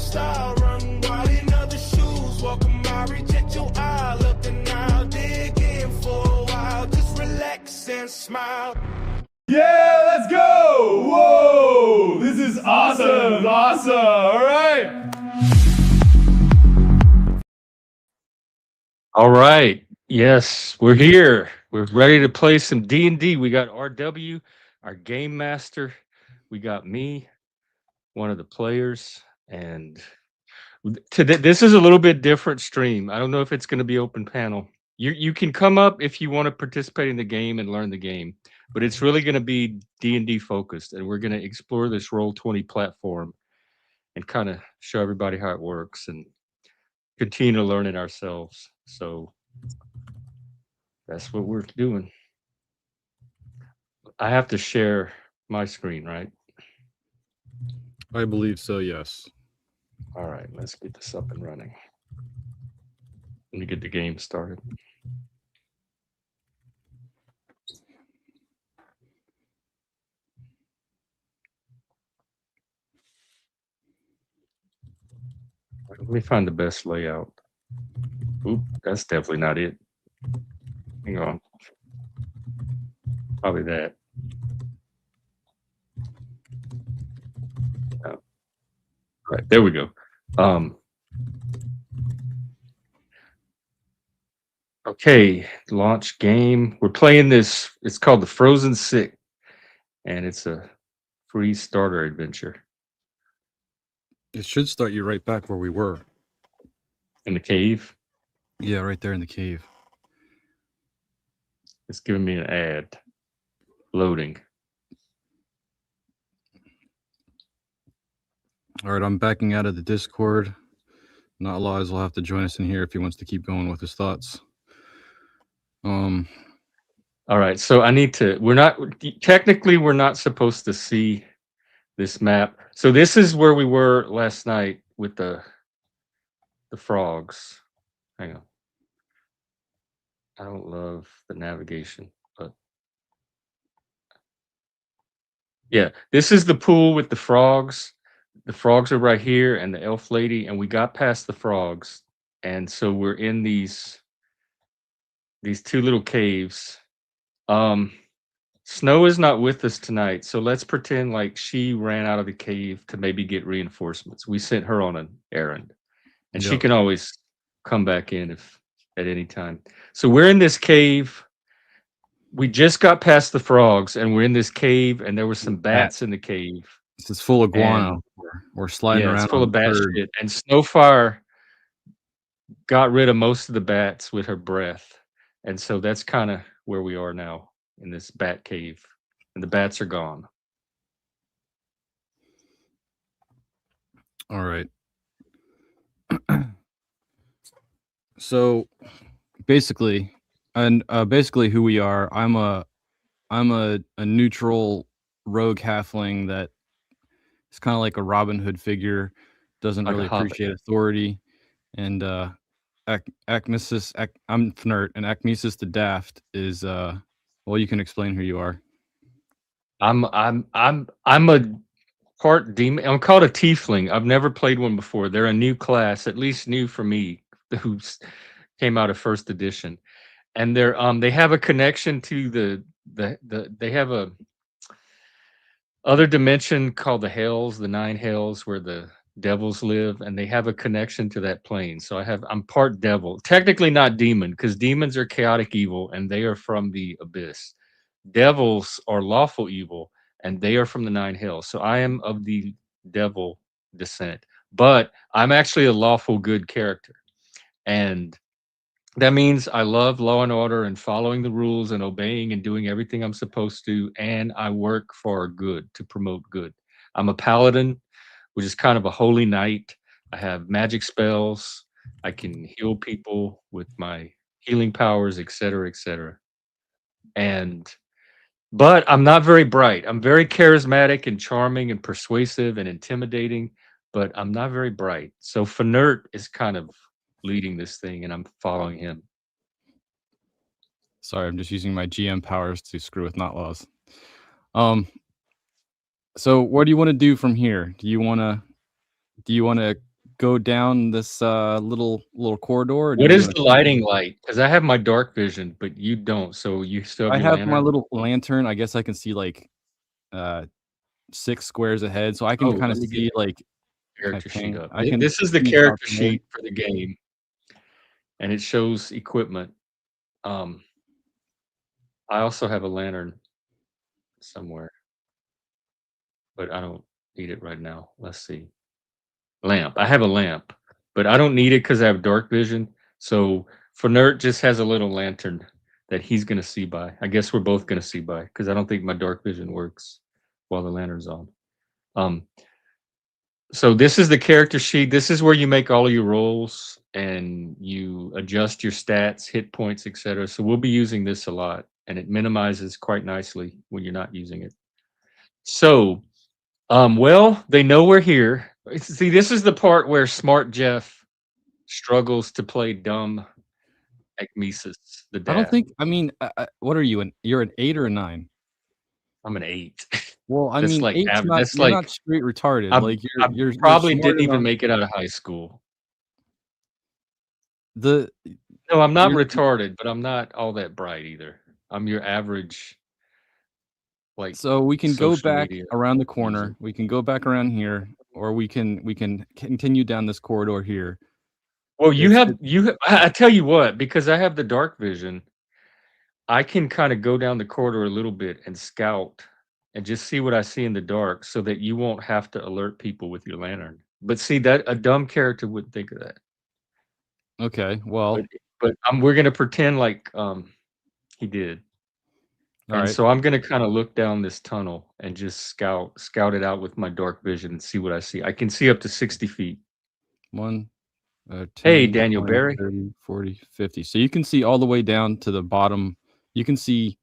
style, run wild in other shoes. Welcome, I reject your eye. Look and I'll dig in for a while. Just relax and smile. Yeah, let's go! Whoa! This is awesome! Awesome! All right! All right. Yes, we're here. We're ready to play some D&D. We got RW, our game master. We got me, one of the players, and today this is a little bit different stream. I don't know if it's going to be open panel. You can come up if you want to participate in the game and learn the game, but it's really going to be D&D focused, and we're going to explore this Roll20 platform and kind of show everybody how it works and continue to learn it ourselves. So that's what we're doing. I have to share my screen, right? I believe so, yes. All right, let's get this up and running. Let me get the game started. Let me find the best layout. Oop, that's definitely not it. Hang on. Probably that. Oh. Right, there we go. Okay, launch game. We're playing this. It's called the Frozen Sick, and it's a free starter adventure It should start you right back where we were. in the cave. Yeah, right there in the cave. It's giving me an ad. Loading. All right, I'm backing out of the Discord. Not Laws will have to join us in here if he wants to keep going with his thoughts. All right, so I need to. We're not supposed to see this map. So this is where we were last night with the frogs. Hang on. I don't love the navigation, but yeah, this is the pool with the frogs. The frogs are right here, and the elf lady, and we got past the frogs, and so we're in these two little caves. Snow is not with us tonight, so let's pretend like she ran out of the cave to maybe get reinforcements. We sent her on an errand, and she can always come back in if at any time. So we're in this cave. We just got past the frogs, and we're in this cave, and there were some bats in the cave. This is full of guano. We're sliding around. It's full of bat shit. And Snowfire got rid of most of the bats with her breath, and so that's kind of where we are now in this bat cave, and the bats are gone. All right. So basically who we are, I'm a neutral rogue halfling that is kind of like a Robin Hood figure, doesn't Like really appreciate authority, and Acmesis, I'm Fnert, and Acmesis the Daft is well, you can explain who you are. I'm a part demon. I'm called a tiefling. I've never played one before. They're a new class, at least new for me, who came out of first edition, and they have a connection to they have a other dimension called the Hells, the 9 Hells, where the devils live, and they have a connection to that plane. So I'm part devil, technically not demon, because demons are chaotic evil and they are from the abyss. Devils are lawful evil and they are from the 9 Hells. So I am of the devil descent, but I'm actually a lawful good character, and that means I love law and order and following the rules and obeying and doing everything I'm supposed to, and I work for good, to promote good. I'm a paladin, which is kind of a holy knight. I have magic spells. I can heal people with my healing powers, etc., etc. But I'm not very bright. I'm very charismatic and charming and persuasive and intimidating, but I'm not very bright. So Fnert is kind of leading this thing, and I'm following him. Sorry, I'm just using my GM powers to screw with Not Laws. So what do you want to do from here? Do you want to go down this little corridor? Or do What you is want the lighting like? Because I have my dark vision, but you don't. So you still have I your have my lantern? little lantern. I guess I can see like 6 squares ahead, so I can Oh, kind let of me get see like I character sheet can up. I can This is the see across character from here. sheet for the game, and it shows equipment. Um, I also have a lantern somewhere, but I don't need it right now. Let's see. Lamp. I have a lamp, but I don't need it because I have dark vision. So Fenert just has a little lantern that he's gonna see by. I guess we're both gonna see by because I don't think my dark vision works while the lantern's on. Um, so this is the character sheet. This is where you make all of your rolls and you adjust your stats, hit points, etc. So we'll be using this a lot, and it minimizes quite nicely when you're not using it. So, well, they know we're here. See, this is the part where Smart Jeff struggles to play dumb like Mises, the I don't dad. think. I mean, what are you? You're an 8 or a 9? I'm an 8. Well, I That's mean, like eight's average. not. That's You're not like straight retarded. I Like I you're probably smart didn't even enough. make it out of high school. The No, I'm not you're retarded, but I'm not all that bright either. I'm your average, like, So we can go social back media around the user. corner. We can go back around here, or we can continue down this corridor here. Well, It's it, I tell you what, because I have the dark vision, I can kinda go down the corridor a little bit and scout and just see what I see in the dark so that you won't have to alert people with your lantern. But see, that a dumb character wouldn't think of that. okay. But Well, we're gonna pretend like, he did. all And right. so I'm gonna kinda look down this tunnel and just scout it out with my dark vision and see what I see. I can see up to 60 feet. 1, Hey, 10, Daniel 20, Barry. 30, 40, 50. So you can see all the way down to the bottom. You can see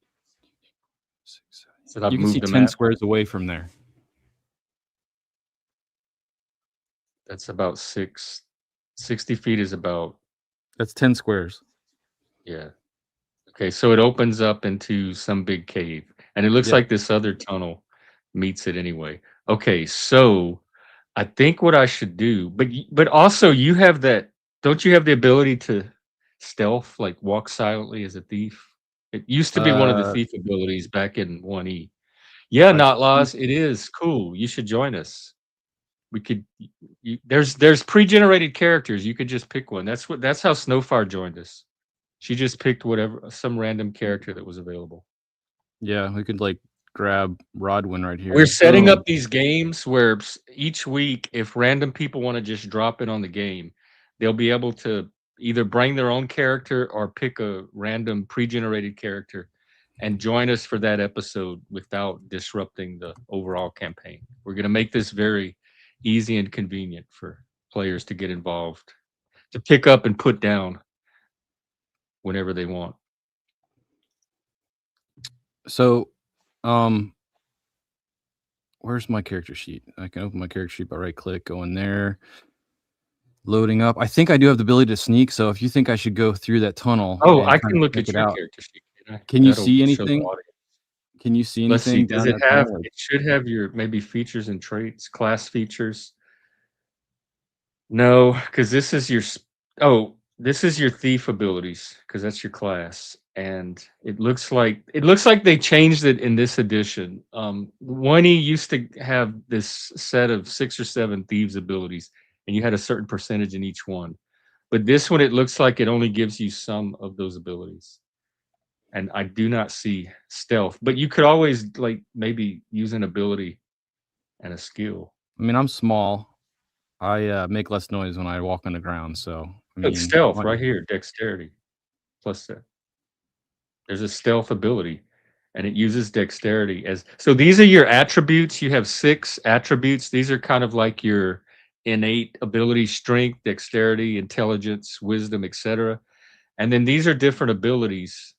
Said I've you can see moved the 10 map. squares away from there. That's about 60 feet is about, That's 10 squares. yeah. Okay, so it opens up into some big cave, and it looks Yeah. like this other tunnel meets it anyway. Okay, so I think what I should do, but also you have that. Don't you have the ability to stealth, like walk silently as a thief? It used to be one of the Uh, thief abilities back in 1E. Yeah, I not think laws. It is cool. You should join us. We could. There's pre-generated characters. You could just pick one. That's how Snowfire joined us. She just picked whatever some random character that was available. yeah, we could like grab Rodwin right We're here. setting up Boom. these games where each week, if random people want to just drop in on the game, they'll be able to either bring their own character or pick a random pre-generated character and join us for that episode without disrupting the overall campaign. We're going to make this very easy and convenient for players to get involved, to pick up and put down whenever they want. So, um, where's my character sheet? I can open my character sheet by right click, go in there, loading up. I think I do have the ability to sneak. So if you think I should go through that tunnel Oh, and I kind can of look check at it your out, character sheet, can I? can you That'll see show the anything? audience. Can you see Let's see, anything does down it that have tunnel? it should have your maybe features and traits, class features. No, because this is your this is your thief abilities, because that's your class. And it looks like they changed it in this edition. 1E used to have this set of 6 or 7 thieves abilities, and you had a certain percentage in each one. But this one, it looks like it only gives you some of those abilities. And I do not see stealth, but you could always like maybe use an ability and a skill. I mean, I'm small. I make less noise when I walk on the ground. So, I Look, mean, stealth what? right here, dexterity plus that. There's a stealth ability, and it uses dexterity as so. These are your attributes. You have 6 attributes. These are kind of like your innate ability: strength, dexterity, intelligence, wisdom, etc. And then these are different abilities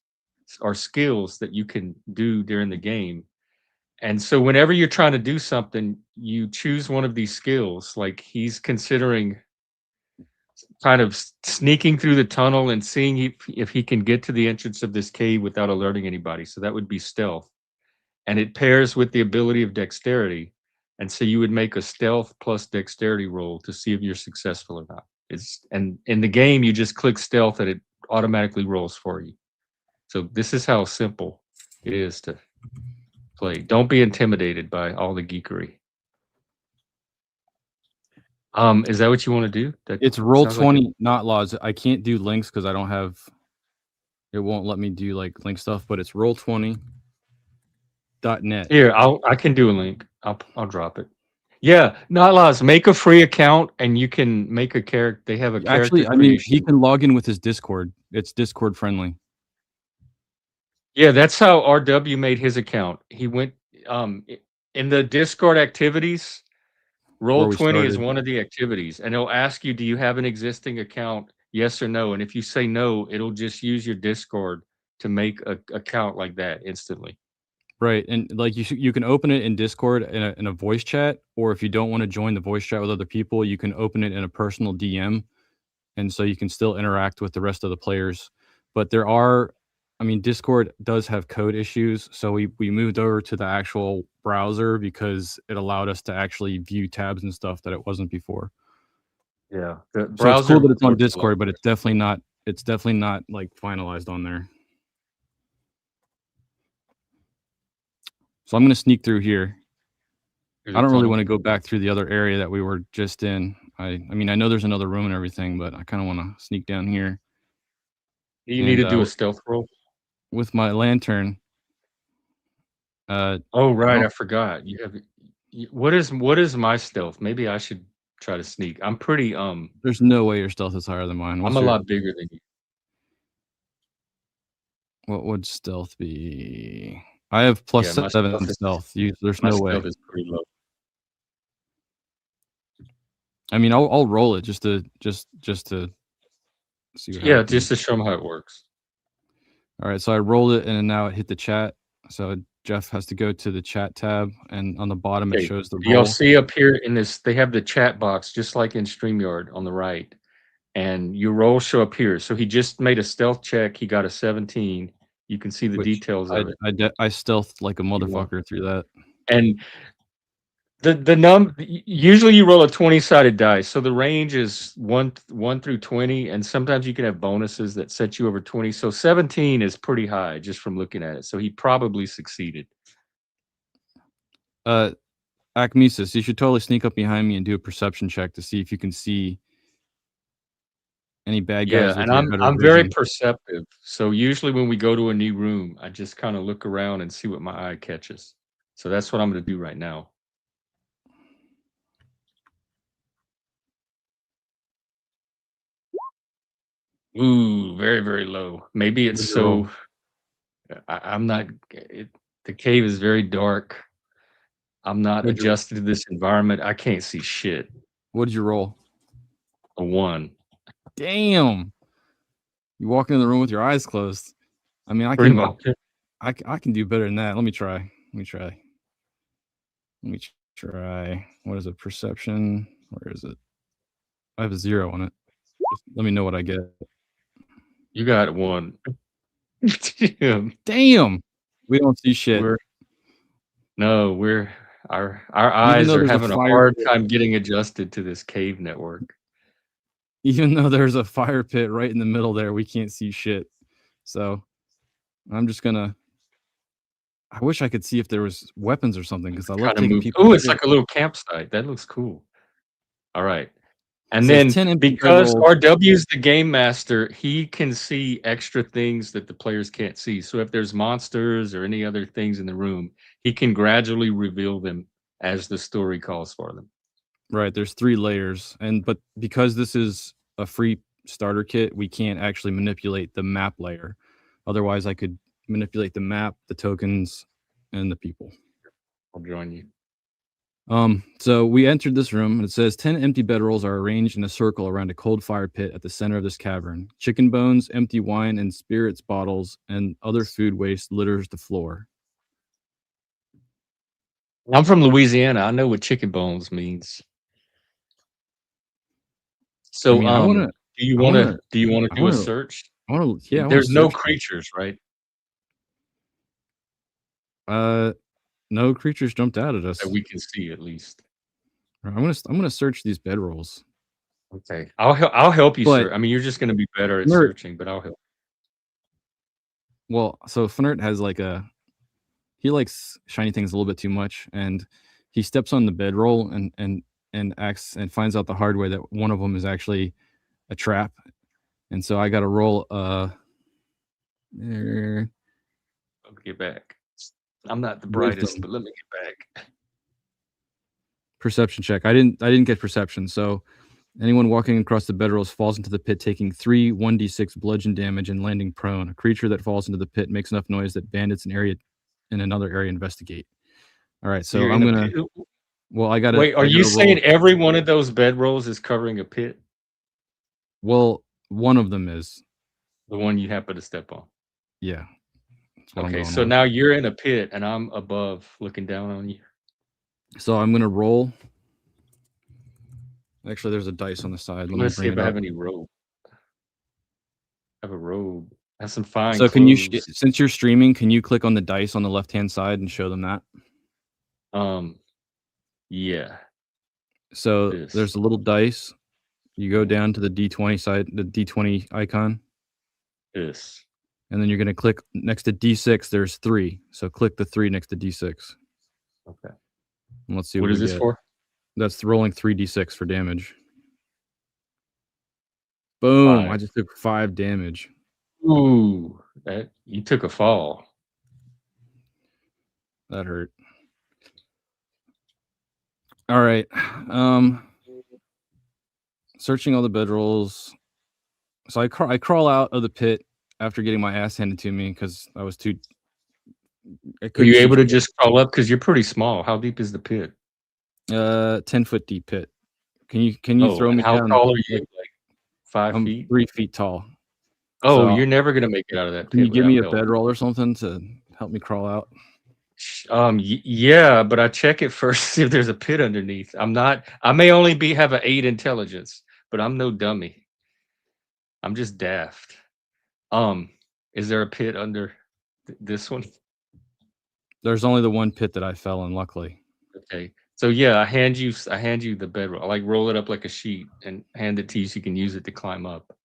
or skills that you can do during the game. And so whenever you're trying to do something, you choose one of these skills. Like he's considering kind of sneaking through the tunnel and seeing if he can get to the entrance of this cave without alerting anybody. So that would be stealth. And it pairs with the ability of dexterity. And so you would make a stealth plus dexterity roll to see if you're successful or not. And in the game, you just click stealth and it automatically rolls for you. So this is how simple it is to play. Don't be intimidated by all the geekery. Is that what you want to do? It's Roll20, not laws. I can't do links because I don't have. It won't let me do like link stuff, but it's Roll20.net. Here, I can do a link. I'll drop it. Yeah, not laws. Make a free account and you can make a character. They have a character. Actually, I mean, he can log in with his Discord. It's Discord friendly. Yeah, that's how RW made his account. He went in the Discord activities. Roll20 is one of the activities, and it'll ask you, do you have an existing account? Yes or no. And if you say no, it'll just use your Discord to make a account like that instantly. Right, and like you can open it in Discord in a voice chat, or if you don't want to join the voice chat with other people, you can open it in a personal DM, and so you can still interact with the rest of the players. But there are, I mean, Discord does have code issues, so we moved over to the actual browser because it allowed us to actually view tabs and stuff that it wasn't before. Yeah, the browser. So it's cool that it's on Discord, but it's definitely not like finalized on there. So I'm going to sneak through here. I don't really want to go back through the other area that we were just in. I mean, I know there's another room and everything, but I kind of want to sneak down here. You need to do a stealth roll with my lantern. Oh right, I forgot. You have. What is my stealth? Maybe I should try to sneak. I'm pretty. There's no way your stealth is higher than mine. I'm a lot bigger than you. What would stealth be? I have +7 stealth. There's no way. Stealth is pretty low. I mean, I'll roll it just to see. Yeah, just to show them how it works. All right, so I rolled it, and now it hit the chat. So Jeff has to go to the chat tab, and on the bottom it shows the roll. You'll see up here in this, they have the chat box just like in StreamYard on the right, and your roll show up here. So he just made a stealth check. He got a 17. You can see the details of it. I stealthed like a motherfucker through that. And usually you roll a 20-sided dice, so the range is 1 through 20, and sometimes you can have bonuses that set you over 20. So 17 is pretty high just from looking at it. So he probably succeeded. Acmesis, you should totally sneak up behind me and do a perception check to see if you can see any bad guys. Yeah, and I'm very perceptive. So usually when we go to a new room, I just kind of look around and see what my eye catches. So that's what I'm going to do right now. Ooh, very, very low. Maybe it's so. I'm not. The cave is very dark. I'm not adjusted to this environment. I can't see shit. What did you roll? A 1. Damn. You walk into the room with your eyes closed. I mean, I can do better than that. Let me try. What is it? Perception. Where is it? I have a 0 on it. Just let me know what I get. You got 1. Damn. We don't see shit. Our eyes are having a hard time getting adjusted to this cave network. Even though there's a fire pit right in the middle there, we can't see shit. So I'm just gonna. I wish I could see if there was weapons or something, because I love taking people. Oh, it's like a little campsite. That looks cool. All right. And then because RW is the game master, he can see extra things that the players can't see. So if there's monsters or any other things in the room, he can gradually reveal them as the story calls for them. Right. There's 3 layers. But because this is a free starter kit, we can't actually manipulate the map layer. Otherwise, I could manipulate the map, the tokens, and the people. I'll join you. So we entered this room, and it says 10 empty bedrolls are arranged in a circle around a cold fire pit at the center of this cavern. Chicken bones, empty wine, and spirits bottles, and other food waste litters the floor. I'm from Louisiana. I know what chicken bones means. So, do you want to do a search? Yeah. There's no creatures, right? No creatures jumped out at us. that we can see at least. I'm gonna search these bedrolls. Okay, I'll help you, But sir. I mean, you're just gonna be better at Flirt- searching, but I'll help. Well, so Flirt has like he likes shiny things a little bit too much, and he steps on the bedroll and acts and finds out the hard way that one of them is actually a trap, and so I got to roll. There. Let me get back. I'm not the brightest, Wisdom. but let me get back. Perception check. I didn't get perception. So anyone walking across the bedrolls falls into the pit, taking 3 1d6 bludgeon damage and landing prone. A creature that falls into the pit makes enough noise that bandits in another area investigate. All right, so I'm gonna. Well, I gotta. Wait, are you saying every one of those bedrolls is covering a pit? Well, one of them is the one you happen to step on. Yeah. Okay, so now you're in a pit and I'm above looking down on you. So I'm gonna roll. Actually, there's a dice on the side. Let's see if I have any robe. I have a robe. I have some fine. So clothes. Can you, since you're streaming, can you click on the dice on the left-hand side and show them that? Yeah. So there's a little dice. You go down to the D20 side, the D20 icon. Yes. And then you're going to click next to D6. There's 3. So click the 3 next to D6. Okay. And let's see what is this for. That's rolling 3d6 for damage. Boom! 5. I just took 5 damage. Ooh, you took a fall. That hurt. All right. Searching all the bedrolls. So I crawl out of the pit after getting my ass handed to me because I was too. Are you able to just crawl up? Because you're pretty small. How deep is the pit? 10-foot deep pit. Can you throw me how down? How tall are you? Like 5 feet? 3 feet tall. Oh, so, you're never gonna make it out of that pit. Can you give me a bedroll or something to help me crawl out? Yeah, but I check it first, see if there's a pit underneath. I may only have an 8 intelligence, but I'm no dummy. I'm just daft. Is there a pit under this one? There's only the one pit that I fell in, luckily. Okay. So yeah, I hand you the bedroll. I like roll it up like a sheet and hand it to you so you can use it to climb up.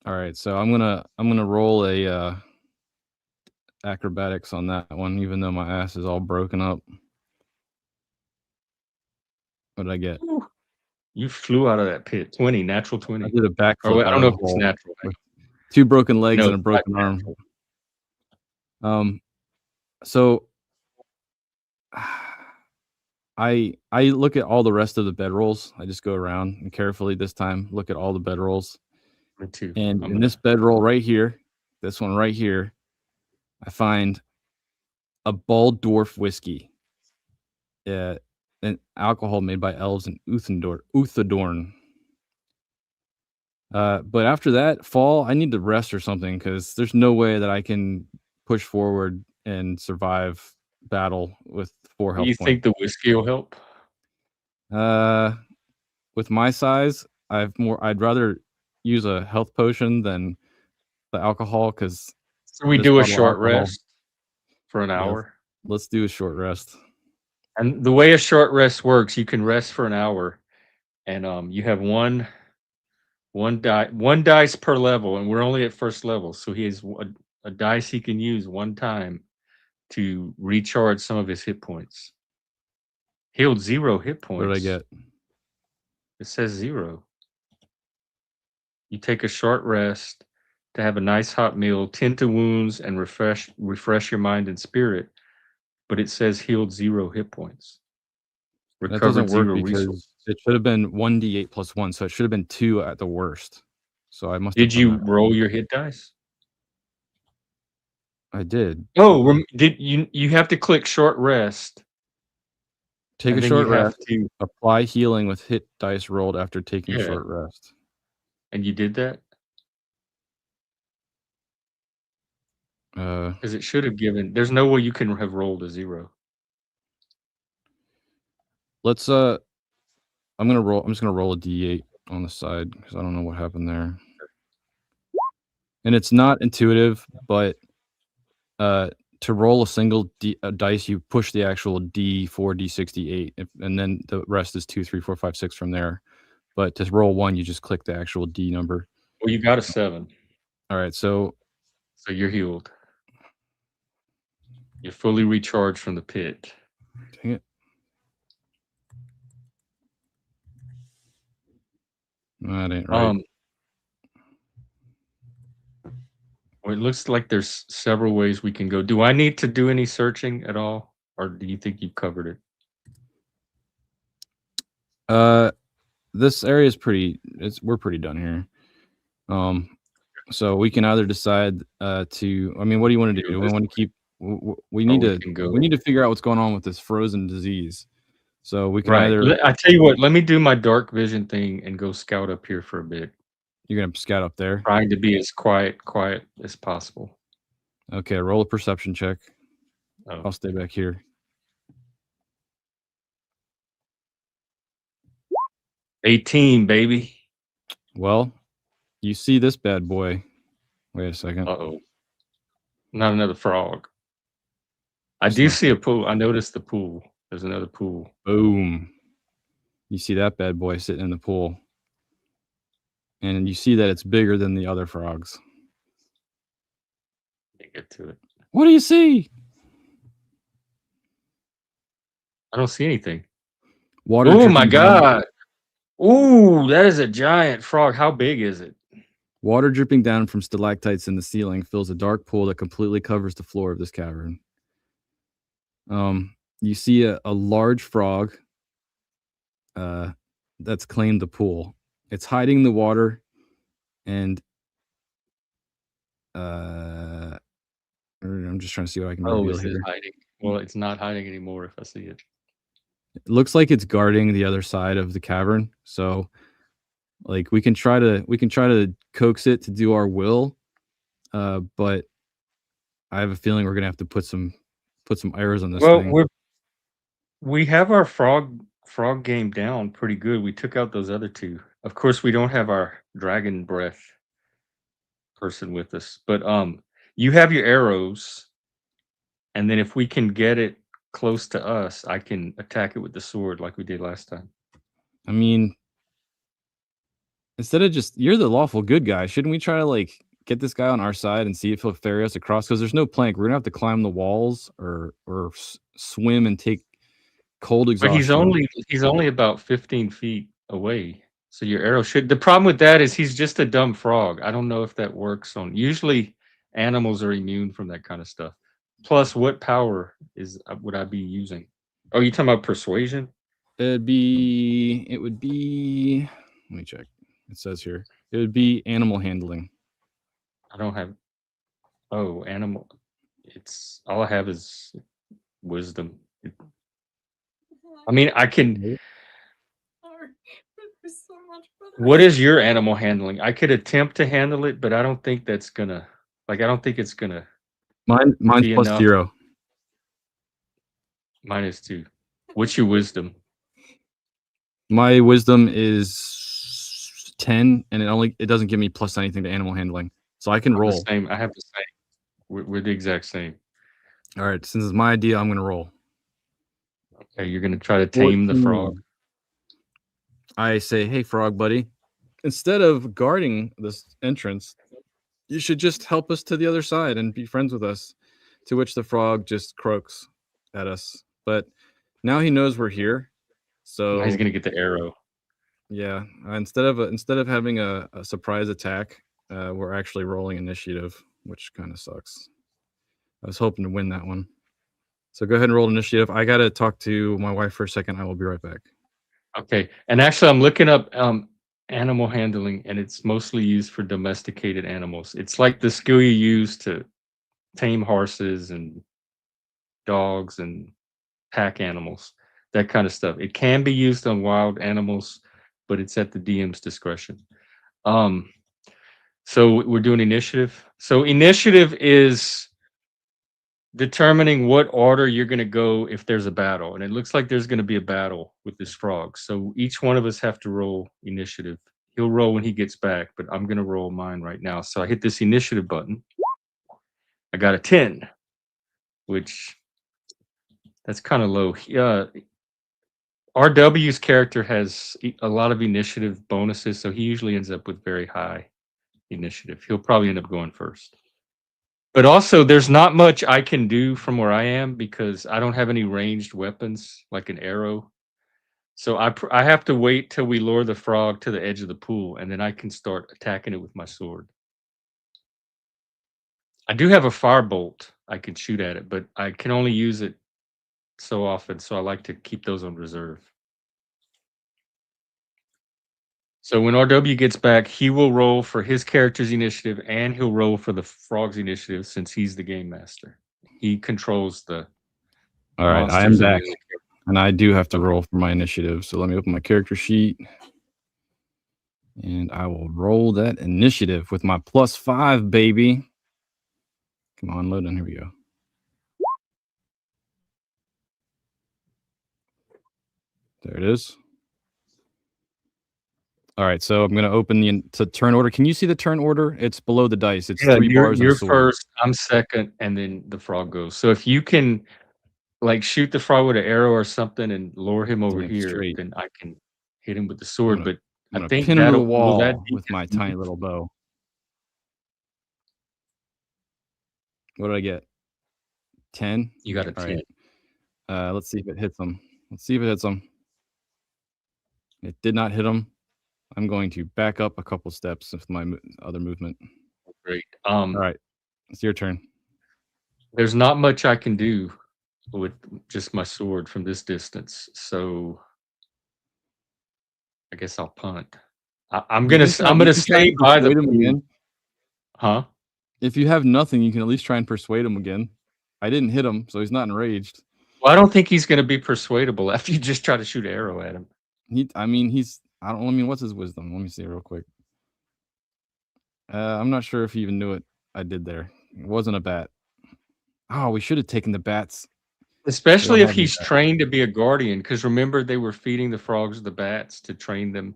All right, so I'm gonna roll a acrobatics on that one, even though my ass is all broken up. What did I get? Ooh, you flew out of that pit. 20, natural 20. I did a backflip. I don't know if it's natural. 2 broken legs and a broken arm. So I look at all the rest of the bedrolls. I just go around and carefully this time look at all the bedrolls. Me too. And in this bedroll right here, this one right here, I find a bald dwarf whiskey. An alcohol made by elves in Uthadorn. But after that fall, I need to rest or something because there's no way that I can push forward and survive battle with 4 health points. You think the whiskey will help? With my size, I'd rather use a health potion than the alcohol because. So we do a short rest for an hour. Yeah, let's do a short rest. And the way a short rest works, you can rest for an hour, and you have one dice per level, and we're only at first level, so he has a dice he can use one time to recharge some of his hit points. Healed 0 hit points. What did I get? It says 0. You take a short rest to have a nice hot meal, tend to wounds, and refresh your mind and spirit. But it says healed 0 hit points. That doesn't work because it should have been 1d8 plus 1, so it should have been 2 at the worst. So I must. Did you roll your hit dice? I did. Oh, did you have to click short rest? Take a short rest. To apply healing with hit dice rolled after taking a short rest. And you did that? Because it should have given. There's no way you can have rolled a 0. Let's. I'm just gonna roll a d8 on the side because I don't know what happened there. And it's not intuitive, but to roll a single dice, you push the actual D4, D6, D8, and then the rest is 2, 3, 4, 5, 6 from there. But to roll one, you just click the actual D number. Well, you got a 7. All right, so you're healed. You're fully recharged from the pit. dang it. That ain't right. Well, it looks like there's several ways we can go. Do I need to do any searching at all, or do you think you've covered it? This area is we're pretty done here. So we can either decide to. I mean, what do you want to do? Do we want to keep? We need to figure out what's going on with this frozen disease. So we can either. I tell you what. Let me do my dark vision thing and go scout up here for a bit. You're gonna scout up there, trying to be as quiet as possible. Okay, roll a perception check. Oh. I'll stay back here. 18, baby. Well, you see this bad boy. Wait a second. Uh-oh. Not another frog. I do see a pool. I noticed the pool. There's another pool. Boom. You see that bad boy sitting in the pool. And you see that it's bigger than the other frogs. Let me get to it. What do you see? I don't see anything. Water. Oh my God. Ooh, that is a giant frog. How big is it? Water dripping down from stalactites in the ceiling fills a dark pool that completely covers the floor of this cavern. You see a large frog that's claimed the pool. It's hiding the water, and I'm just trying to see what I can reveal here. Hiding. Well, it's not hiding anymore if I see it. It looks like it's guarding the other side of the cavern. So, like, we can try to coax it to do our will, but I have a feeling we're gonna have to put some arrows on this thing. We have our frog game down pretty good. We took out those other two. Of course, we don't have our dragon breath person with us, but you have your arrows, and then if we can get it close to us, I can attack it with the sword like we did last time. I mean, instead of you're the lawful good guy, shouldn't we try to like get this guy on our side and see if he'll ferry us across? Because there's no plank. We're gonna have to climb the walls or swim and take cold exhaustion. But he's only about 15 feet away. So your arrow should. The problem with that is he's just a dumb frog. I don't know if that works on. Usually, animals are immune from that kind of stuff. Plus, what power would I be using? Oh, you talking about persuasion? It would be. Let me check. It says here it would be animal handling. I don't have. Oh, animal. It's all I have is wisdom. I mean, I can. What is your animal handling? I could attempt to handle it, but I don't think that's gonna. Like, I don't think it's gonna. Mine's plus enough. 0. Mine is 2. What's your wisdom? My wisdom is 10, and it doesn't give me plus anything to animal handling, so I can roll. The same. I have the same. We're the exact same. All right, since it's my idea, I'm gonna roll. Okay, you're gonna try to tame the frog. I say, hey, frog buddy, instead of guarding this entrance, you should just help us to the other side and be friends with us. To which the frog just croaks at us. But now he knows we're here, so now he's gonna get the arrow. Yeah, instead of having a surprise attack, we're actually rolling initiative, which kind of sucks. I was hoping to win that one. So go ahead and roll initiative. I gotta talk to my wife for a second. I will be right back. Okay, and actually, I'm looking up animal handling, and it's mostly used for domesticated animals. It's like the skill you use to tame horses and dogs and pack animals, that kind of stuff. It can be used on wild animals, but it's at the DM's discretion. So we're doing initiative. So initiative is determining what order you're going to go if there's a battle. And it looks like there's going to be a battle with this frog. So each one of us have to roll initiative. He'll roll when he gets back, but I'm going to roll mine right now. So I hit this initiative button. I got a 10. which that's kind of low. RW's character has a lot of initiative bonuses, so he usually ends up with very high initiative. He'll probably end up going first. But also, there's not much I can do from where I am because I don't have any ranged weapons like an arrow. So I have to wait till we lure the frog to the edge of the pool, and then I can start attacking it with my sword. I do have a firebolt I can shoot at it, but I can only use it so often, so I like to keep those on reserve. So when RW gets back, he will roll for his character's initiative, and he'll roll for the frog's initiative since he's the game master. He controls the All right, I am monsters and back, the other and I do have to Okay. roll for my initiative. So let me open my character sheet, and I will roll that initiative with my +5, baby. Come on, load in. Here we go. There it is. All right, so I'm gonna open the turn order. Can you see the turn order? It's below the dice. It's 3 bars and you're a sword. first, I'm second, and then the frog goes. So if you can like shoot the frog with an arrow or something and lure him over Yeah, here, straight. then I can hit him with the I'm sword. gonna, But I'm I gonna think pin him to the will that wall be with my tiny little bow. What did I get? 10. You got a All 10. right. Let's see if it hits him. Let's see if it hits him. It did not hit him. I'm going to back up a couple steps with my other movement. Great. All right, it's your turn. There's not much I can do with just my sword from this distance, so I guess I'll punt. I'm You gonna can try, I'm you gonna can try stay and by the persuade him pool. again. Huh? If you have nothing, you can at least try and persuade him again. I didn't hit him, so he's not enraged. Well, I don't think he's gonna be persuadable after you just try to shoot an arrow at him. What's his wisdom? Let me see real quick. I'm not sure if he even knew what I did there. It wasn't a bat. Oh, we should have taken the bats. Especially if have any he's bats. trained to be a guardian, because remember they were feeding the frogs the bats to train them.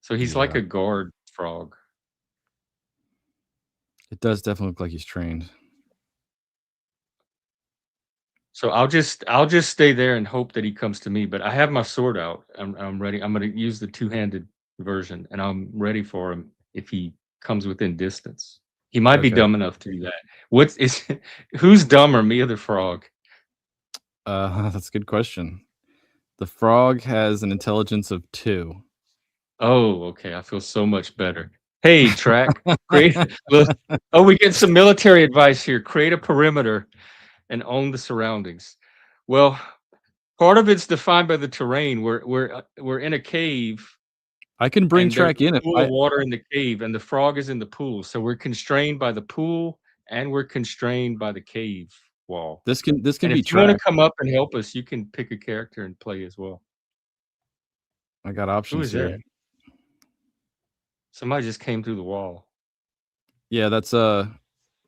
So he's like Yeah. a guard frog. It does definitely look like he's trained. So I'll just stay there and hope that he comes to me. But I have my sword out. I'm ready. I'm gonna use the two-handed version, and I'm ready for him if he comes within distance. He might be Okay. dumb enough to do that. Who's dumber, me or the frog? That's a good question. The frog has an intelligence of 2. Oh, okay. I feel so much better. Hey, track. Look. Oh, we get some military advice here. Create a perimeter and own the surroundings. Well, part of it's defined by the terrain. We're in a cave, I can bring and there's track in a if pool of water in the cave, and the frog is in the pool. So we're constrained by the pool, and we're constrained by the cave wall. this can And be if you want to tracked. come up and help us, you can pick a character and play as well. I got Who options is here. that? Somebody just came through the wall. Yeah, that's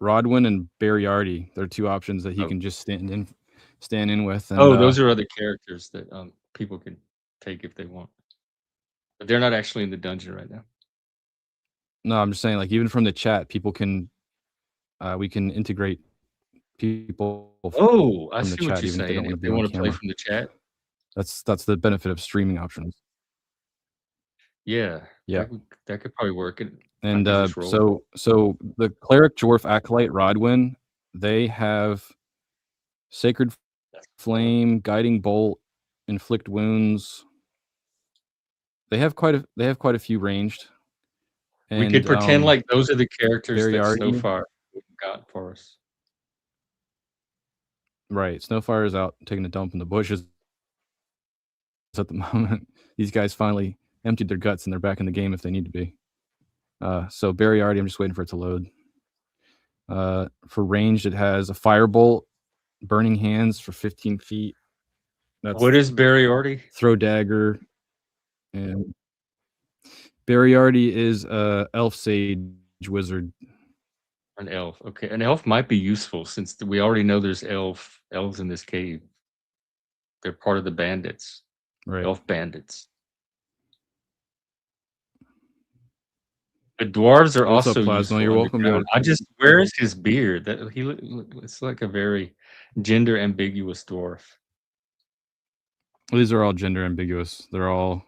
Rodwin and Barryardi. They're 2 options that he can just stand in with. And Those are other characters that people can take if they want. But they're not actually in the dungeon right now. no, I'm just saying, like, even from the chat, people can we can integrate people Oh, I from the see what chat, you're even if they don't saying. want to If be they on want to play camera. from the chat. That's the benefit of streaming options. Yeah. Yeah. That could probably work. And so the cleric dwarf acolyte Rodwin, they have sacred flame, guiding bolt, inflict wounds. They have quite a few ranged. We And could pretend like those are the characters that Barryardi, Snowfire got for us. right. Snowfire is out taking a dump in the bushes at the moment. These guys finally emptied their guts and they're back in the game if they need to be. So Barryardi, I'm just waiting for it to load. For ranged, it has a firebolt, burning hands for 15 feet. What is Barryardi? Throw dagger. And Barryardi is elf sage wizard. An elf. Okay. An elf might be useful since we already know there's elves in this cave. They're part of the bandits. Right. Elf bandits. The dwarves are What's up, also Plasma? useful You're welcome to. underground. Where is his beard? That it's like a very gender ambiguous dwarf. These are all gender ambiguous. They're all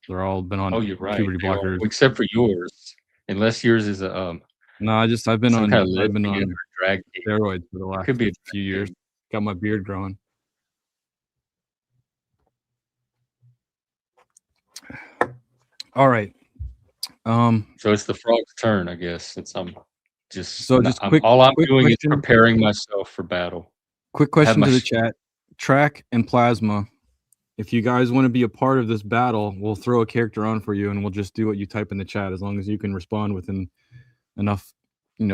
been on You're right. puberty They all- blockers. except for yours, unless yours is a No, I've been some on kind of I've been lesbian on or drag king. steroids for the It last could be a few drag years. king. Got my beard growing. All right. So it's the frog's turn, I guess. Since I'm just So just quick all I'm doing question. is preparing myself for battle. Quick question to the chat. Track and Plasma, if you guys want to be a part of this battle, we'll throw a character on for you and we'll just do what you type in the chat as long as you can respond within enough,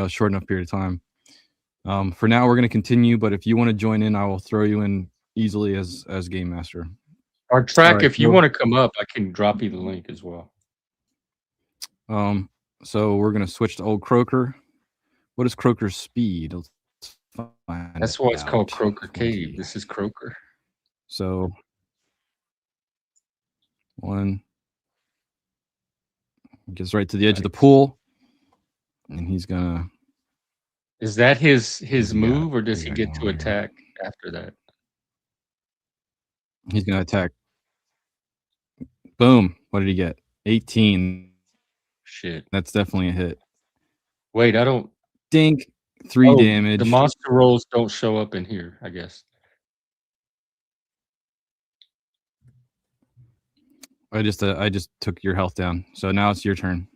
short enough period of time. For now, we're going to continue, but if you want to join in, I will throw you in easily as game master. Our track, if you want to come up, I can drop you the link as well. So we're going to switch to old Croaker. What is Croaker's speed? That's why it's called Croaker Cave. This is Croaker. So one gets right to the edge of the pool, and he's gonna. Is that his move, or does he get to attack after that? He's gonna attack. Boom! What did he get? 18. Shit. That's definitely a hit. Wait, I don't. Dink. 3 damage. The monster rolls don't show up in here, I guess. I just took your health down. So now it's your turn.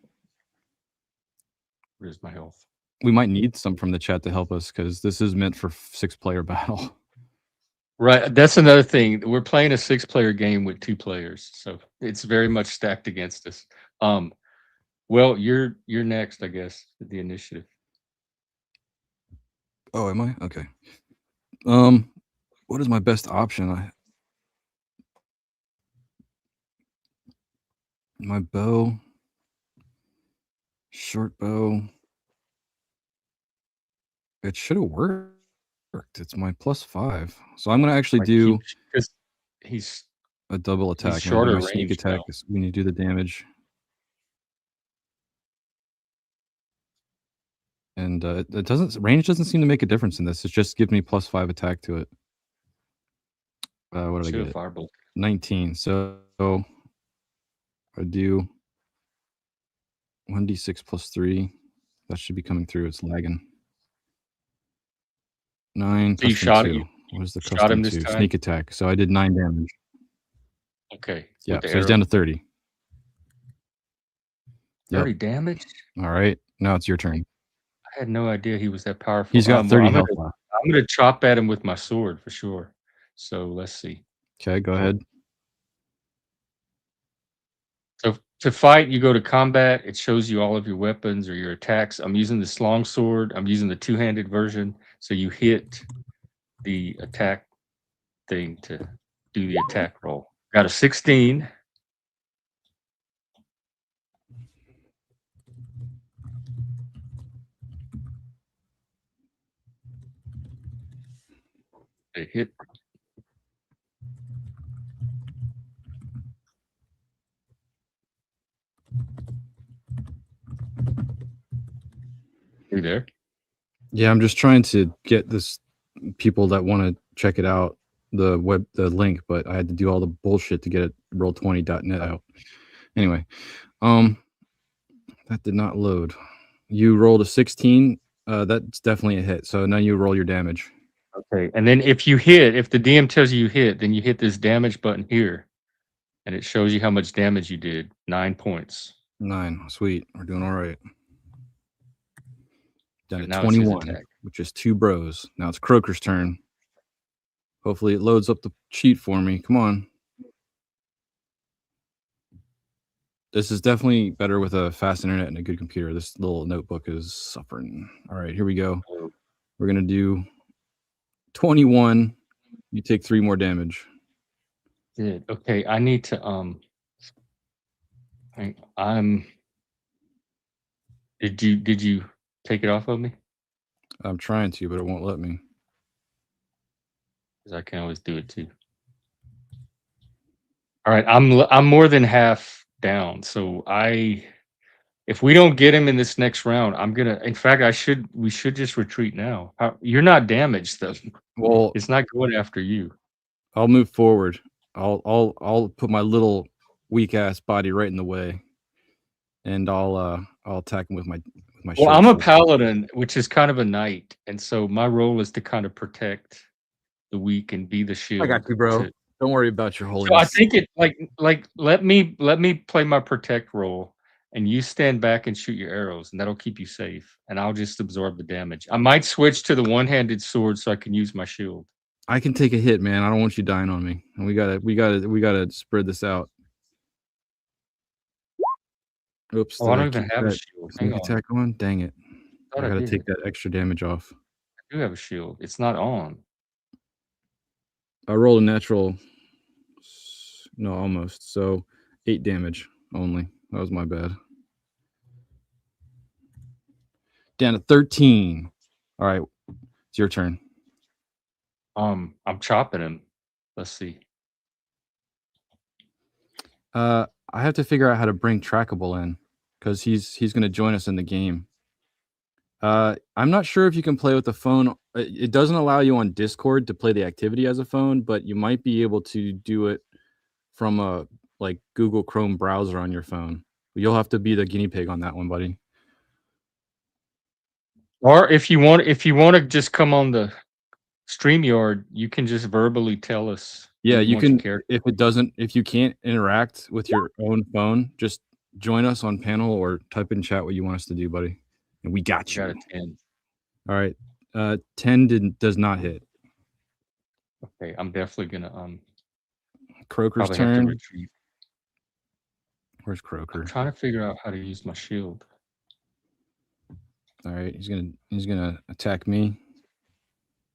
Where's my health? We might need some from the chat to help us because this is meant for 6-player battle. Right. That's another thing. We're playing a 6-player game with 2 players, so it's very much stacked against us. Well, you're next, I guess, with the initiative. Oh, am I? Okay. What is my best option? My bow. Short bow. It should have worked. It's my +5. So I'm going to actually do he's a double attack. He's shorter my sneak attack is when you do the damage. And range doesn't seem to make a difference in this. It just gives me +5 attack to it. What did I get? Firebolt. 19. So I do 1d6 +3. That should be coming through. It's lagging. 9. So you shot him. What is the shot him custom this 2? time? Sneak attack. So I did 9 damage. Okay. Yeah. So he's down to 30. 30 damage? All right. Now it's your turn. I had no idea he was that powerful. He's got 30 health left. I'm going to chop at him with my sword for sure. So let's see. Okay, go ahead. So to fight, you go to combat. It shows you all of your weapons or your attacks. I'm using this long sword. I'm using the 2-handed version. So you hit the attack thing to do the attack roll. Got a 16. It hit. You there? Yeah, I'm just trying to get this people that want to check it out, the link, but I had to do all the bullshit to get it roll20.net out. Anyway, that did not load. You rolled a 16. That's definitely a hit. So now you roll your damage. Okay, and then if the DM tells you hit, then you hit this damage button here, and it shows you how much damage you did. 9 points. 9. Sweet. We're doing all right. Down to Now 21, which is 2 bros. Now it's Croaker's turn. Hopefully it loads up the sheet for me. Come on. This is definitely better with a fast internet and a good computer. This little notebook is suffering. All right, here we go. We're going to do 21. You take 3 more damage. Good. Okay, I need to did you take it off of me? I'm trying to, but it won't let me. Because I can always do it too. All right, I'm more than half down, so I If we don't get him in this next round, I'm gonna. In fact, we should just retreat now. You're not damaged though. Well, It's not going after you. I'll move forward. I'll put my little weak ass body right in the way, and I'll attack him with my Well, short I'm a sword. paladin, which is kind of a knight, and so my role is to kind of protect the weak and be the shield. I got you, bro. Don't worry about your So I holiness. think it like let me play my protect role, and you stand back and shoot your arrows, and that'll keep you safe, and I'll just absorb the damage. I might switch to the one-handed sword so I can use my shield. I can take a hit, man. I don't want you dying on me. And we gotta spread this out. Oops. Oh, I don't even have a shield. Hang on. Attack on? Dang it. Thought I I gotta did. take that extra damage off. I do have a shield. It's not on. I rolled a natural. No, almost. So 8 damage only. That was my bad. Down to 13. All right. It's your turn. I'm chopping him. Let's see. I have to figure out how to bring Trackable in because he's going to join us in the game. I'm not sure if you can play with the phone. It doesn't allow you on Discord to play the activity as a phone, but you might be able to do it from a like Google Chrome browser on your phone. You'll have to be the guinea pig on that one, buddy. Or if you want to just come on the StreamYard, you can just verbally tell us. Yeah, you can. Character. If you can't interact with your own phone, just join us on panel or type in chat what you want us to do, buddy. And we got you. Got a 10. All right. 10 does not hit. Okay, I'm definitely gonna Croker's probably have to turn. retreat. Where's Croker? I'm trying to figure out how to use my shield. All right, he's gonna attack me.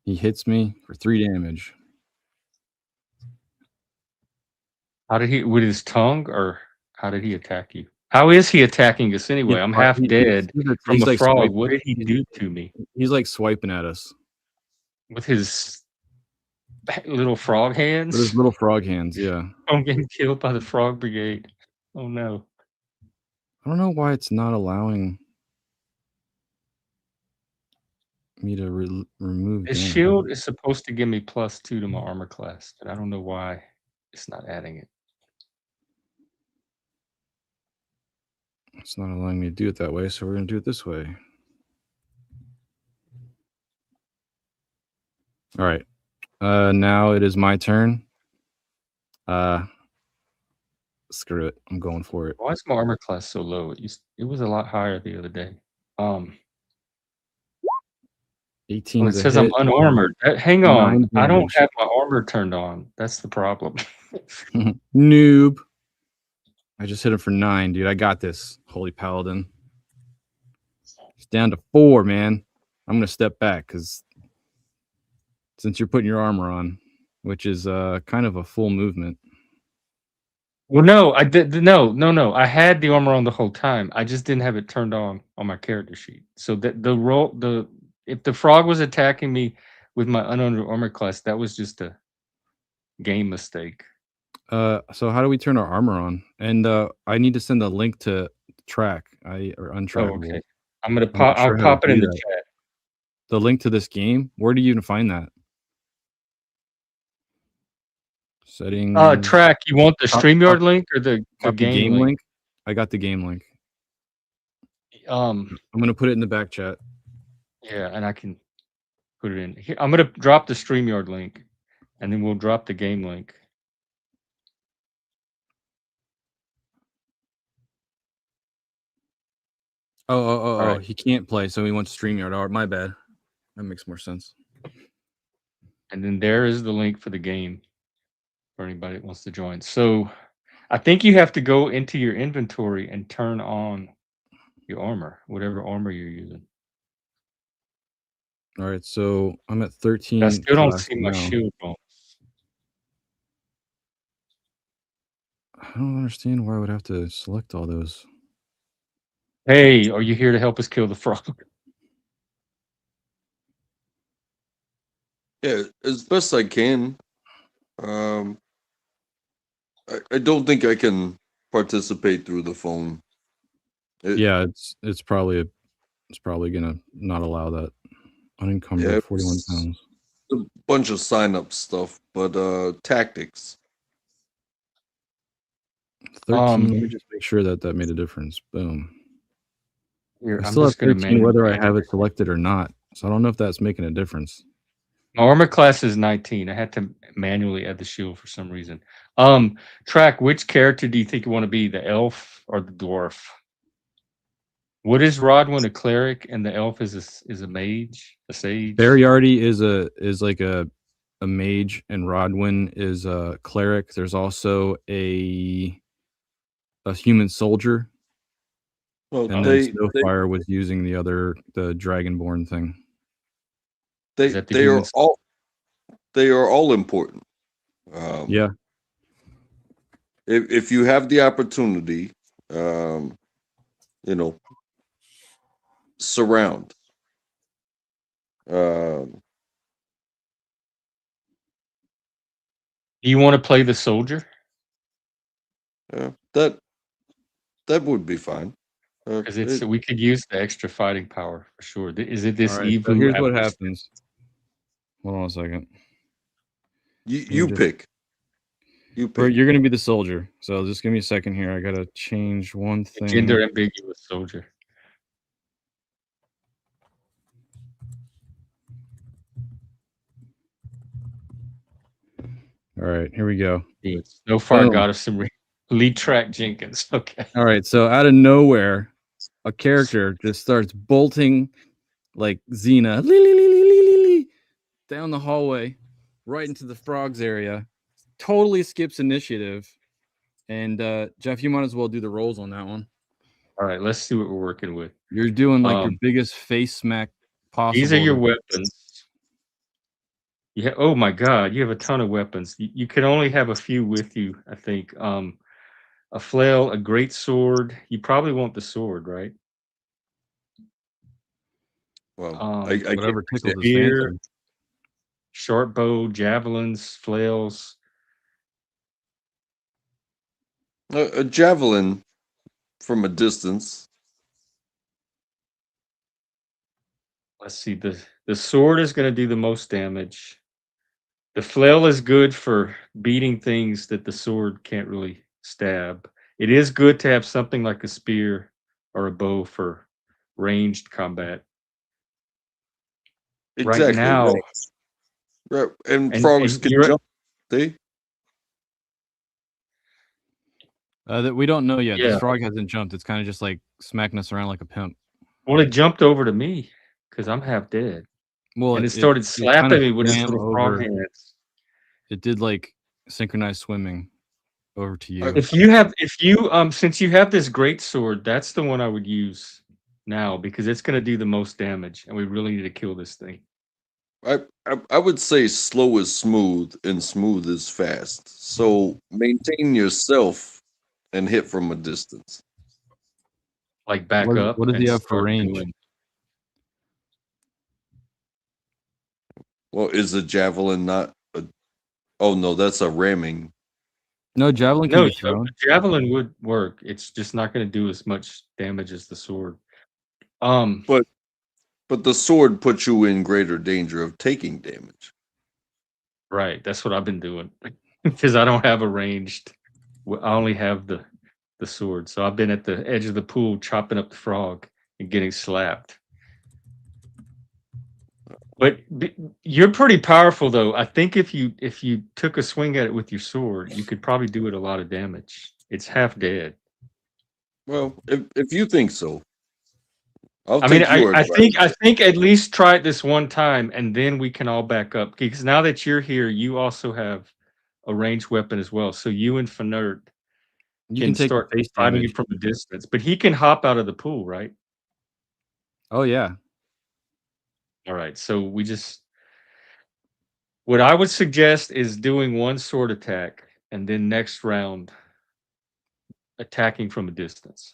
He hits me for 3 damage. How did he, with his tongue, or how did he attack you? How is he attacking us anyway? I'm half dead from the frog. What did he do to me? He's like swiping at us with his little frog hands. With his little frog hands, yeah. I'm getting killed by the frog brigade. Oh no! I don't know why it's not allowing me to remove His damage. shield is supposed to give me +2 to my armor class, but I don't know why it's not adding it. It's not allowing me to do it that way, so we're going to do it this way. All right. Now it is my turn. Screw it. I'm going for it. Why is my armor class so low? It was a lot higher the other day. 18. Well, it says I'm unarmored. Hang on. I don't have my armor turned on. That's the problem. Noob. I just hit him for 9, dude. I got this. Holy Paladin. It's down to 4, man. I'm going to step back because since you're putting your armor on, which is kind of a full movement. Well, no, I did. No. I had the armor on the whole time. I just didn't have it turned on my character sheet. So that if the frog was attacking me with my unarmored armor class, that was just a game mistake. So how do we turn our armor on? And I need to send a link to track or untrackable. Oh, okay. I'm gonna pop. I'll pop it in the chat. The link to this game. Where do you even find that? Settings. Track. You want the StreamYard link or the game link? I got the game link. I'm gonna put it in the back chat. Yeah, and I can put it in here. I'm gonna drop the StreamYard link, and then we'll drop the game link. Oh! Right. He can't play, so he wants StreamYard. All right, my bad. That makes more sense. And then there is the link for the game for anybody that wants to join. So I think you have to go into your inventory and turn on your armor, whatever armor you're using. All right, so I'm at 13. I still don't see my shield bonus. I don't understand why I would have to select all those. Hey, are you here to help us kill the frog? Yeah, as best I can. I don't think I can participate through the phone. Yeah, it's probably gonna not allow that. Unencumbered, Yeah, 41 it's pounds. a bunch of sign up stuff, but tactics. 13. Let me just make sure that made a difference. Boom. Here, I I'm still have just gonna 13 manually whether I add have it. it selected or not. So I don't know if that's making a difference. My armor class is 19. I had to manually add the shield for some reason. Track, which character do you think you want to be, the elf or the dwarf? What is Rodwin, a cleric, and the elf is a mage, a sage? Bariardi is like a mage, and Rodwin is a cleric. There's also a human soldier, Well, and then Snowfire was using the Dragonborn thing. Is that the they are humans? all important. Yeah. If you have the opportunity, you know, surround. Do you want to play the soldier? Yeah, that would be fine. Because we could use the extra fighting power for sure. Is it this All right, evil? so here's what happens. Hold on a second. You pick. You pick. You're going to be the soldier. So just give me a second here. I got to change one thing. Gender ambiguous soldier. All right, here we go. Good. So far, got us some lead track Jenkins. Okay. All right, so out of nowhere, a character just starts bolting like Xena down the hallway, right into the frogs area. Totally skips initiative. And Jeff, you might as well do the rolls on that one. All right, let's see what we're working with. You're doing like your biggest face smack possible. These are your weapons. Yeah. Oh my God, you have a ton of weapons. You can only have a few with you, I think. A flail, a great sword. You probably want the sword, right? Well, whatever tickles his spear, fancy. short bow, javelins, flails. A javelin from a distance. Let's see. The sword is going to do the most damage. The flail is good for beating things that the sword can't really stab. It is good to have something like a spear or a bow for ranged combat. Exactly. Right now, right. And frogs can jump. They. That we don't know yet. Yeah. This frog hasn't jumped. It's kind of just like smacking us around like a pimp. Well, it jumped over to me because I'm half dead. Well, and it started slapping me with its little frog hands. It did like synchronized swimming over to you. If you since you have this great sword, that's the one I would use now because it's going to do the most damage, and we really need to kill this thing. I would say slow is smooth and smooth is fast. So maintain yourself and hit from a distance. Like back up. What does he have for range? Well, is a javelin not a... Oh, no, that's a ramming. No, javelin can be thrown. Javelin would work. It's just not going to do as much damage as the sword. But the sword puts you in greater danger of taking damage. Right. That's what I've been doing because I don't have a ranged. I only have the sword. So I've been at the edge of the pool chopping up the frog and getting slapped. But you're pretty powerful, though. I think if you took a swing at it with your sword, you could probably do it a lot of damage. It's half dead. Well, if you think so, I think at least try it this one time, and then we can all back up. Because now that you're here, you also have a ranged weapon as well. So you and Fanert can start fighting it from a distance. But he can hop out of the pool, right? Oh yeah. All right. So what I would suggest is doing one sword attack, and then next round attacking from a distance.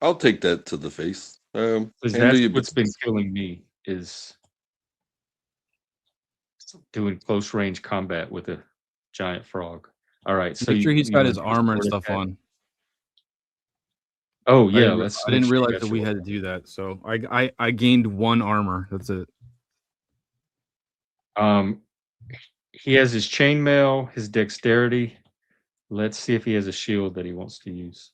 I'll take that to the face. Because that's what's been killing me is doing close range combat with a giant frog. All right, so make sure he's got his armor and stuff on. Oh I yeah, didn't, let's I make didn't sure you realize got that we your- had to do that. So I gained 1 armor. That's it. He has his chainmail, his dexterity. Let's see if he has a shield that he wants to use.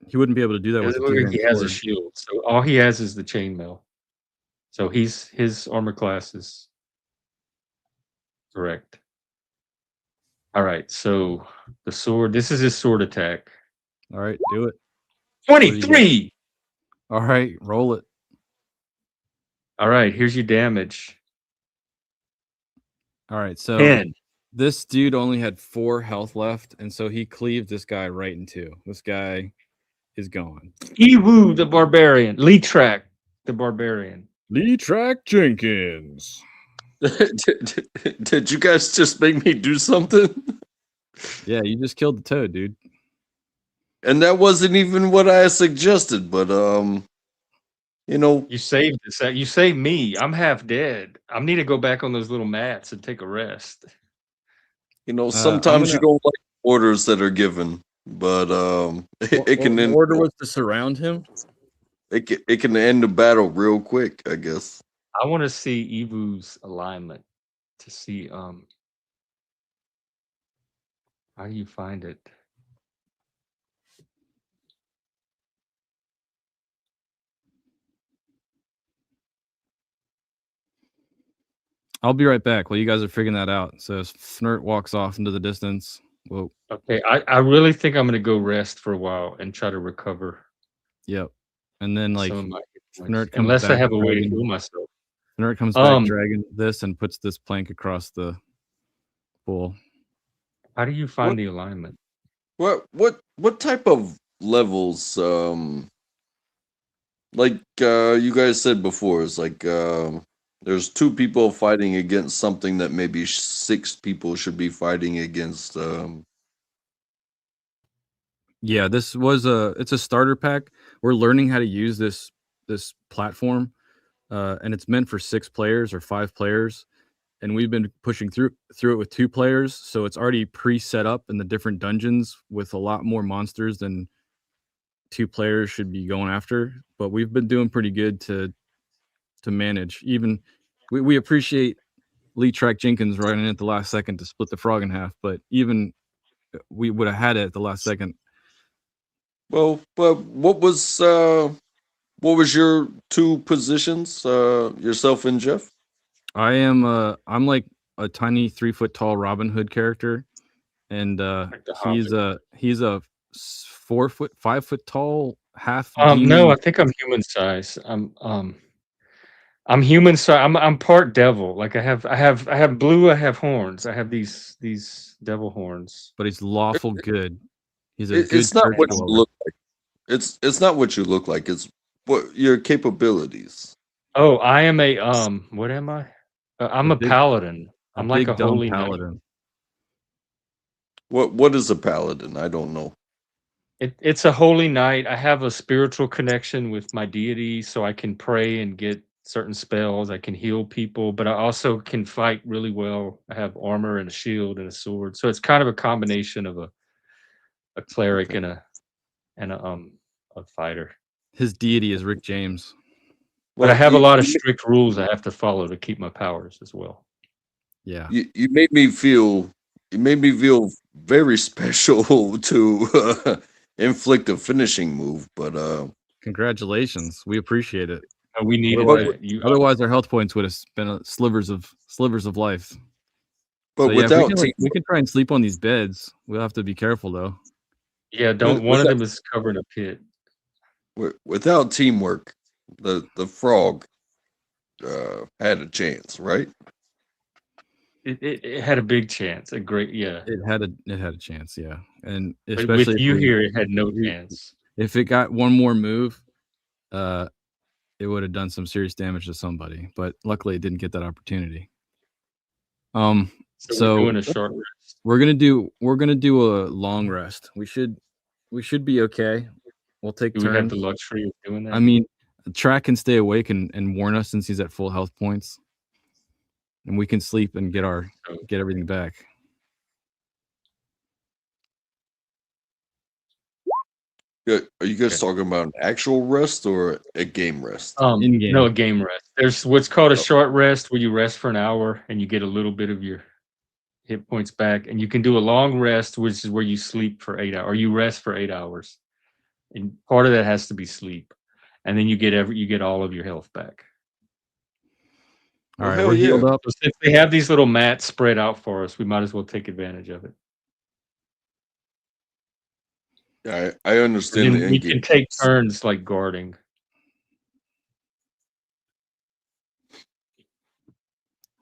He wouldn't be able to do that with Doesn't the look like two-hand he has a sword. shield, so all he has is the chainmail. So his armor class is correct. All right, so the sword. This is his sword attack. All right, do it. do you get? 23. All right, roll it. All right, here's your damage. All right, so 10. this dude only had 4 health left, and so he cleaved this guy right in 2. This guy is gone. Ewu the barbarian. Lee Track the barbarian. Lee Track Jenkins. Did you guys just make me do something? Yeah, you just killed the toad, dude. And that wasn't even what I suggested, but you know, You saved us. You saved me. I'm half dead. I need to go back on those little mats and take a rest. sometimes you gonna- don't like orders that are given, but it can the end, order was to surround him. it can end the battle real quick, I guess. I want to see Ewu's alignment to see how do you find it? I'll be right back while you guys are figuring that out. So Snert walks off into the distance. Whoa. Okay, I really think I'm gonna go rest for a while and try to recover Yep. And then like some of my hit points, Snert comes unless I back have a way to dragging- heal myself. Snert comes back dragging this and puts this plank across the pool. How do you find What- the alignment? What type of levels like you guys said before, it's like there's 2 people fighting against something that maybe 6 people should be fighting against. Yeah, it's a starter pack. We're learning how to use this platform, and it's meant for 6 players or 5 players. And we've been pushing through it with 2 players, so it's already pre-set up in the different dungeons with a lot more monsters than 2 players should be going after. But we've been doing pretty good to manage. Even we appreciate Lee Track Jenkins running in at the last second to split the frog in half, but even we would have had it at the last second. Well, but what was your 2 positions? Yourself and Jeff? I'm like a tiny 3-foot tall Robin Hood character, and Like the he's a 4-foot, 5-foot tall half No, demon. I think I'm human size. I'm human size. I'm part devil. Like I have blue. I have horns. I have these devil horns. But he's lawful good. He's a good It's not church what you dweller. look like. It's not what you look like. It's what your capabilities. Oh, I am a What am I? I'm A a big- paladin. I'm like big a dumb holy knight. paladin. What is a paladin? I don't know. It's a holy knight. I have a spiritual connection with my deity, so I can pray and get certain spells. I can heal people, but I also can fight really well. I have armor and a shield and a sword, so it's kind of a combination of a cleric Okay. and a fighter. His deity is Rick James. But I Well, have a lot of strict rules I have to follow to keep my powers as well. Yeah. you made me feel very special to inflict a finishing move, but Congratulations. We appreciate it. We needed Otherwise, that. You otherwise our health points would have been slivers of life. but So yeah, without we can try and sleep on these beds. We'll have to be careful though. yeah, don't. One of without- them is covered in a pit. without teamwork, the frog had a chance, right? It had a big chance. A great, yeah. It had a chance, yeah. And But especially with if you we- here, it had no chance. if it got one more move, it would have done some serious damage to somebody. But luckily, it didn't get that opportunity. So we're doing a short rest. we're gonna do a long rest. We should be okay. We'll take Do we have turns. the luxury of doing that? I mean, Track can stay awake and warn us since he's at full health points, and we can sleep and get everything back. Are you guys talking about an actual rest or a game rest? In-game. No, a game rest. There's what's called a Oh. short rest where you rest for an hour and you get a little bit of your hit points back, and you can do a long rest, which is where you sleep for 8 hours, or you rest for 8 hours, and part of that has to be sleep, and then you get all of your health back. All Well, right, hell we're healed yeah. up. So since they have these little mats spread out for us, we might as well take advantage of it. I And understand the then we end can game. take turns like guarding.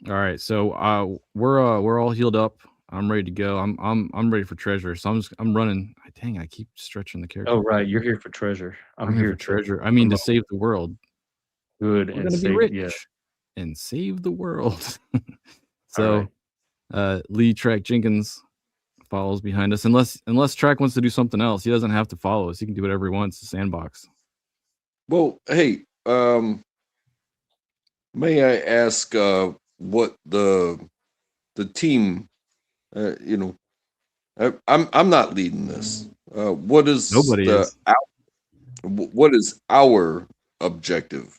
All right, so we're all healed up. I'm ready to go. I'm ready for treasure. So I'm running. Dang, I keep stretching the character. Oh right, you're here for treasure. I'm here here for to treasure. I mean to promote save the world. good We're and gonna be save. rich Yeah. and save the world. All So right. Lee Track Jenkins follows behind us. Unless Track wants to do something else, he doesn't have to follow us. He can do whatever he wants. The sandbox. Well, hey, may I ask what the team? You know, I'm not leading this. What is Nobody is. what is our objective?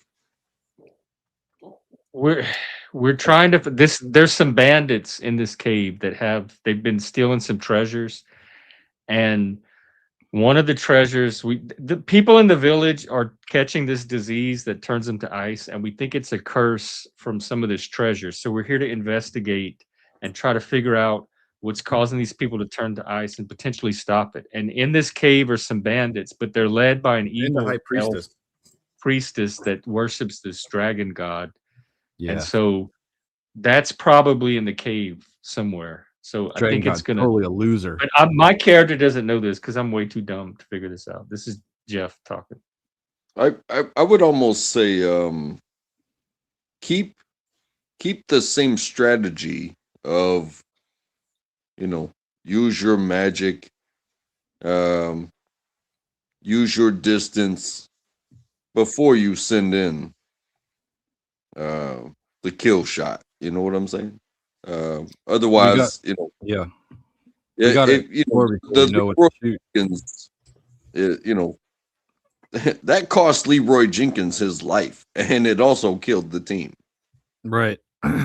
We're trying to this. There's some bandits in this cave that they've been stealing some treasures, and one of the treasures the people in the village are catching this disease that turns them to ice, and we think it's a curse from some of this treasure. So we're here to investigate and try to figure out what's causing these people to turn to ice and potentially stop it. And in this cave are some bandits, but they're led by an And the evil high elf priestess. priestess that worships this dragon god. Yeah. And so that's probably in the cave somewhere. So I Dragon think it's God's gonna. totally a loser. But my character doesn't know this because I'm way too dumb to figure this out. This is Jeff talking. I would almost say keep the same strategy of use your magic, um, use your distance before you send in the kill shot. You know what I'm saying? Otherwise, Yeah. yeah, We gotta it, explore before the we know what Leroy to shoot. Jenkins, that cost Leroy Jenkins his life, and it also killed the team. Right.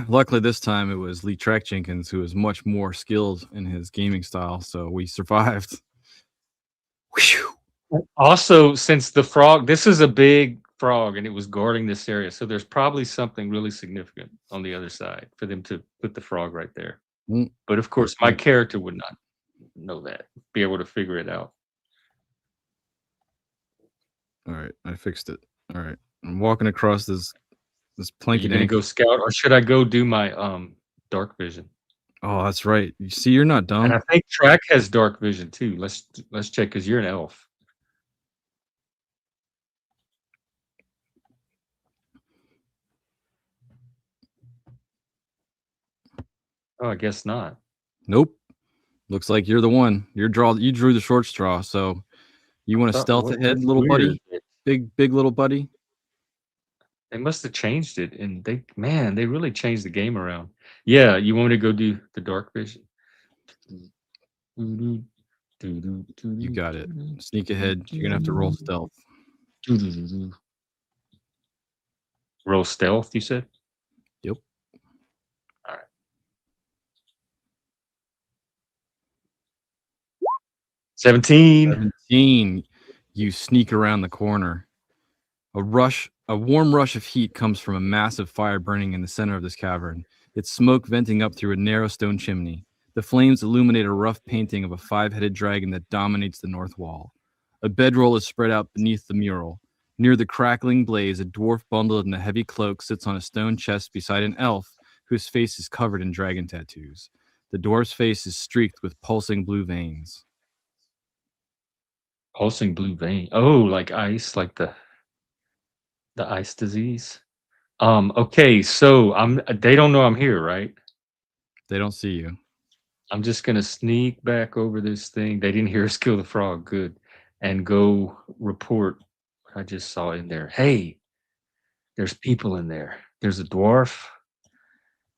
Luckily, this time it was Lee Track Jenkins who was much more skilled in his gaming style, so we survived. Whew. Also, since this is a big frog and it was guarding this area, so there's probably something really significant on the other side for them to put the frog right there. Mm. But of course, my character would not know that, be able to figure it out. All right, I fixed it. All right, I'm walking across this Are planky you gonna dank. go scout, or should I go do my dark vision? Oh, that's right. You see, you're not And dumb. I think Track has dark vision too. Let's check because you're an elf. Oh, I guess not. Nope. Looks like you're the one. You drew the short straw. So you want to stealth ahead, That's little weird. buddy? Big little buddy. They must have changed it, and they really changed the game around. Yeah, you want me to go do the dark vision? You got it. Sneak ahead. You're gonna have to roll stealth. Roll stealth, you said? Yep. All right. 17. 17. You sneak around the corner. A warm rush of heat comes from a massive fire burning in the center of this cavern, its smoke venting up through a narrow stone chimney. The flames illuminate a rough painting of a 5-headed dragon that dominates the north wall. A bedroll is spread out beneath the mural. Near the crackling blaze, a dwarf bundled in a heavy cloak sits on a stone chest beside an elf whose face is covered in dragon tattoos. The dwarf's face is streaked with pulsing blue veins. Pulsing blue vein. Oh, like ice, like the ice disease. Okay, so they don't know I'm here, right? They don't see you. I'm just gonna sneak back over this thing. They didn't hear us kill the frog. Good. And go report what I just saw in there. Hey, there's people in there. There's a dwarf.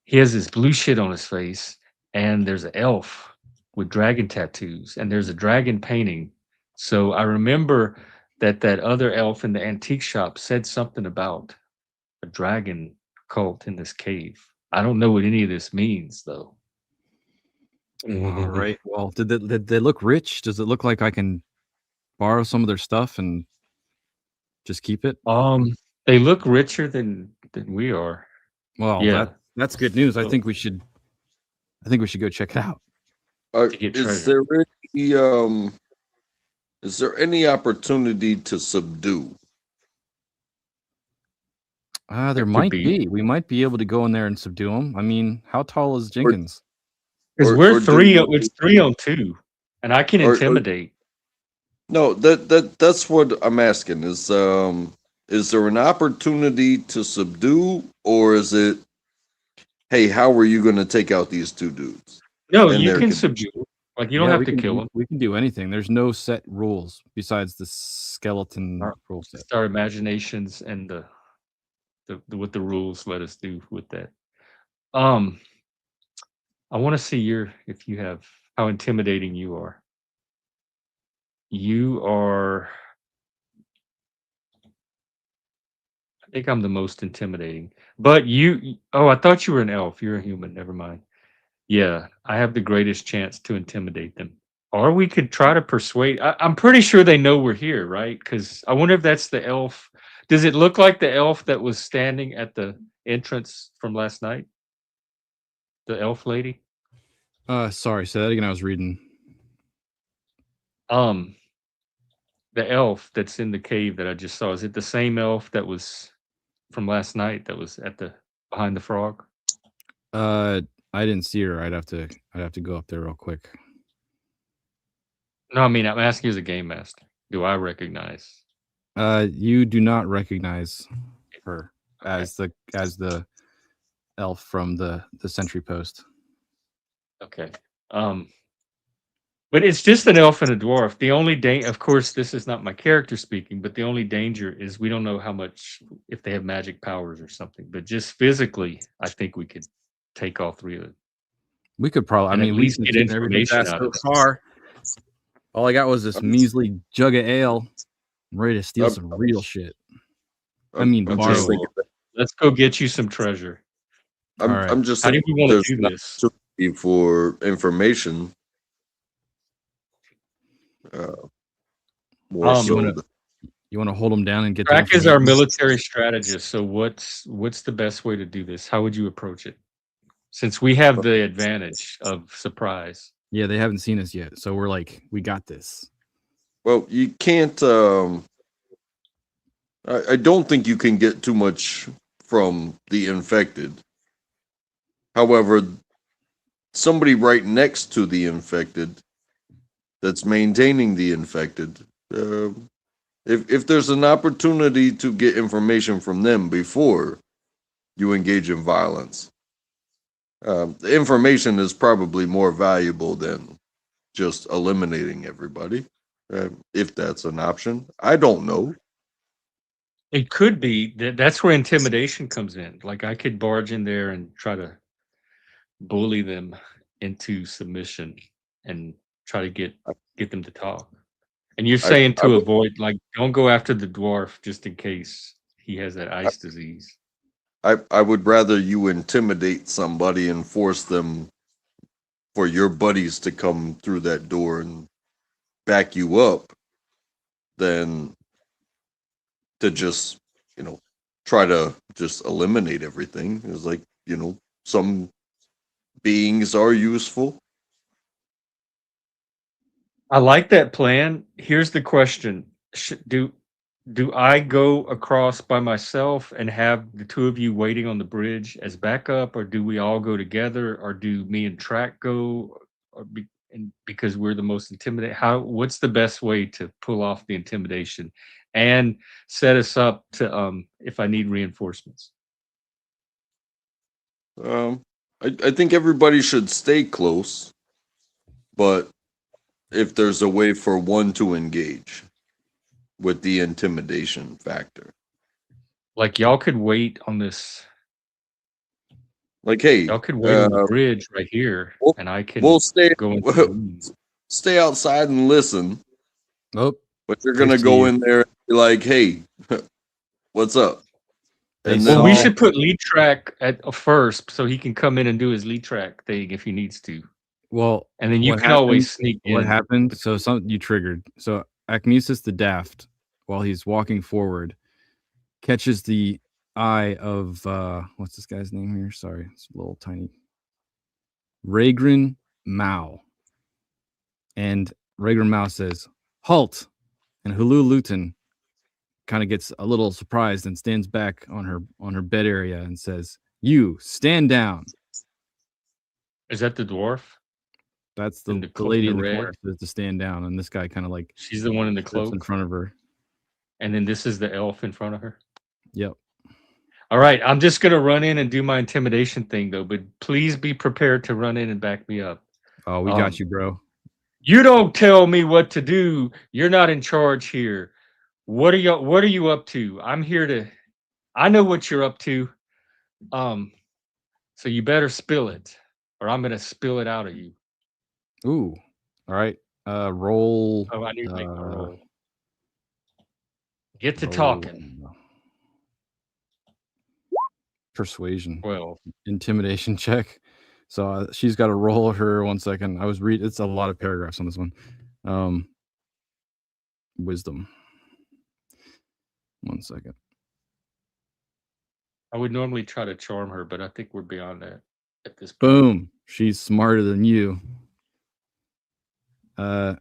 He has this blue shit on his face, and there's an elf with dragon tattoos, and there's a dragon painting So I remember that other elf in the antique shop said something about a dragon cult in this cave. I don't know what any of this means, though. All right. Well, did they look rich? Does it look like I can borrow some of their stuff and just keep it? They look richer than we are. Well, Yeah, that's good news. I So- think we should go check it out. to get Is treasure. there is there any opportunity to subdue? There could might be. be. We might be able to go in there and subdue them. I mean, how tall is Jenkins? Because Or- we're or do three. you- It's 3-on-2, and I can Or- or- intimidate. No, that's what I'm asking. Is there an opportunity to subdue, or is it, hey, how are you going to take out these two dudes? No, and you their can condition. subdue. Like you don't have to kill them. We can do anything. There's no set rules besides the skeleton Our- rule set. Just our imaginations and the what the rules let us do with that. I want to see if you have how intimidating you are. You are. I think I'm the most intimidating. But you. Oh, I thought you were an elf. You're a human. Never mind. Yeah, I have the greatest chance to intimidate them. Or we could try to persuade. I'm pretty sure they know we're here, right? Because I wonder if that's the elf. Does it look like the elf that was standing at the entrance from last night? The elf lady? Sorry, say that again. I was reading. The elf that's in the cave that I just saw, is it the same elf that was from last night that was at the behind the frog? I didn't see her. I'd have to go up there real quick. No, I mean I'm asking you as a game master. Do I recognize? You do not recognize her Okay. as the elf from the sentry post. Okay. But it's just an elf and a dwarf. The only of course, this is not my character speaking, but the only danger is we don't know how much if they have magic powers or something. But just physically, I think we could take all three of them. We could probably. And I at mean, least we've get been doing everything information fast out so of it. far. All I got was this measly jug of ale. I'm ready to steal some real shit. I mean, I'm borrow just it. thinking that- Let's go get you some treasure. All right. I'm just How do thinking we want there's to do an this? opportunity for information. More Um, so. You want to hold them down and get. Track the is our information? military strategist. So what's the best way to do this? How would you approach it? Since we have the advantage of surprise. Yeah, they haven't seen us yet, so we're like, we got this. Well, you can't. I don't think you can get too much from the infected. However, somebody right next to the infected that's maintaining the infected, if there's an opportunity to get information from them before you engage in violence, the information is probably more valuable than just eliminating everybody, if that's an option. I don't know. It could be that's where intimidation comes in. Like I could barge in there and try to bully them into submission and try to get them to talk. And you're saying I to would- avoid, like, don't go after the dwarf just in case he has that ice disease. I would rather you intimidate somebody and force them for your buddies to come through that door and back you up than to just, try to just eliminate everything. It's like, some beings are useful. I like that plan. Here's the question: do I go across by myself and have the two of you waiting on the bridge as backup, or do we all go together, or do me and Track go, because we're the most intimidating? What's the best way to pull off the intimidation and set us up to if I need reinforcements? I think everybody should stay close, but if there's a way for one to engage with the intimidation factor. Like y'all could wait on this. Like, hey, Y'all could wait on the bridge right here, we'll- and I can we'll stay go into the room. stay outside and listen, Oh, But you're gonna go 50. in there and be like, "Hey, what's up?" They And Well, then we saw- should put lead track at first, so he can come in and do his lead track thing if he needs to, Well, and then you what can happened? always sneak What in. happened? So you triggered. So Acmusis the Daft, while he's walking forward, catches the eye of what's this guy's name here? Sorry, it's a little tiny. Ragran Mao. And Ragran Mao says, "Halt!" And Hulu Luton kind of gets a little surprised and stands back on her bed area and says, "You stand down." Is that the dwarf? That's In the the lady in the red? corner says to stand down, and this guy kind of like She's the one in the steps in cloak, front of her. and then this is the elf in front of her. Yep. All right, I'm just gonna run in and do my intimidation thing though, but please be prepared to run in and back me up. Oh, we got you, bro. You don't tell me what to do. You're not in charge here. What are you up to? I'm here to I know what you're up to. So you better spill it, or I'm gonna spill it out of you. Ooh. All right. Roll. Oh, I need to make my uh, roll. Get to roll talking. persuasion. 12. Intimidation check. So she's got to roll her 1 second. I was reading. It's a lot of paragraphs on this one. Wisdom. 1 second. I would normally try to charm her, but I think we're beyond that at this point. Boom. She's smarter than you. Frog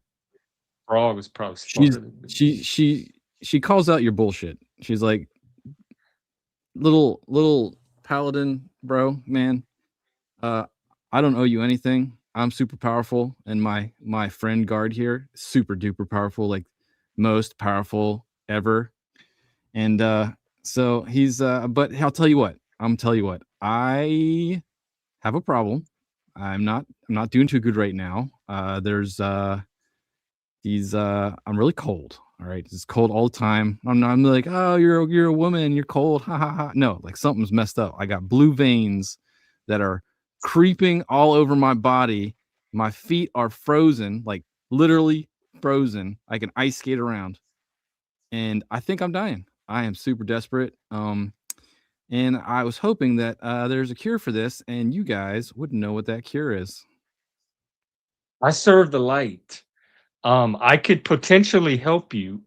is probably smarter than me. She calls out your bullshit. She's like, little paladin, bro, man. I don't owe you anything. I'm super powerful, and my friend guard here, super duper powerful, like most powerful ever. And so he's but I'll tell you what. I have a problem. I'm not doing too good right now. There's these I'm really cold. All right. It's cold all the time. I'm like, "Oh, you're a woman, you're cold." Ha ha ha. No, like something's messed up. I got blue veins that are creeping all over my body. My feet are frozen, like literally frozen. I can ice skate around. And I think I'm dying. I am super desperate. And I was hoping that there's a cure for this, and you guys wouldn't know what that cure is. I serve the light. I could potentially help you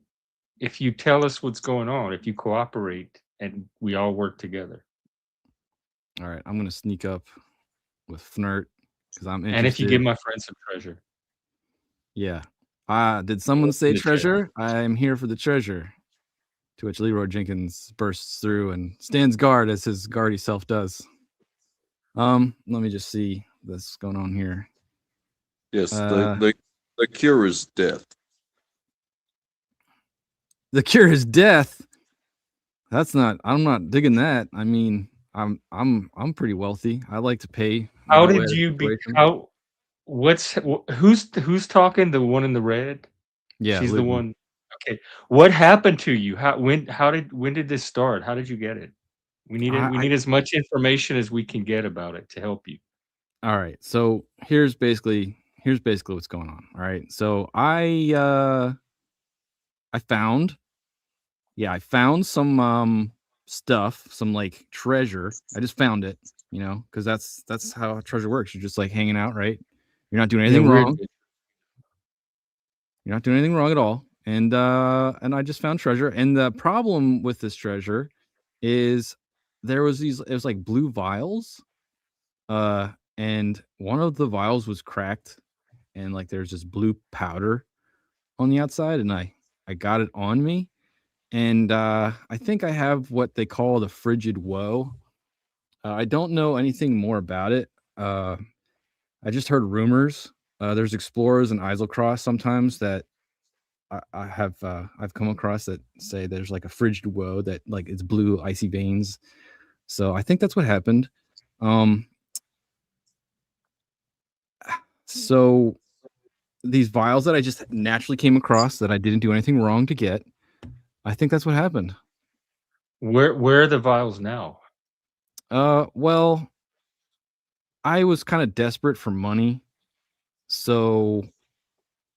if you tell us what's going on, if you cooperate and we all work together. All right, I'm gonna sneak up with Flirt because I'm interested. And if you give my friend some treasure. Yeah. Did someone say treasure? I'm here for the treasure. To which Leroy Jenkins bursts through and stands guard as his guardy self does. Let me just see what's going on here. Yes, the cure is death. The cure is death. I'm not digging that. I mean, I'm pretty wealthy. I like to pay. How did you be who's talking? The one in the red? Yeah, She's the Livy. one. Okay. What happened to you? When did this start? How did you get it? We need as much information as we can get about it to help you. All right. So here's basically what's going on. All right. So I found some stuff, some like treasure. I just found it, because that's how treasure works. You're just like hanging out, right? You're not doing anything wrong. You're not doing anything wrong at all. And I just found treasure. And the problem with this treasure is it was like blue vials. And one of the vials was cracked, and like there's this blue powder on the outside, and I got it on me. And I think I have what they call the frigid woe. I don't know anything more about it. I just heard rumors. There's explorers in Islecross sometimes that I've come across that say there's like a frigid woe that like it's blue icy veins. So I think that's what happened. So these vials that I just naturally came across that I didn't do anything wrong to get, I think that's what happened. Where are the vials now? Well, I was kind of desperate for money, so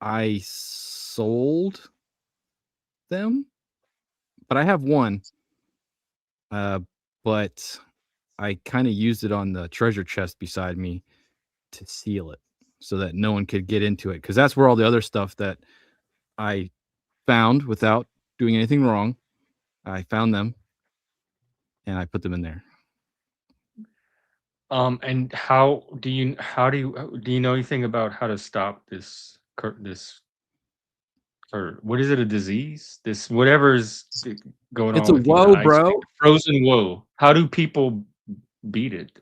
I sold them, but I have one. But I kind of used it on the treasure chest beside me to seal it so that no one could get into it, because that's where all the other stuff that I found without doing anything wrong, I found them and I put them in there. And how do you know anything about how to stop this or what is it, a disease? This whatever is going It's on a with you, the woe, ice, bro. frozen woe. How do people beat it?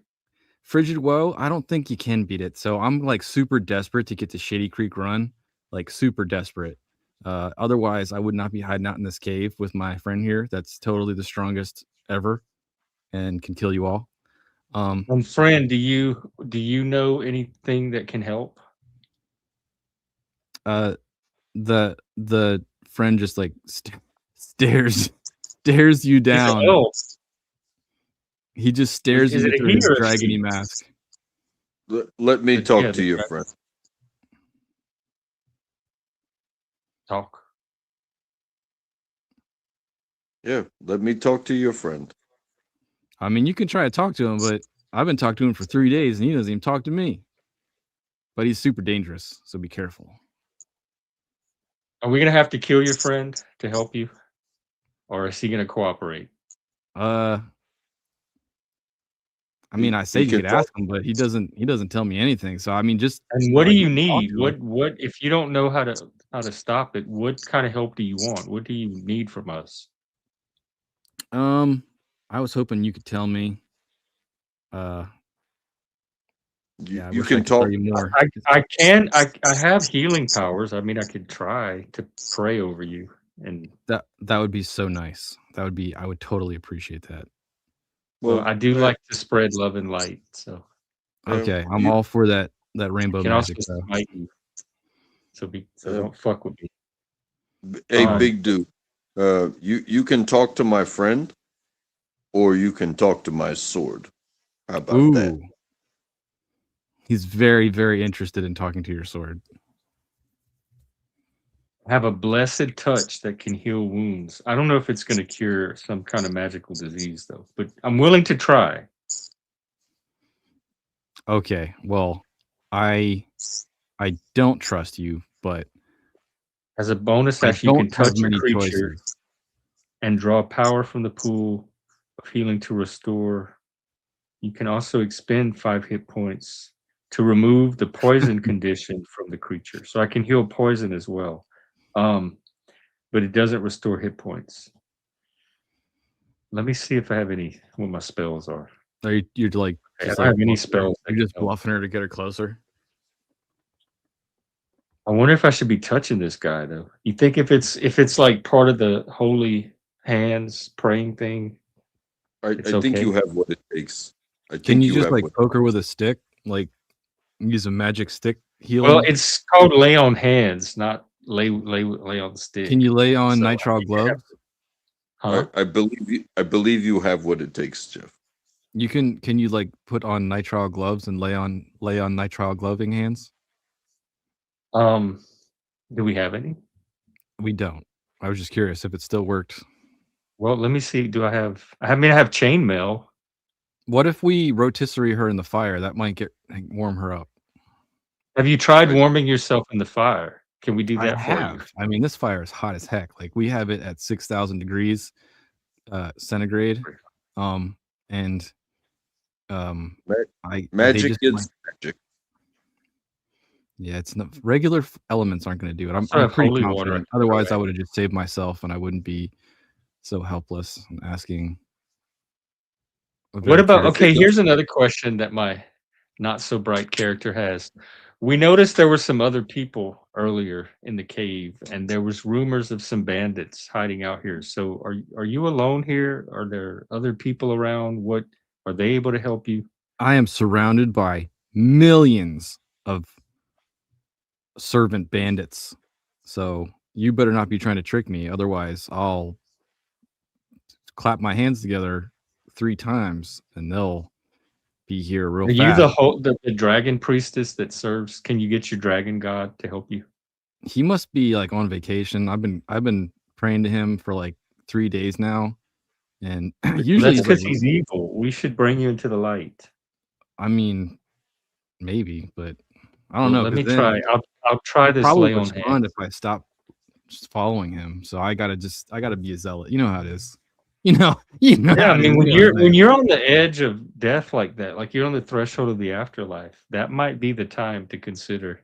Frigid woe, I don't think you can beat it. So I'm like super desperate to get to Shady Creek Run, like super desperate. Otherwise, I would not be hiding out in this cave with my friend here. That's totally the strongest ever and can kill you all. And friend, do you know anything that can help? The friend just like stares you down. He just stares at you through his dragony mask. Let me talk to your friend. Talk. Yeah, let me talk to your friend. I mean, you can try to talk to him, but I've been talking to him for 3 days and he doesn't even talk to me. But he's super dangerous, so be careful. Are we gonna have to kill your friend to help you, or is he gonna cooperate? I mean, I say you could ask him, but he doesn't tell me anything. So I mean, just and what do you need? What if you don't know how to stop it? What kind of help do you want? What do you need from us? I was hoping you could tell me. Yeah, you can talk. You more. I have healing powers. I mean, I could try to pray over you, and that would be so nice. I would totally appreciate that. Well, I do like to spread love and light. So okay, I'm all for that rainbow magic. Also smite you. So don't fuck with me. Hey, big dude. You can talk to my friend, or you can talk to my sword. How about that? He's very, very interested in talking to your sword. Have a blessed touch that can heal wounds. I don't know if it's going to cure some kind of magical disease, though, but I'm willing to try. Okay, well, I don't trust you, but as a bonus action, you can touch a creature and draw power from the pool of healing to restore. You can also expend 5 hit points to remove the poison condition from the creature. So I can heal poison as well. But it doesn't restore hit points. Let me see if I have what my spells are. You're like, I don't have any spells. You're just bluffing her to get her closer. I wonder if I should be touching this guy though. You think if it's like part of the holy hands praying thing? I think you have what it takes. Can you just like poke her with a stick? Like use a magic stick healing? Well, it's called lay on hands, not lay on the stick. Can you lay on nitrile gloves? Huh? I believe you have what it takes, Jeff. Can you like put on nitrile gloves and lay on nitrile gloving hands? Do we have any? We don't. I was just curious if it still worked. Well, let me see. I have chainmail. What if we rotisserie her in the fire? That might warm her up. Have you tried warming yourself in the fire? Can we do that I for have. you? I mean, this fire is hot as heck. Like we have it at 6,000 degrees centigrade. Magic is magic. Yeah, it's not regular elements aren't going to do it. I'm pretty confident. Otherwise, I would have just saved myself, and I wouldn't be so helpless and asking. What about? Okay, here's another question that my not so bright character has. We noticed there were some other people earlier in the cave, and there was rumors of some bandits hiding out here. So, are you alone here? Are there other people around? What are they able to help you? I am surrounded by millions of servant bandits. So you better not be trying to trick me. Otherwise, I'll clap my hands together 3 times and they'll be here real fast. Are you the dragon priestess that serves? Can you get your dragon god to help you? He must be like on vacation. I've been praying to him for like 3 days now, and Well, usually that's he's like, because he's evil. We should bring you into the light. I mean, maybe, but I don't Well, know. let me Because then try. I'll try he'll this probably lay on respond hands. if I stop just following him. So I gotta be a zealot. You know how it is. Yeah, How I it is. mean, You know what I'm when saying? you're on the edge of death like that, like you're on the threshold of the afterlife, that might be the time to consider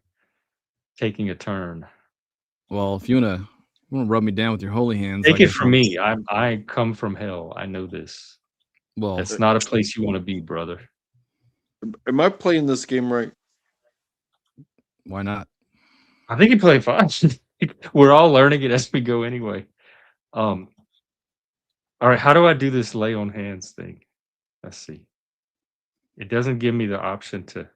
taking a turn. Well, if you wanna rub me down with your holy hands, Take I it guess from me. I come from hell. I know this. well, That's not a place you want to be, brother. Am I playing this game right? why not? I think you play fine. We're all learning it as we go anyway. All right, how do I do this lay on hands thing? Let's see. It doesn't give me the option to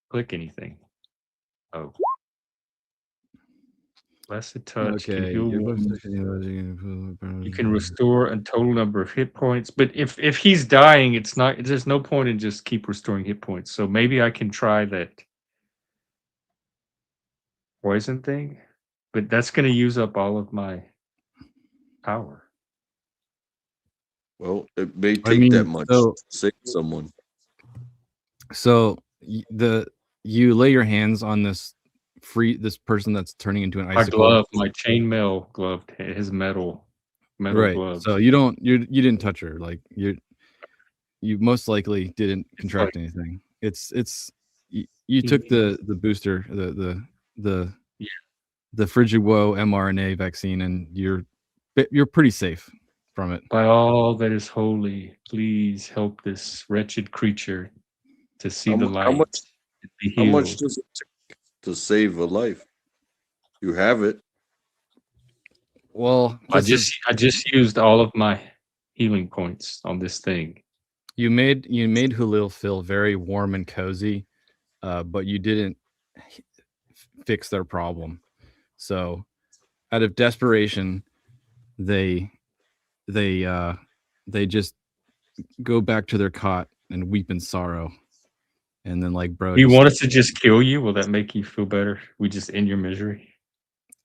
click anything. Oh. Blessed touch can Okay. heal You're supposed wounds. to- You can restore a total number of hit points, but if he's dying, it's not. There's no point in just keep restoring hit points. So maybe I can try that poison thing, but that's going to use up all of my power. Well, it may I take that mean, much so to save someone. you lay your hands on this person that's turning into an My icicle. glove, my chainmail glove, his metal Right. gloves. So you didn't touch her. Like you most likely didn't contract anything. You took the booster, the Yeah. the Frigiwo mRNA vaccine, and you're pretty safe from it. By all that is holy, please help this wretched creature to see the light and be How much healed. does it take to save a life? You have it. Well, I just used all of my healing points on this thing. you made Halil feel very warm and cozy, but you didn't fix their problem. So, out of desperation, they just go back to their cot and weep in sorrow. And then, like, bro, Do you want us to just kill you? Will that make you feel better? We just end your misery.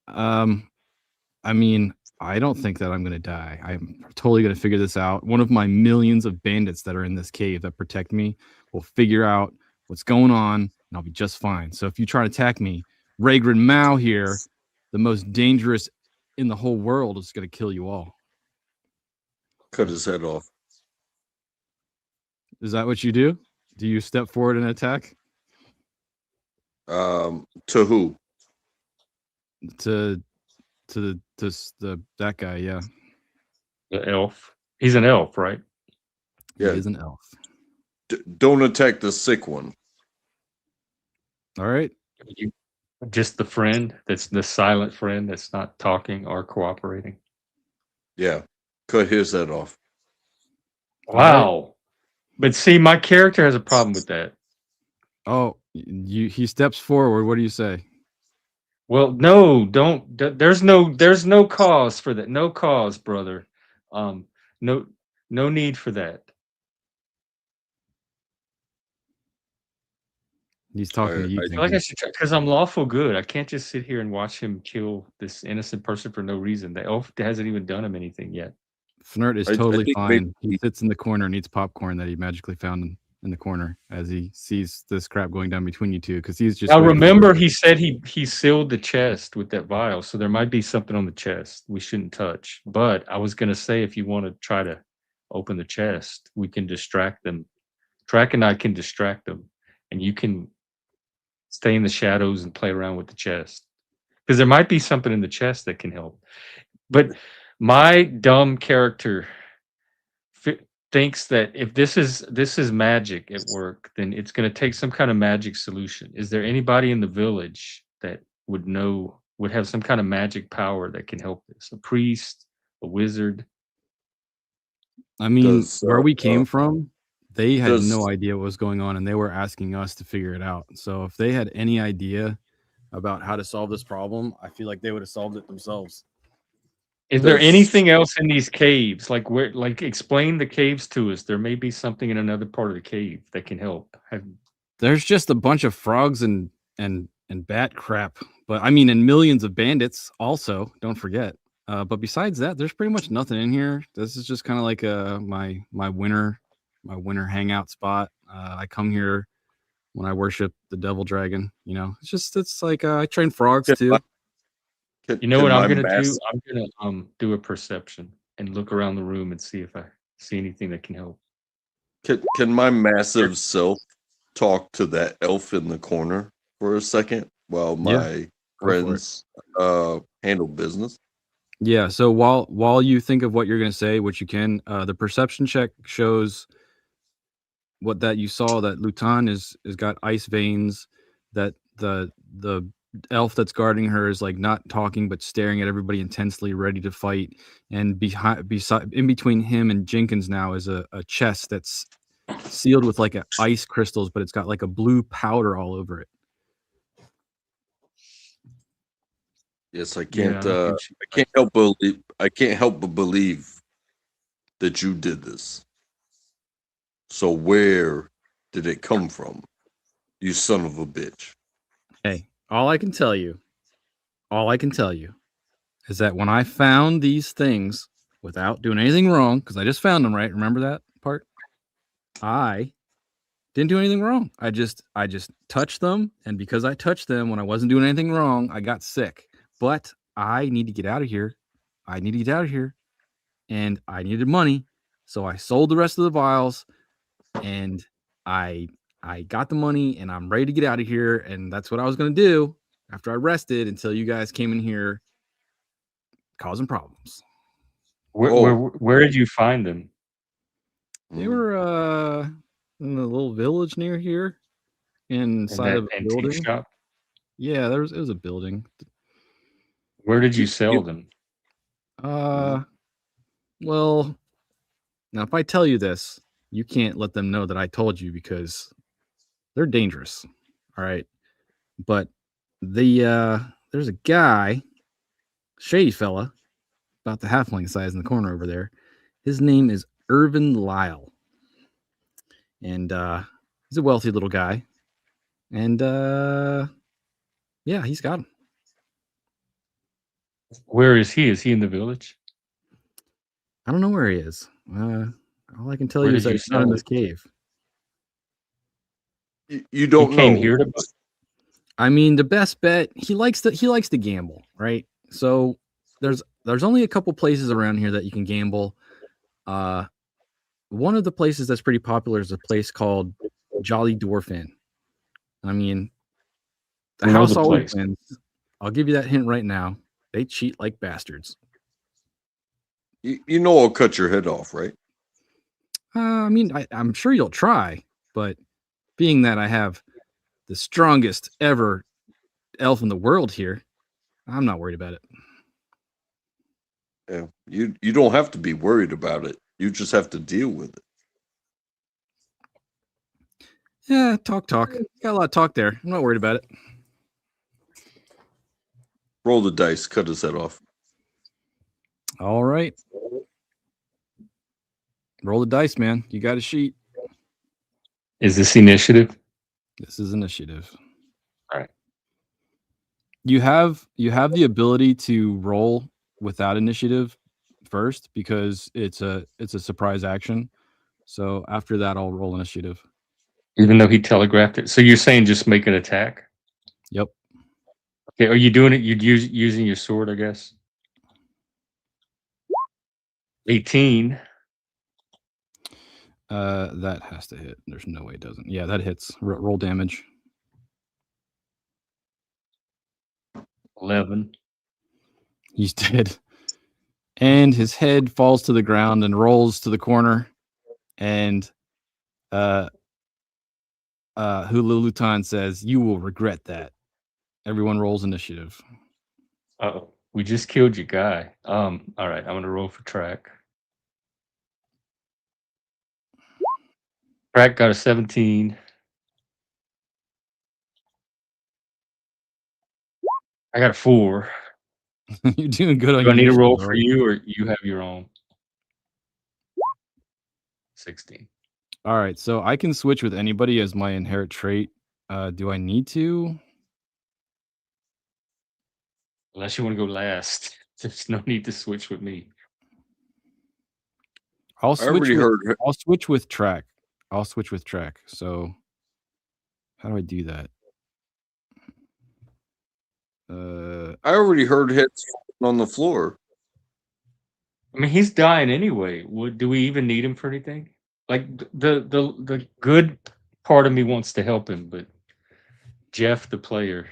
I mean, I don't think that I'm gonna die. I'm totally gonna figure this out. One of my millions of bandits that are in this cave that protect me will figure out what's going on, and I'll be just fine. So if you try to attack me, Ragran Mao here, the most dangerous in the whole world, is gonna kill you all. Cut his head off. Is that what you do? Do you step forward and attack? To who? To that guy, yeah. The elf. He's an elf, right? Yeah. He is an elf. Don't attack the sick one. All right. Just the friend that's the silent friend that's not talking or cooperating. Yeah. Cut his head off. Wow. Right. But see, my character has a problem with that. Oh, he steps forward. What do you say? Well, no, don't. There's no cause for that. No cause, brother. No need for that. He's talking to you. I feel like I should try because I'm lawful good. I can't just sit here and watch him kill this innocent person for no reason. The elf hasn't even done him anything yet. Fnert is totally fine. He sits in the corner and eats popcorn that he magically found in the corner as he sees this crap going down between you two, because he's just. Now remember, he said he sealed the chest with that vial, so there might be something on the chest we shouldn't touch. But I was gonna say, if you want to try to open the chest, we can distract them. Track and I can distract them, and you can stay in the shadows and play around with the chest, because there might be something in the chest that can help. But my dumb character thinks that if this is magic at work, then it's going to take some kind of magic solution. Is there anybody in the village that would have some kind of magic power that can help this? A priest, a wizard? I mean, where we came from, they had no idea what was going on, and they were asking us to figure it out. So if they had any idea about how to solve this problem, I feel like they would have solved it themselves. Is there anything else in these caves? Like explain the caves to us. There may be something in another part of the cave that can help. There's just a bunch of frogs and bat crap But I mean, and millions of bandits also, don't forget. But besides that, there's pretty much nothing in here. This is just kind of like my winter hangout spot. I come here when I worship the devil dragon. You know, it's like I train frogs too. You know what I'm gonna do? I'm gonna do a perception and look around the room and see if I see anything that can help. Can my massive self talk to that elf in the corner for a second while my friends handle business? Yeah. So while you think of what you're gonna say, which you can, the perception check shows what that you saw, that Lutan is got ice veins, that the elf that's guarding her is like not talking but staring at everybody intensely, ready to fight. And beside in between him and Jenkins now is a chest that's sealed with like ice crystals, but it's got like a blue powder all over it. Yes, I can't. I can't help believe. I can't help but believe that you did this. So where did it come from, you son of a bitch? Hey, all I can tell you is that when I found these things without doing anything wrong, because I just found them, right? Remember that part? I didn't do anything wrong. I just touched them, and because I touched them when I wasn't doing anything wrong, I got sick. But I need to get out of here. And I needed money, so I sold the rest of the vials, and I got the money, and I'm ready to get out of here. And that's what I was gonna do after I rested until you guys came in here causing problems. Where did you find them? They were in a little village near here, inside of a building. Shop? Yeah, it was a building. Where did you sell them? Well, now if I tell you this, you can't let them know that I told you because they're dangerous. All right. But there's a guy, shady fella, about the halfling size in the corner over there. His name is Irvin Lyle. And he's a wealthy little guy. And yeah, he's got him. Where is he? Is he in the village? I don't know where he is. All I can tell you is that he's not in this cave. You don't know. He came here to. I mean, the best bet, he likes to gamble, right? So there's only a couple places around here that you can gamble. One of the places that's pretty popular is a place called Jolly Dwarf Inn. I mean, the house always wins. I'll give you that hint right now. They cheat like bastards. You know I'll cut your head off, right? I mean, I'm sure you'll try, but being that I have the strongest ever elf in the world here, I'm not worried about it. Yeah, you don't have to be worried about it. You just have to deal with it. Yeah, talk. Got a lot of talk there. I'm not worried about it. Roll the dice, cut his head off. All right. Roll the dice, man. You got a sheet. Is this initiative? This is initiative. All right. You have the ability to roll without initiative first because it's a surprise action. So after that, I'll roll initiative. Even though he telegraphed it. So you're saying just make an attack? Yep. Okay. Are you doing it? You're using your sword, I guess. 18. That has to hit. There's no way it doesn't. Yeah, that hits. Roll damage. 11. He's dead. And his head falls to the ground and rolls to the corner. And Lutan says, "You will regret that." Everyone rolls initiative. Uh-oh. We just killed your guy. All right, I'm gonna roll for Track. Track got a 17. I got a 4. You're doing good on Do I your need to initiative, roll though, for right? you, or you have your own? 16. All right, so I can switch with anybody as my inherent trait. Do I need to? Unless you want to go last. There's no need to switch with me. I'll I switch already with heard. I'll switch with track. I'll switch with track. So how do I do that? I already heard heads on the floor. I mean, he's dying anyway. Do we even need him for anything? Like the good part of me wants to help him, but Jeff, the player,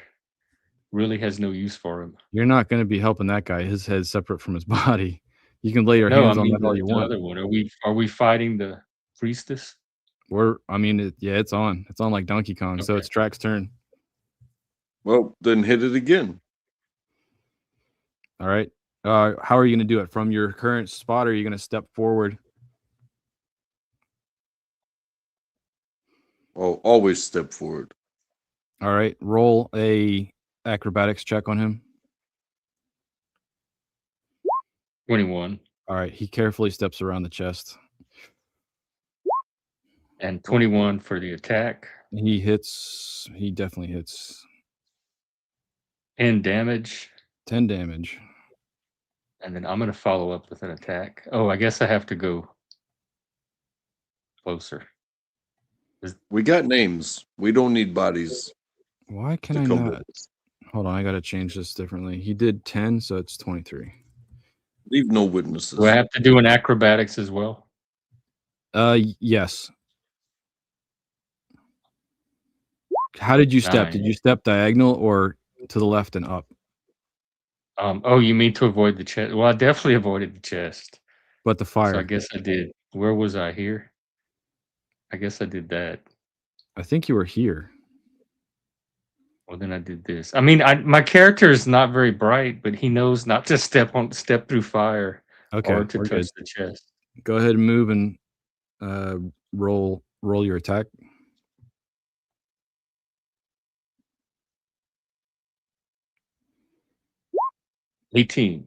really has no use for him. You're not going to be helping that guy. His head's separate from his body. You can lay your No, I hands on mean that all you the want. other one. Are we fighting the priestess? It's on. It's on like Donkey Kong. So Okay. it's track's turn. Well, then hit it again. All right. How are you going to do it? From your current spot, or are you going to step forward? Oh, always step forward. All right. Roll a acrobatics check on him. 21 All right. He carefully steps around the chest. and 21 for the attack. He hits. He definitely hits. 10 damage. 10 damage. And then I'm going to follow up with an attack. Oh, I guess I have to go closer. We got names. We don't need bodies. Why can to I come not? with. Hold on. I got to change this differently. He did 10, so it's 23. Leave no witnesses. Do I have to do an acrobatics as well? Yes. How did you step? 9. Did you step diagonal or to the left and up? Oh, you mean to avoid the chest? Well, I definitely avoided the chest. But the So I fire. guess I did. Where was I here? I guess I did that. I think you were here. Well, then I did this. I mean, my character is not very bright, but he knows not to step through fire Okay, or to we're touch good. the chest. Go ahead and move and roll your attack. $18.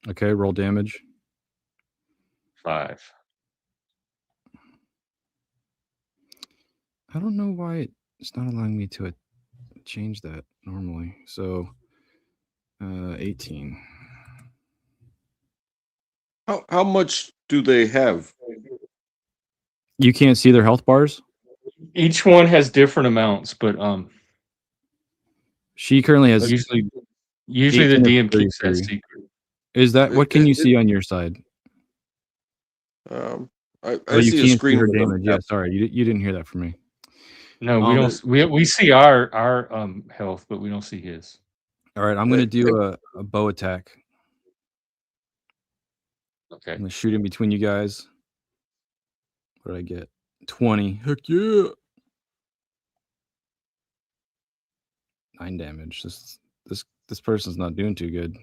Okay, roll damage. 5. I don't know why it's not allowing me to change that normally. So 18. How much do they have? You can't see their health bars? Each one has different amounts, but She currently has usually the 18 of DM keeps that 33. secret. Is that what can you see on your side? I You see a can't see screen her with damage. Yeah, sorry. You didn't hear that from me. No, we don't. We see our health, but we don't see his. All right, I'm going to do a bow attack. Okay. I'm going to shoot in between you guys. What did I get? 20. Heck yeah. 9 damage. This person's not doing too good.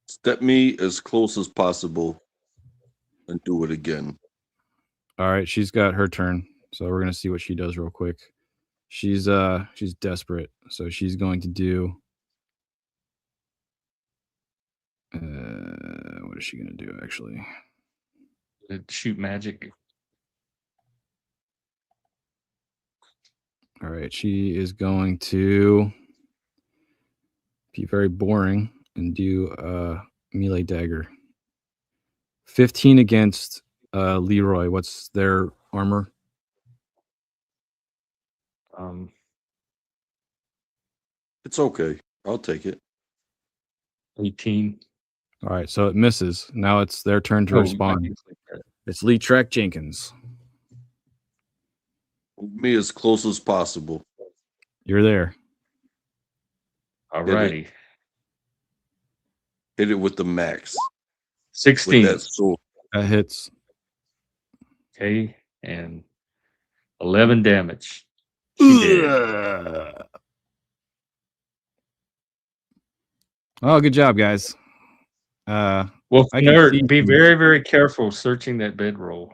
Step me as close as possible and do it again. All right, she's got her turn. So we're going to see what she does real quick. She's desperate. So she's going to do what is she going to do actually? Shoot magic. All right, she is going to be very boring and do a melee dagger. 15 against Leroy. What's their armor? It's okay. I'll take it. 18. All right, so it misses. Now it's their turn to respond. It's Lee Track Jenkins. Move me as close as possible. You're there. All righty. Hit it with the max. 16. With that sword. That hits. Okay, and 11 damage. She did. Oh, good job, guys. Well, I can nerd, see be from- very, very careful searching that bedroll,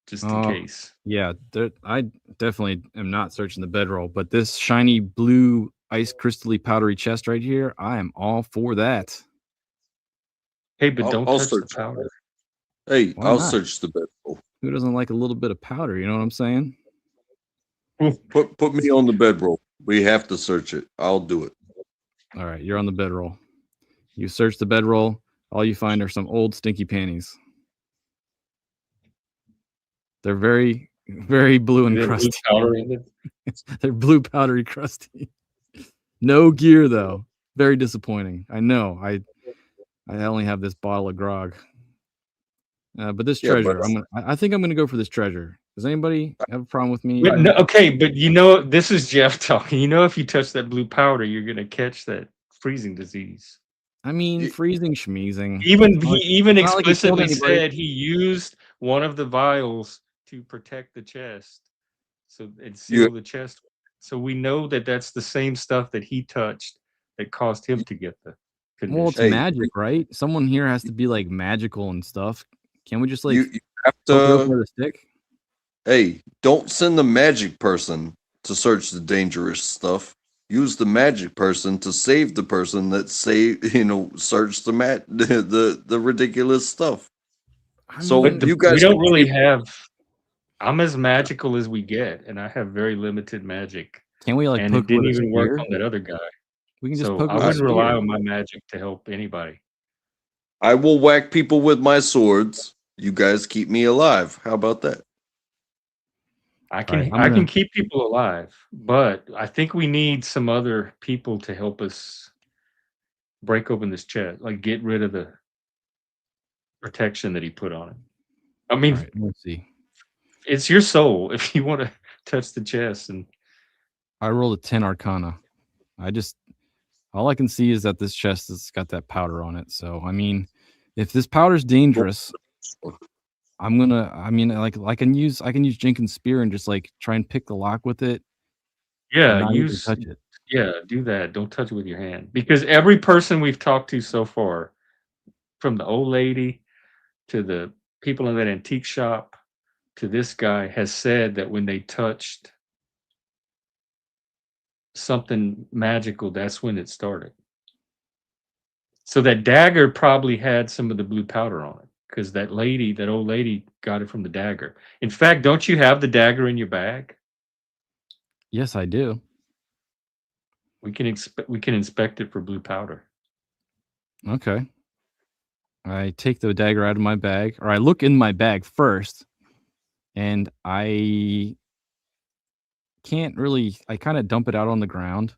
just in case. Yeah, I definitely am not searching the bedroll, but this shiny blue ice crystally powdery chest right here, I am all for that. Hey, but don't I'll touch the search. powder. Hey, Why I'll not? search the bedroll. Who doesn't like a little bit of powder? You know what I'm saying? Put me on the bedroll. We have to search it. I'll do it. All right, you're on the bedroll. You search the bedroll. All you find are some old stinky panties. They're very, very blue and Is it blue crusty. powder in it? They're blue, powdery, crusty. No gear though. Very disappointing. I know. I only have this bottle of grog. But this Yeah, but treasure, I think I'm gonna go for this treasure. Does anybody have a problem with me? But no, okay, but you know, this is Jeff talking. You know, if you touch that blue powder, you're gonna catch that freezing disease. I mean, Y- freezing, schmeezing. Even It's not he like- even it's not like he killed explicitly anybody. said he used one of the vials to protect the chest, so and you seal the chest. So we know that that's the same stuff that he touched that caused him to get the Well, it's condition. hey, magic, right? Someone here has to be like magical and stuff. Can't we just like you have poke it open to. with a stick? Hey, don't send the magic person to search the dangerous stuff. Use the magic person to save the person that search the ridiculous stuff. I So But mean, you we guys don't can really keep. have. I'm as magical as we get, and I have very limited magic. can't we like And poke it it with didn't a even work spear? on that other guy. We can just So poke I it with a wouldn't rely spear. on my magic to help anybody. I will whack people with my swords. You guys keep me alive. How about that? I All right, can I'm I gonna. can keep people alive, but I think we need some other people to help us break open this chest, like get rid of the protection that he put on it. I All mean, right, let's see. it's your soul if you want to touch the chest. And I rolled a 10 Arcana. All I can see is that this chest has got that powder on it. So I mean, if this powder's dangerous, I mean, like I can use Jenkins' spear and just like try and pick the lock with it and yeah, not even touch it. do that. Don't touch it with your hand, because every person we've talked to so far, from the old lady to the people in that antique shop to this guy, has said that when they touched something magical, that's when it started. So that dagger probably had some of the blue powder on it, because that old lady got it from the dagger. In fact, don't you have the dagger in your bag? Yes, I do. We can inspect it for blue powder. Okay. I take the dagger out of my bag, or I look in my bag first, and I can't really. I kind of dump it out on the ground,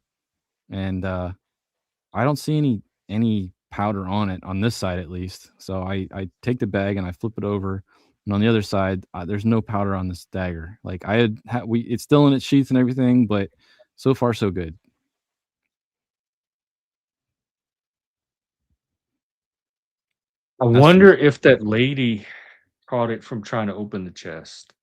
and I don't see any powder on it on this side at least. So I take the bag and I flip it over, and on the other side, there's no powder on this dagger. Like it's still in its sheath and everything, but so far so good. I That's wonder if that lady caught it from trying to open the chest.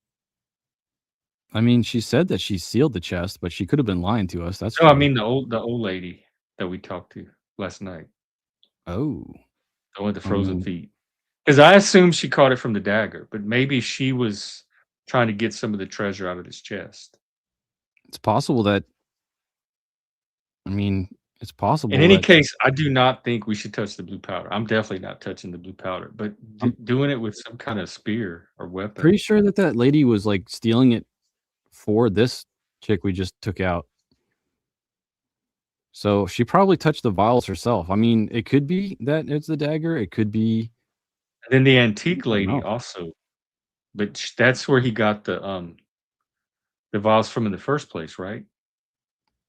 I mean, she said that she sealed the chest, but she could have been lying to us. That's No, I true. mean the old lady that we talked to last night, Oh, the one with the I frozen mean, feet. Because I assumed she caught it from the dagger, but maybe she was trying to get some of the treasure out of his chest. it's possible that. I mean, it's In possible any that. case, I do not think we should touch the blue powder. I'm definitely not touching the blue powder, but I'm doing it with some kind of spear or weapon. pretty sure that lady was like stealing it for this chick we just took out. So she probably touched the vials herself. I mean, it could be that it's the dagger. It could be. And then the antique I don't lady know. also, but that's where he got the vials from in the first place, right?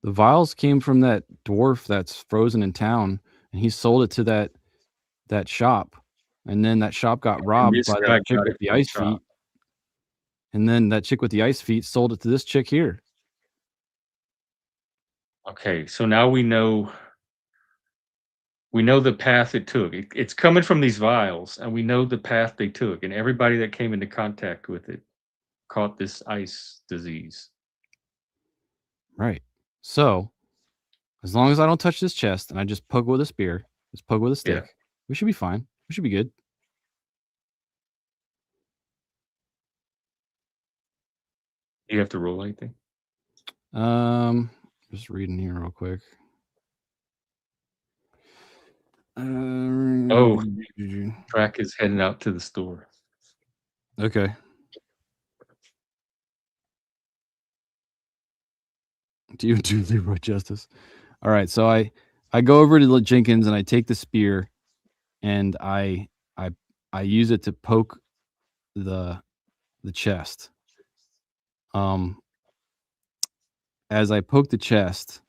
The vials came from that dwarf that's frozen in town, and he sold it to that shop, and then that shop got And robbed this by guy that chick got with it the from the ice shop. feet, and then that chick with the ice feet sold it to this chick here. Okay, so now we know the path it took. It's coming from these vials, and we know the path they took, and everybody that came into contact with it caught this ice disease. Right. So as long as I don't touch this chest and I just poke with a spear, just poke with a Yeah. stick, we should be fine. We should be good. Do you have to roll anything? Just reading here real quick. Oh, Track is heading out to the store. Okay. Do you do Leroy justice? All right, so I I go over to Jenkins and I take the spear, and I use it to poke the chest. As I poke the chest,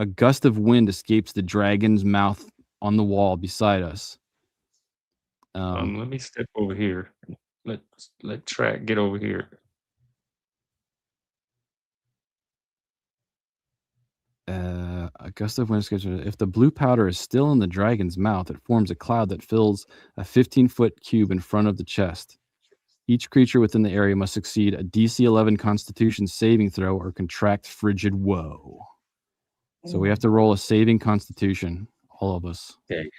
a gust of wind escapes the dragon's mouth on the wall beside us. Let me step over here. Let track get over here. A gust of wind escapes. If the blue powder is still in the dragon's mouth, it forms a cloud that fills a 15-foot cube in front of the chest. Each creature within the area must succeed a DC 11 Constitution saving throw or contract frigid woe. So we have to roll a saving Constitution, all of us. Okay.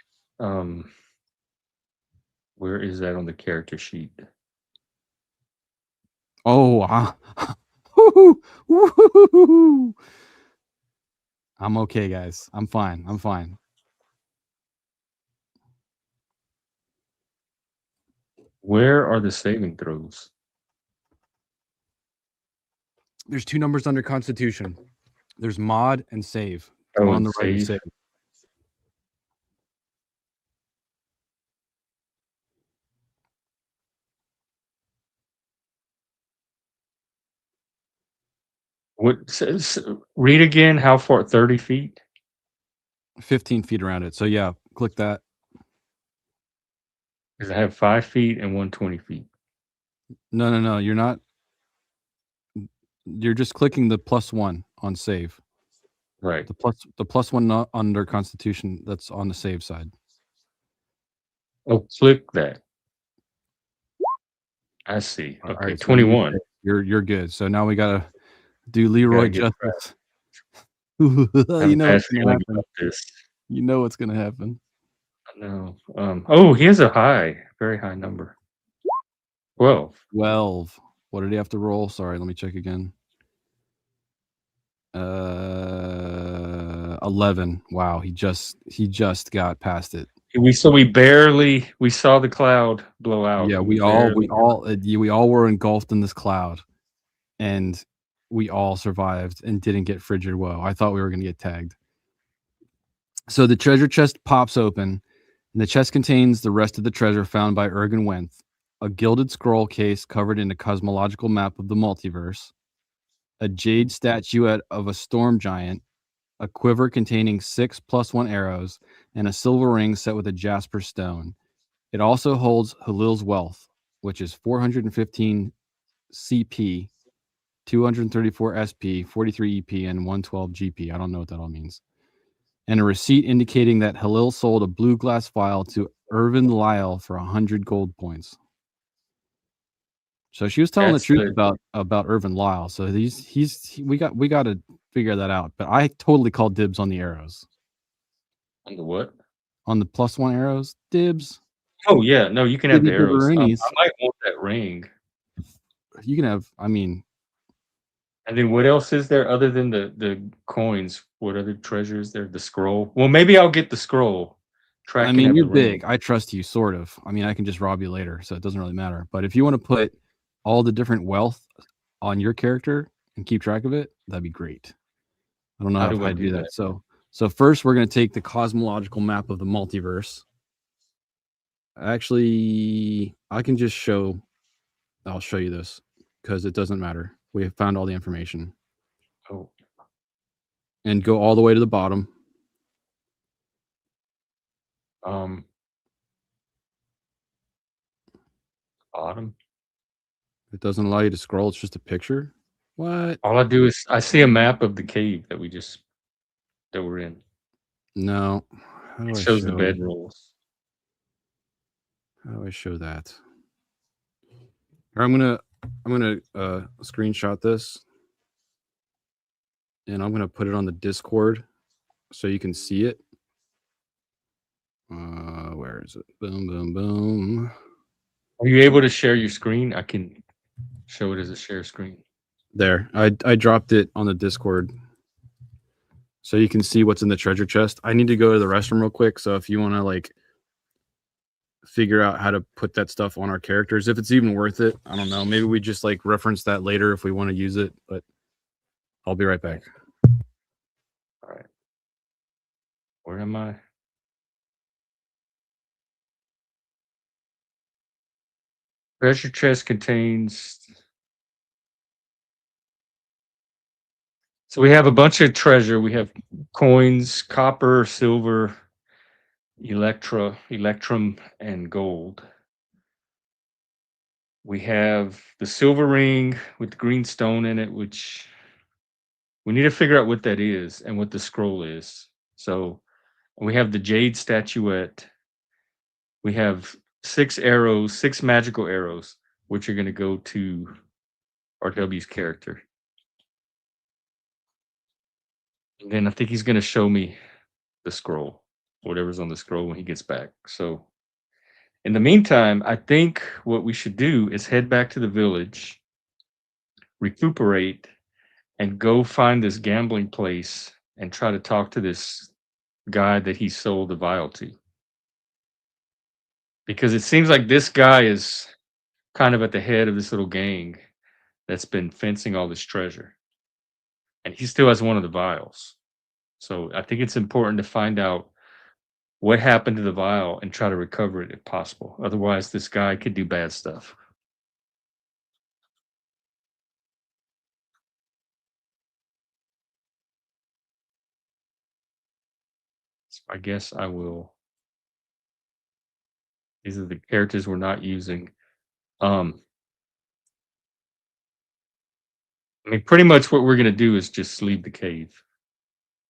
Where is that on the character sheet? Oh, woo-hoo. I'm okay, guys. I'm fine. Where are the saving throws? There's 2 numbers under Constitution. There's mod and save. Oh, On and the right is save. save. Read again. How far? 30 feet? 15 feet around it. So yeah, click that. Because I have 5 feet and 120 feet. No. You're not. You're just clicking the +1 on save. Right. The plus one not under Constitution. That's on the save side. Oh, click that. I see. All Okay, right, so 21. You're good. So now we gotta do Leroy Gotta get justice. You know what's gonna happen. about this. You know what's gonna happen. No. Oh, he has a high, very high number. 12. 12. What did he have to roll? Sorry, let me check again. 11. Wow, he just got past it. We saw the cloud blow out. Yeah, we all were engulfed in this cloud, and we all survived and didn't get frigid woe. I thought we were going to get tagged. So the treasure chest pops open, and the chest contains the rest of the treasure found by Ergen Wenth, a gilded scroll case covered in a cosmological map of the multiverse, a jade statuette of a storm giant, a quiver containing 6 +1 arrows, and a silver ring set with a jasper stone. It also holds Halil's wealth, which is 415 CP, 234 SP, 43 EP, and 112 GP. I don't know what that all means. And a receipt indicating that Halil sold a blue glass vial to Irvin Lyle for 100 gold points. So she was telling the truth about Irvin Lyle. So we got to figure that out. But I totally called dibs on the arrows. On the what? On the +1 arrows, dibs. Oh yeah, no, you can have the arrows. I Ringies. might want that ring. You can have. I mean, and then what else is there other than the coins? What other treasure is there? The scroll. Well, maybe I'll get the scroll. I mean, you're big. I trust you, sort of. I mean, I can just rob you later, so it doesn't really matter. But if you want to put all the different wealth on your character and keep track of it, that'd be great. I don't know how I do that. So first we're going to take the cosmological map of the multiverse. Actually, I'll show you this because it doesn't matter. We have found all the information. Oh. And go all the way to the bottom. Bottom. It doesn't allow you to scroll. It's just a picture. What? All I do is I see a map of the cave that we're in. No. It shows the bedrolls. How do I show that? I'm gonna screenshot this, and I'm gonna put it on the Discord so you can see it. Where is it? Boom, boom, boom. Are you able to share your screen? I can show it as a share screen. There, I dropped it on the Discord so you can see what's in the treasure chest. I need to go to the restroom real quick, so if you want to figure out how to put that stuff on our characters, if it's even worth it, I don't know. Maybe we just reference that later if we want to use it, but I'll be right back. Where am I? Treasure chest contains. So we have a bunch of treasure. We have coins, copper, silver, electrum, and gold. We have the silver ring with the green stone in it, which we need to figure out what that is and what the scroll is. So we have the jade statuette. We have 6 arrows, 6 magical arrows, which are going to go to RW's character. And then I think he's going to show me the scroll, whatever's on the scroll when he gets back. So in the meantime, I think what we should do is head back to the village, recuperate, and go find this gambling place and try to talk to this guy that he sold the vial to. Because it seems like this guy is kind of at the head of this little gang that's been fencing all this treasure. And he still has one of the vials. So I think it's important to find out what happened to the vial and try to recover it if possible. Otherwise, this guy could do bad stuff. So I guess I will. These are the characters we're not using. I mean, pretty much what we're going to do is just leave the cave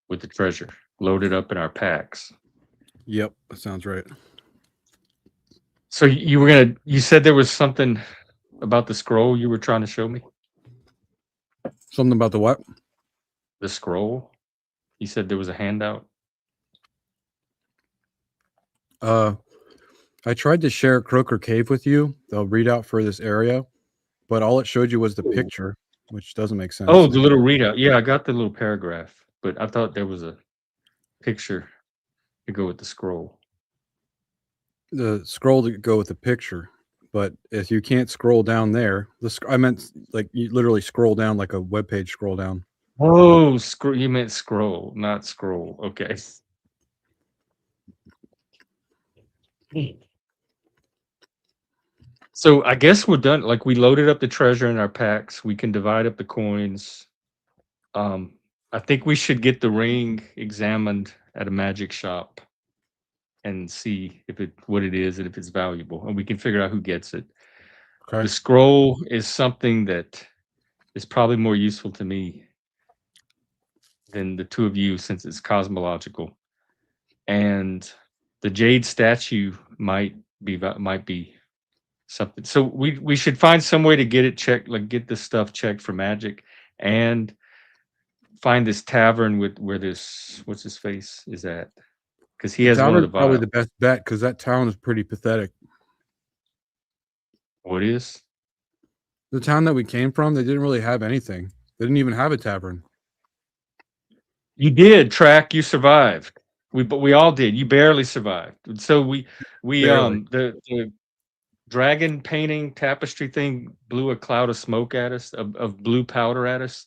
with the treasure, load it up in our packs. Yep, that sounds right. So you said there was something about the scroll you were trying to show me? Something about the what? The scroll? You said there was a handout? I tried to share Croaker Cave with you. They'll read out for this area, but all it showed you was the picture, which doesn't make sense. Oh, the little readout. Yeah, I got the little paragraph, but I thought there was a picture to go with the scroll. The scroll to go with the picture, but if you can't scroll down there, I meant like you literally scroll down like a web page scroll down. Oh, you meant scroll, not scroll. Okay. So I guess we're done. Like we loaded up the treasure in our packs. We can divide up the coins. I think we should get the ring examined at a magic shop and see what it is and if it's valuable, and we can figure out who gets it. Okay. The scroll is something that is probably more useful to me than the two of you since it's cosmological, and the jade statue might be something. So we should find some way to get it checked, like get this stuff checked for magic, and find this tavern where this what's his face is at, because he has one of the Probably vials. the best bet because that town is pretty pathetic. What is? The town that we came from, they didn't really have anything. They didn't even have a tavern. You did, Track. You survived. But we all did. You barely survived. So we Barely. the dragon painting tapestry thing blew a cloud of smoke at us, of blue powder at us,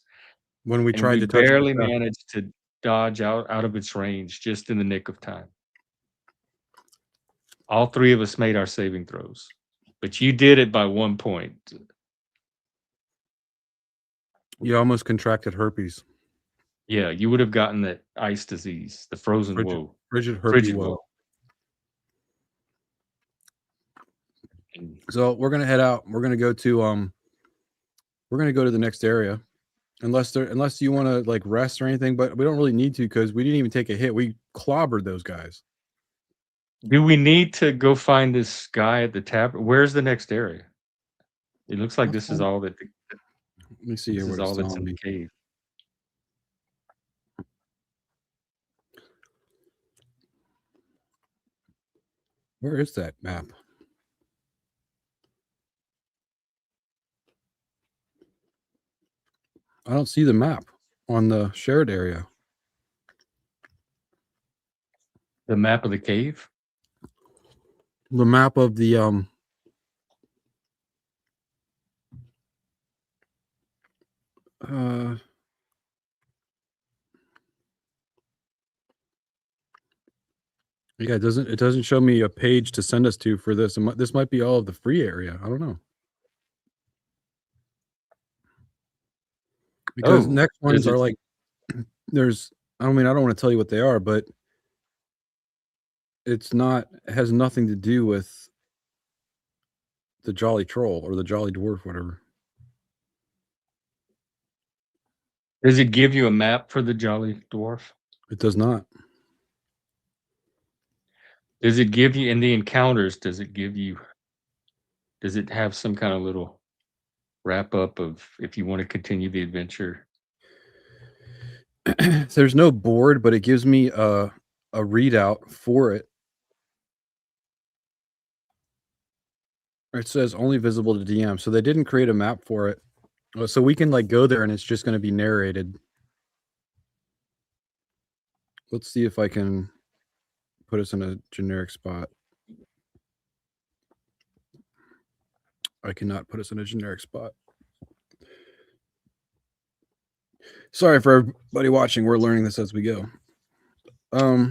When we and tried we to touch it barely with that. managed to dodge out of its range just in the nick of time. All 3 of us made our saving throws, but you did it by 1 point. You almost contracted herpes. Yeah, you would have gotten that ice disease, the frozen woe. Frigid herpes Frigid woe. woe. And So we're gonna head out. We're gonna go to the next area. Unless you want to like rest or anything, but we don't really need to because we didn't even take a hit. We clobbered those guys. do we need to go find this guy at the tavern? Where's the next area? It looks like this is all that. Let me see This here. is all that's in the cave. Where is that map? I don't see the map on the shared area. The map of the cave? The map of the Yeah, it doesn't show me a page to send us to for this. This might be all of the free area. I don't know. Because Oh, next does ones it? are like there's I mean, I don't want to tell you what they are, but it has nothing to do with the Jolly Troll or the Jolly Dwarf, whatever. Does it give you a map for the Jolly Dwarf? It does not. Does it give you in the encounters? Does it have some kind of little wrap up of if you want to continue the adventure? There's no board, but it gives me a readout for it. It says only visible to DM, so they didn't create a map for it. So we can like go there and it's just going to be narrated. Let's see if I can put us in a generic spot. I cannot put us in a generic spot. Sorry for everybody watching. We're learning this as we go. All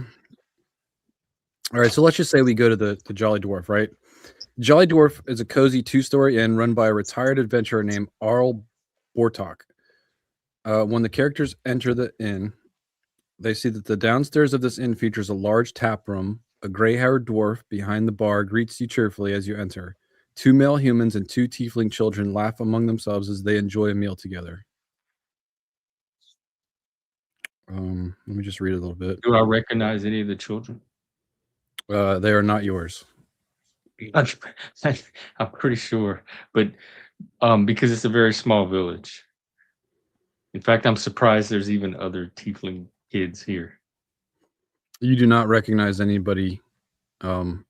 right, so let's just say we go to the Jolly Dwarf, right? Jolly Dwarf is a cozy 2-story inn run by a retired adventurer named Arl Bortok. When the characters enter the inn, they see that the downstairs of this inn features a large tap room. A gray-haired dwarf behind the bar greets you cheerfully as you enter. 2 male humans and 2 tiefling children laugh among themselves as they enjoy a meal together. Let me just read a little bit. Do I recognize any of the children? They are not yours. I'm pretty sure, but because it's a very small village. In fact, I'm surprised there's even other tiefling kids here. You do not recognize anybody. That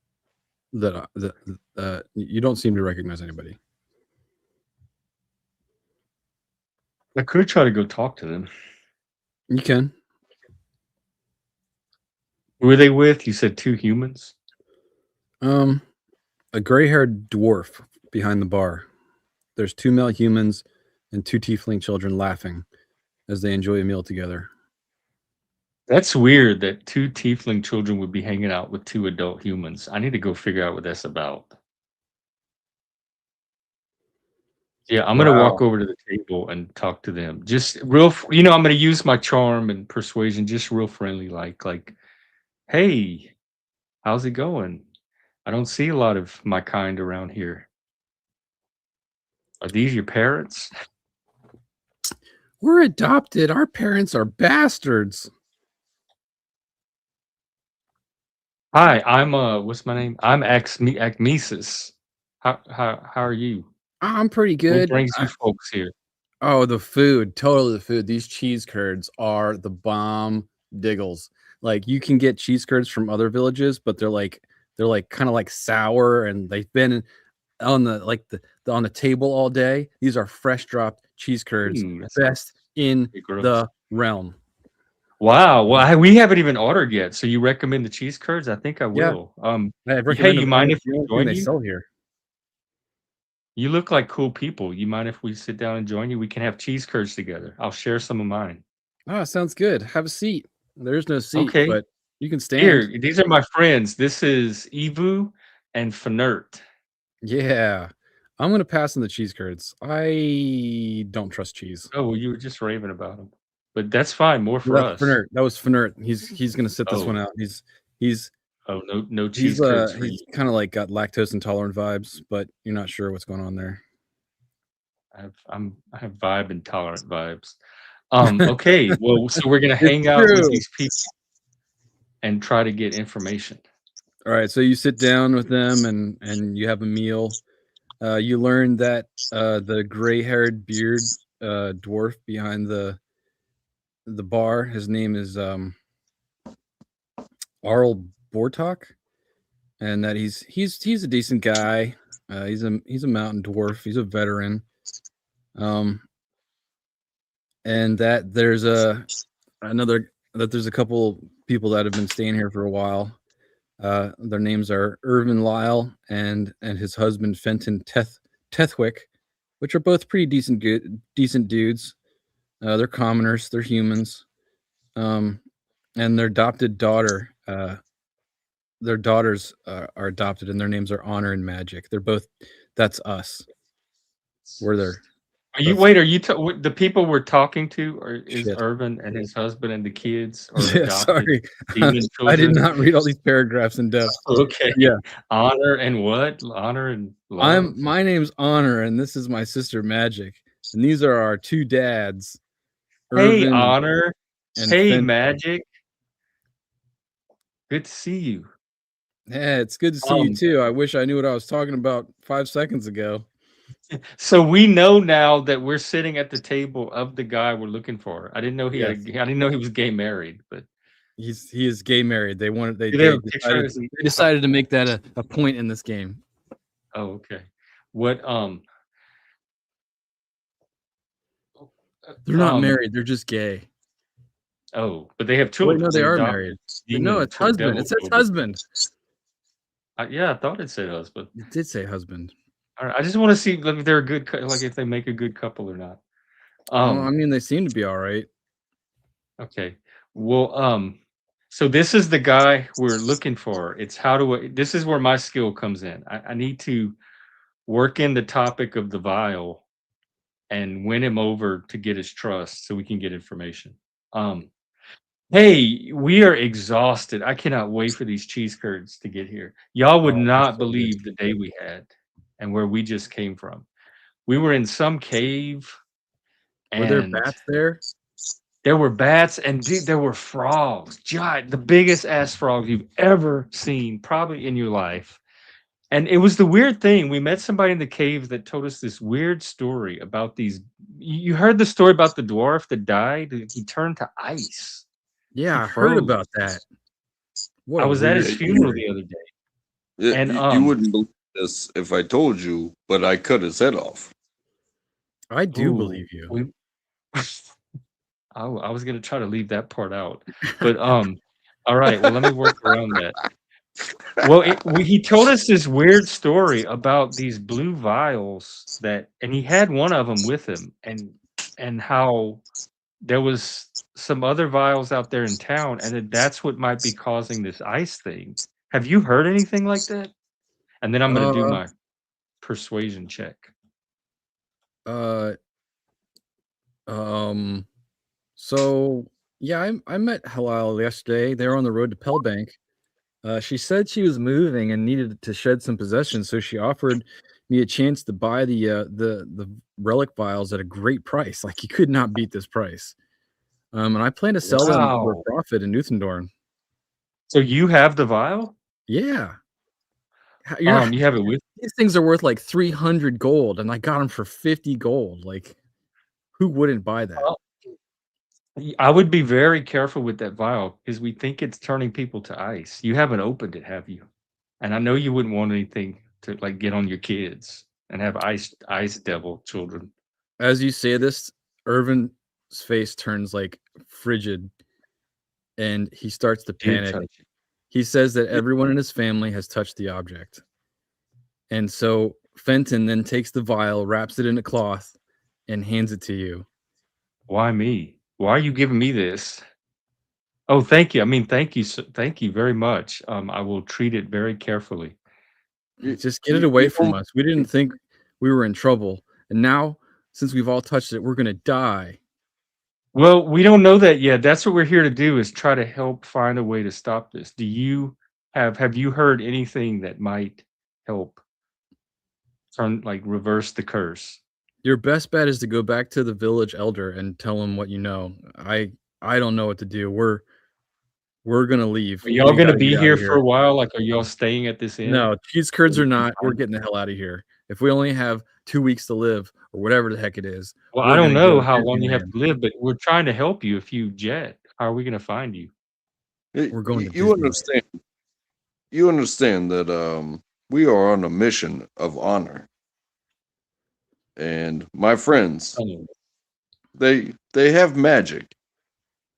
you don't seem to recognize anybody. I could try to go talk to them. You can. Who are they with? You said 2 humans? A gray-haired dwarf behind the bar. There's 2 male humans and 2 tiefling children laughing as they enjoy a meal together. That's weird that 2 tiefling children would be hanging out with 2 adult humans. I need to go figure out what that's about. Yeah, I'm gonna walk over to the table and talk to them. Just real, I'm gonna use my charm and persuasion, just real friendly, like, "Hey, how's it going? I don't see a lot of my kind around here. Are these your parents?" We're adopted. Our parents are bastards. Hi, I'm what's my name? I'm Acmesis. How are you? I'm pretty What good. brings you folks here? Oh, the food. Totally the food. These cheese curds are the bomb diggles. Like you can get cheese curds from other villages, but they're like kind of like sour and they've been on the table all day. These are fresh dropped cheese curds, That's best in pretty gross. the realm. Wow. Well, we haven't even ordered yet. So you recommend the cheese curds? I think I will. Hey, you mind if we join they you? sell here? You look like cool people. You mind if we sit down and join you? We can have cheese curds together. I'll share some of mine. Oh, sounds good. Have a seat. There's no seat, Okay. but you can stand. Here, these are my friends. This is Evu and Fenert. Yeah. I'm going to pass on the cheese curds. I don't trust cheese. Oh, well, you were just raving about them. But that's fine. More for us. Fenert. That was Fenert. He's going to sit this one out. He's no cheese curds for you. He's kind of like got lactose intolerant vibes, but you're not sure what's going on there. I have vibe intolerant vibes. Okay. Well, so we're gonna hang out with these people and try to get information. All right. So you sit down with them and you have a meal. You learn that the gray-haired beard dwarf behind the bar, his name is Arl Bortok, and that he's a decent guy. He's a mountain dwarf. He's a veteran. And that there's a couple people that have been staying here for a while. Their names are Irvin Lyle and his husband Fenton Tethwick, which are both pretty decent dudes. They're commoners. They're humans. And their adopted daughter, their daughters are adopted, and their names are Honor and Magic. They're both. That's us. We're there. Are you That's wait? Are you the people we're talking to? Or is shit. Irvin and his husband and the kids or Yeah, adopted sorry. demon I did children? not read all these paragraphs in depth. Okay. Yeah. Honor and what? Honor and love. My name's Honor, and this is my sister Magic, and these are our two dads. Hey, Irvin Honor. and Hey, Fenton. Magic. Good to see you. Yeah, it's good to see you too. I wish I knew what I was talking about 5 seconds ago. So we know now that we're sitting at the table of the guy we're looking for. I didn't know he Yes. I didn't know he was gay married, but He is gay married. They wanted they, Do they have a they picture of decided, his- they decided to make that a point in this game. oh, okay. What They're not married. They're just gay. Oh, but they have Wait, children. no, they are adopt married. demon No, it's chil- husband. devil It says children. husband. Yeah, I thought it said husband. It did say husband. All right, I just want to see if they're a good, like if they make a good couple or not. Well, I mean, they seem to be all right. Okay. Well, so this is the guy we're looking for. It's this is where my skill comes in. I need to work in the topic of the vial and win him over to get his trust so we can get information. Hey, we are exhausted. I cannot wait for these cheese curds to get here. Y'all would not believe the day we had and where we just came from. We were in some cave. Were there bats there? There were bats and there were frogs. Giant, the biggest ass frogs you've ever seen, probably in your life. And it was the weird thing. We met somebody in the cave that told us this weird story about these. You heard the story about the dwarf that died? He turned to ice. Yeah, I heard about that. I was at his funeral the other day. Yeah, And you wouldn't believe this if I told you, but I cut his head off. I do believe you. I was gonna try to leave that part out, but all right. Well, let me work around that. Well, he told us this weird story about these blue vials and he had one of them with him, and how there was some other vials out there in town, and that's what might be causing this ice thing. Have you heard anything like that? And then I'm gonna do my persuasion check. So yeah, I met Halal yesterday. They were on the road to Pellbank. She said she was moving and needed to shed some possessions, so she offered me a chance to buy the relic vials at a great price. Like, you could not beat this price. And I plan to sell them for a profit in Newthendorn. So you have the vial? Yeah. You have it with these things are worth like 300 gold, and I got them for 50 gold. Like, who wouldn't buy that? I would be very careful with that vial because we think it's turning people to ice. You haven't opened it, have you? And I know you wouldn't want anything to like get on your kids and have ice devil children. As you say this, Irvin's face turns like frigid, and he starts to panic. He says that everyone in his family has touched the object. And so Fenton then takes the vial, wraps it in a cloth, and hands it to you. Why me? Why are you giving me this? Oh, thank you. I mean, thank you. Thank you very much. I will treat it very carefully. Just get it away from us. We didn't think we were in trouble. And now, since we've all touched it, we're going to die. Well, we don't know that yet. That's what we're here to do, is try to help find a way to stop this. Do you have you heard anything that might help reverse the curse? Your best bet is to go back to the village elder and tell him what you know. I don't know what to do. We're gonna leave. Are y'all gonna be here for a while? Like, are y'all staying at this inn? No, cheese curds or not, we're getting the hell out of here. If we only have 2 weeks to live, or whatever the heck it is. Well, I don't know how long you have to live, but we're trying to help you if you jet. How are we gonna find you? We're going to you understand. You understand that we are on a mission of honor. And my friends, they have magic,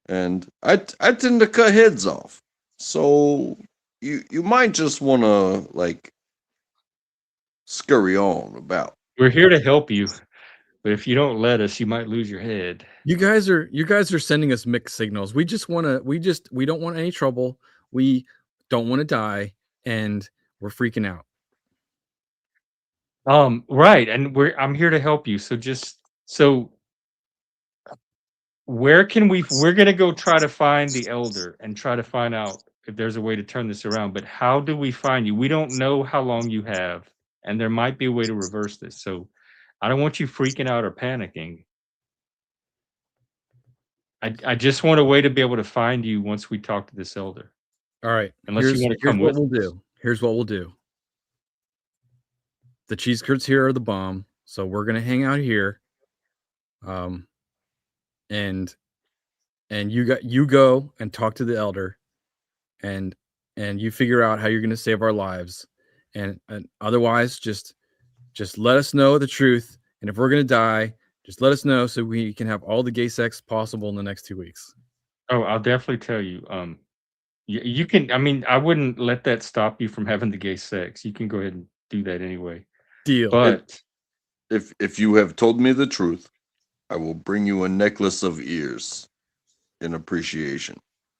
and I tend to cut heads off. So you might just want to like scurry on about. We're here to help you, but if you don't let us, you might lose your head. You guys are sending us mixed signals. We don't want any trouble. We don't want to die, and we're freaking out. Right, and I'm here to help you. So where can we're gonna go try to find the elder and try to find out if there's a way to turn this around. But how do we find you? We don't know how long you have, and there might be a way to reverse this. So I don't want you freaking out or panicking. I just want a way to be able to find you once we talk to this elder. All right. Unless you want to Here's come what with we'll us. do. Here's what we'll do. The cheese curds here are the bomb, so we're gonna hang out here. And you go and talk to the elder, and you figure out how you're gonna save our lives. And otherwise, just let us know the truth. And if we're gonna die, just let us know so we can have all the gay sex possible in the next 2 weeks. Oh, I'll definitely tell you. You can. I mean, I wouldn't let that stop you from having the gay sex. You can go ahead and do that anyway. Deal. But If you have told me the truth, I will bring you a necklace of ears in appreciation.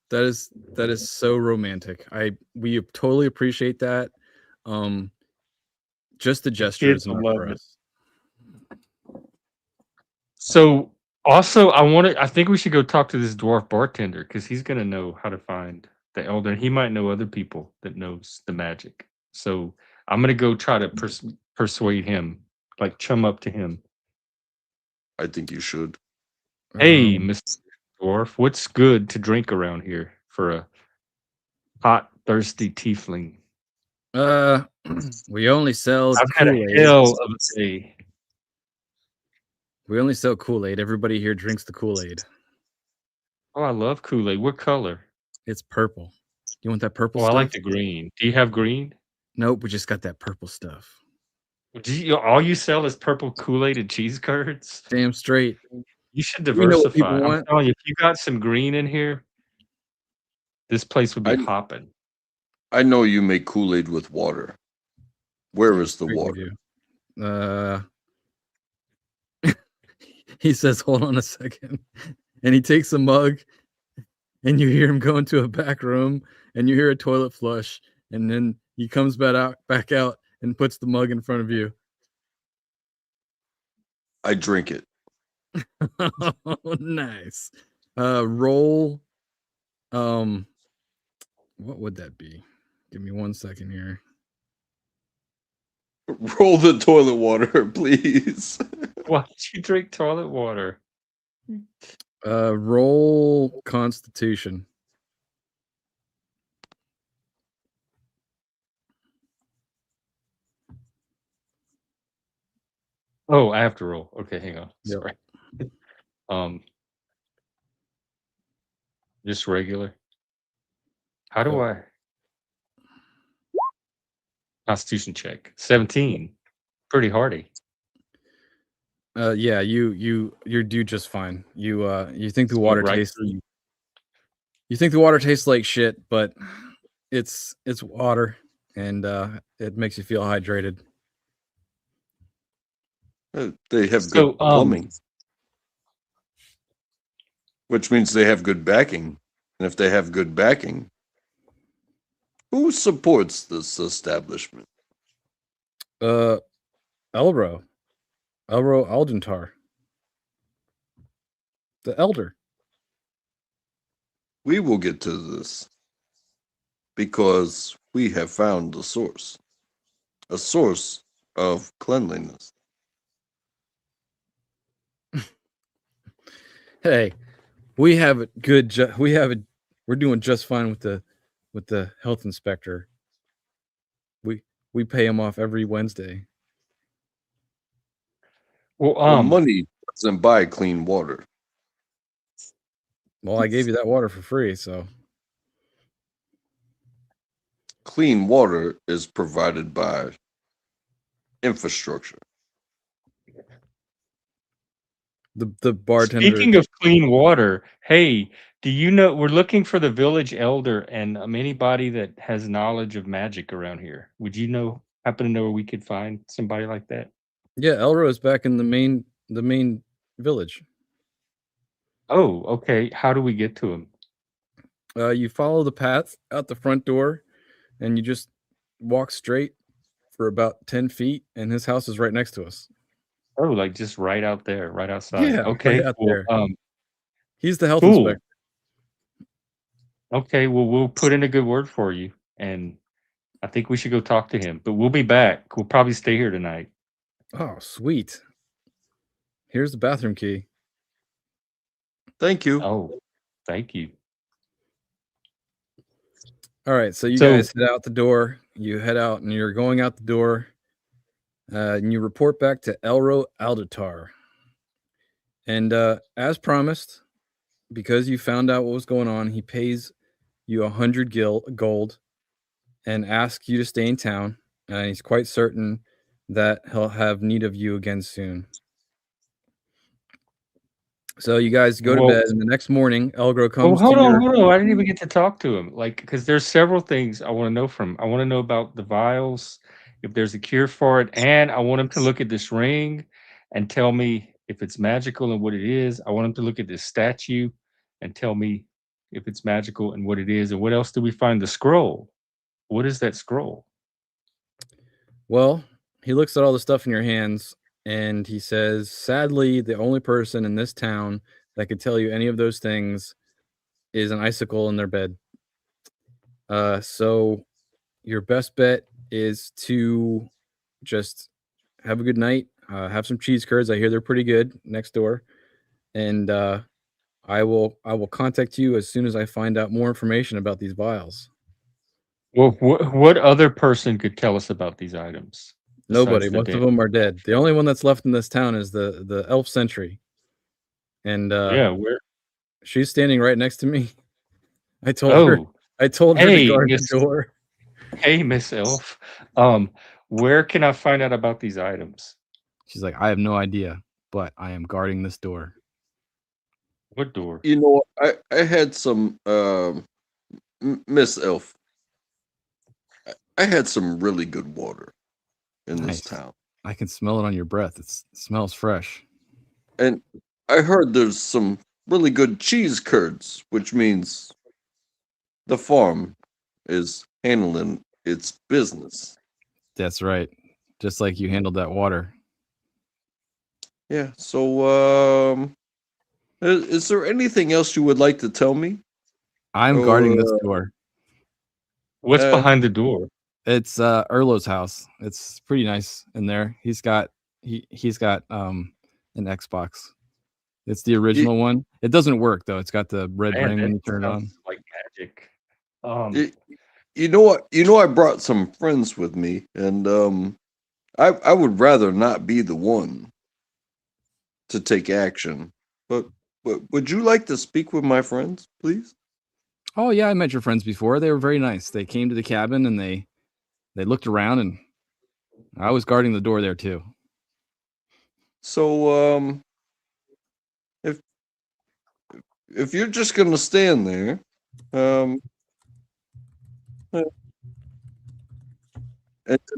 That is so romantic. We totally appreciate that. Just the gesture kids is enough will for love it. us. So also, I think we should go talk to this dwarf bartender because he's gonna know how to find the elder. And he might know other people that knows the magic. So I'm gonna go try to persuade him, like chum up to him. I think you should. Hey, Mr. Dwarf, what's good to drink around here for a hot, thirsty tiefling? We only sell I've had a Kool-Aid. hell of a day. We only sell Kool-Aid. Everybody here drinks the Kool-Aid. Oh, I love Kool-Aid. What color? It's purple. You want that purple Oh, I stuff? like the green. Do you have green? Nope, we just got that purple stuff. All you sell is purple Kool-Aid and cheese curds? Damn straight. You should We know what diversify. people I'm want. telling you, if you got some green in here, this place would be hopping. I know you make Kool-Aid with water. Where is the water? He says, hold on a second. And he takes a mug, and you hear him go into a back room, and you hear a toilet flush, and then he comes back out and puts the mug in front of you. I drink it. Oh, nice. Roll. What would that be? Give me 1 second here. Roll the toilet water, please. Why don't you drink toilet water? Roll Constitution. Oh, I have to roll. Okay, hang on. Yep. Sorry. Just regular. How do I? Constitution check. 17. Pretty hardy. Yeah, you do just fine. You think the water tastes. You think the water tastes like shit, but it's water, and it makes you feel hydrated. They have good plumbing, which means they have good backing. And if they have good backing, who supports this establishment? Elro Aldentar, the elder. We will get to this because we have found a source of cleanliness. Hey, we have it good. We're doing just fine with the health inspector. We pay him off every Wednesday. Well, money doesn't buy clean water. Well, I gave you that water for free, so. Clean water is provided by infrastructure. The bartender. Speaking of clean water, hey, do you know we're looking for the village elder and anybody that has knowledge of magic around here? Would you happen to know where we could find somebody like that? Yeah, Elro is back in the main village. Oh, okay. How do we get to him? You follow the path out the front door, and you just walk straight for about 10 feet, and his house is right next to us. Oh, like just right out there, right outside. Yeah, right Okay, out well, there. He's the health cool. inspector. Okay, well, we'll put in a good word for you, and I think we should go talk to him. But we'll be back. We'll probably stay here tonight. Oh, sweet. Here's the bathroom key. Thank you. Oh, thank you. All right, so you So- guys head out the door. You head out, and you're going out the door, and you report back to Elro Alditar. And as promised, because you found out what was going on, he pays you 100 gold and asks you to stay in town. And he's quite certain that he'll have need of you again soon. So you guys go to Well- bed, and the next morning, Elgro Well, comes hold to on, your... hold on. I didn't even get to talk to him. Like, because there's several things I want to know from him. I want to know about the vials, if there's a cure for it, and I want him to look at this ring and tell me if it's magical and what it is. I want him to look at this statue and tell me if it's magical and what it is. And what else do we find? The scroll. What is that scroll? Well, he looks at all the stuff in your hands, and he says, sadly, the only person in this town that could tell you any of those things is an icicle in their bed. So your best bet is to just have a good night, have some cheese curds. I hear they're pretty good next door. And I will contact you as soon as I find out more information about these vials. Well, what other person could tell us about these items? Nobody. besides the Most dead? of them are dead. The only one that's left in this town is the elf sentry. And Yeah, where? she's standing right next to me. I told her to Hey, guard Miss- the door. Hey, Miss Elf. Where can I find out about these items? She's like, I have no idea, but I am guarding this door. What door? You know, I had some Miss Elf. I had some really good water in Nice. this town. I can smell it on your breath. It smells fresh. And I heard there's some really good cheese curds, which means the farm is handling its business. That's right. Just like you handled that water. Yeah. So, is there anything else you would like to tell me? I'm guarding this door. What's Uh, behind the door? It's Erlo's house. It's pretty nice in there. He's got an Xbox. It's the original one. It doesn't work though. It's got the red Man, ring when you that turn it on. sounds like magic. You know what? You know, I brought some friends with me, and I would rather not be the one to take action. But would you like to speak with my friends, please? Oh yeah, I met your friends before. They were very nice. They came to the cabin and they looked around, and I was guarding the door there too. So, if you're just gonna stand there, and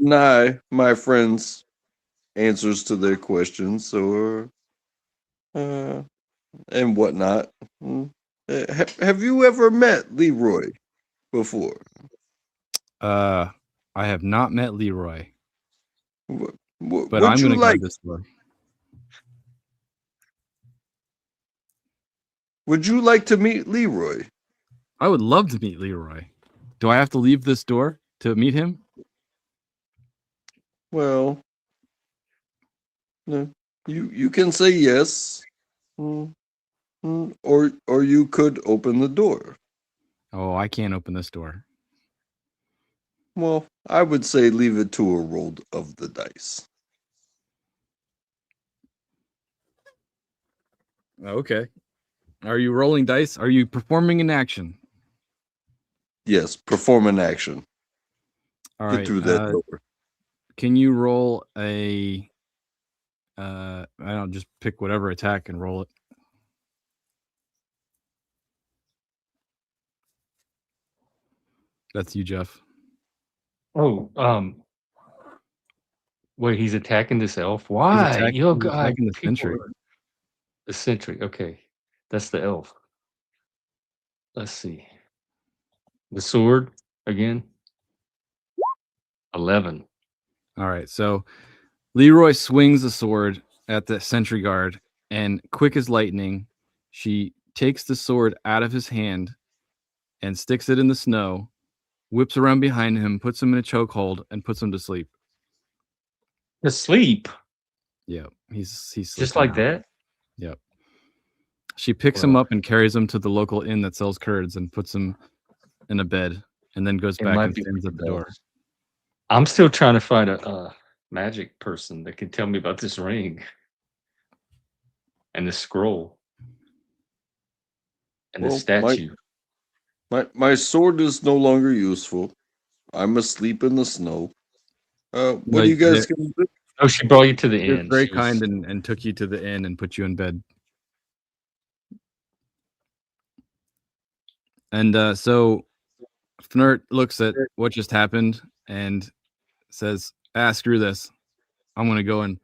deny my friends' answers to their questions or and whatnot, have you ever met Leroy before? I have not met Leroy, But but I'm going to guard this door. Would you like to meet Leroy? I would love to meet Leroy. Do I have to leave this door to meet him? Well, no, you can say yes, or you could open the door. Oh, I can't open this door. Well, I would say leave it to a roll of the dice. Okay. Are you rolling dice? Are you performing an action? Yes, perform an action. All Get right. through that door. Can you roll a I don't just pick whatever attack and roll it. That's you, Jeff. Oh, wait, he's attacking this elf? Why? He's attacking the sentry. The sentry, okay. That's the elf. Let's see. The sword again. 11. All right, so Leroy swings the sword at the sentry guard, and quick as lightning, she takes the sword out of his hand and sticks it in the snow, whips around behind him, puts him in a chokehold, and puts him to sleep. To sleep? Yeah, he's Just sleeping like now. that? Yep. She picks him Well, up and carries him to the local inn that sells curds and puts him in a bed, and then goes it back might and be stands for at the the door. best. I'm still trying to find a magic person that can tell me about this ring and the scroll and the Well, statue. my sword is no longer useful. I'm asleep in the snow. What No, are you guys gonna do? Oh, she brought you to the She was inn. very She was kind and took you to the inn and put you in bed. And so Fnert looks at what just happened and says, screw this. I'm going to go and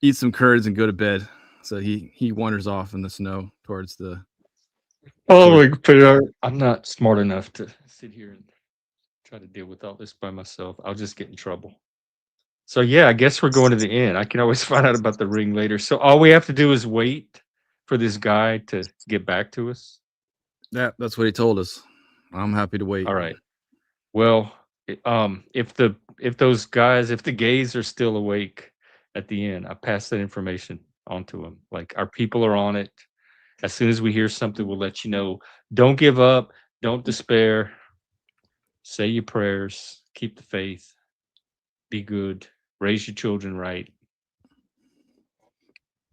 eat some curds and go to bed. So he wanders off in the snow towards the... Oh, but I'm not smart enough to sit here and try to deal with all this by myself. I'll just get in trouble. So yeah, I guess we're going to the inn. I can always find out about the ring later. So all we have to do is wait for this guy to get back to us. Yeah, that's what he told us. I'm happy to wait. All right. Well, if the gays are still awake at the inn, I pass that information on to them. Like our people are on it. As soon as we hear something, we'll let you know. Don't give up. Don't despair. Say your prayers. Keep the faith. Be good. Raise your children right.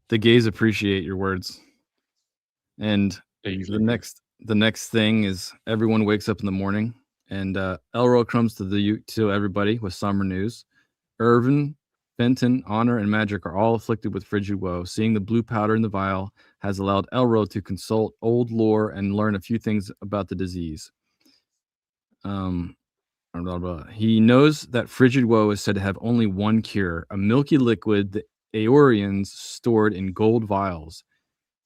The gays appreciate your words. And They the usually do. next thing is everyone wakes up in the morning, and Elro comes to everybody with summer news. Irvin, Fenton, Honor, and Magic are all afflicted with frigid woe. Seeing the blue powder in the vial has allowed Elro to consult old lore and learn a few things about the disease. Blah, blah. He knows that frigid woe is said to have only one cure, a milky liquid the Aeorians stored in gold vials.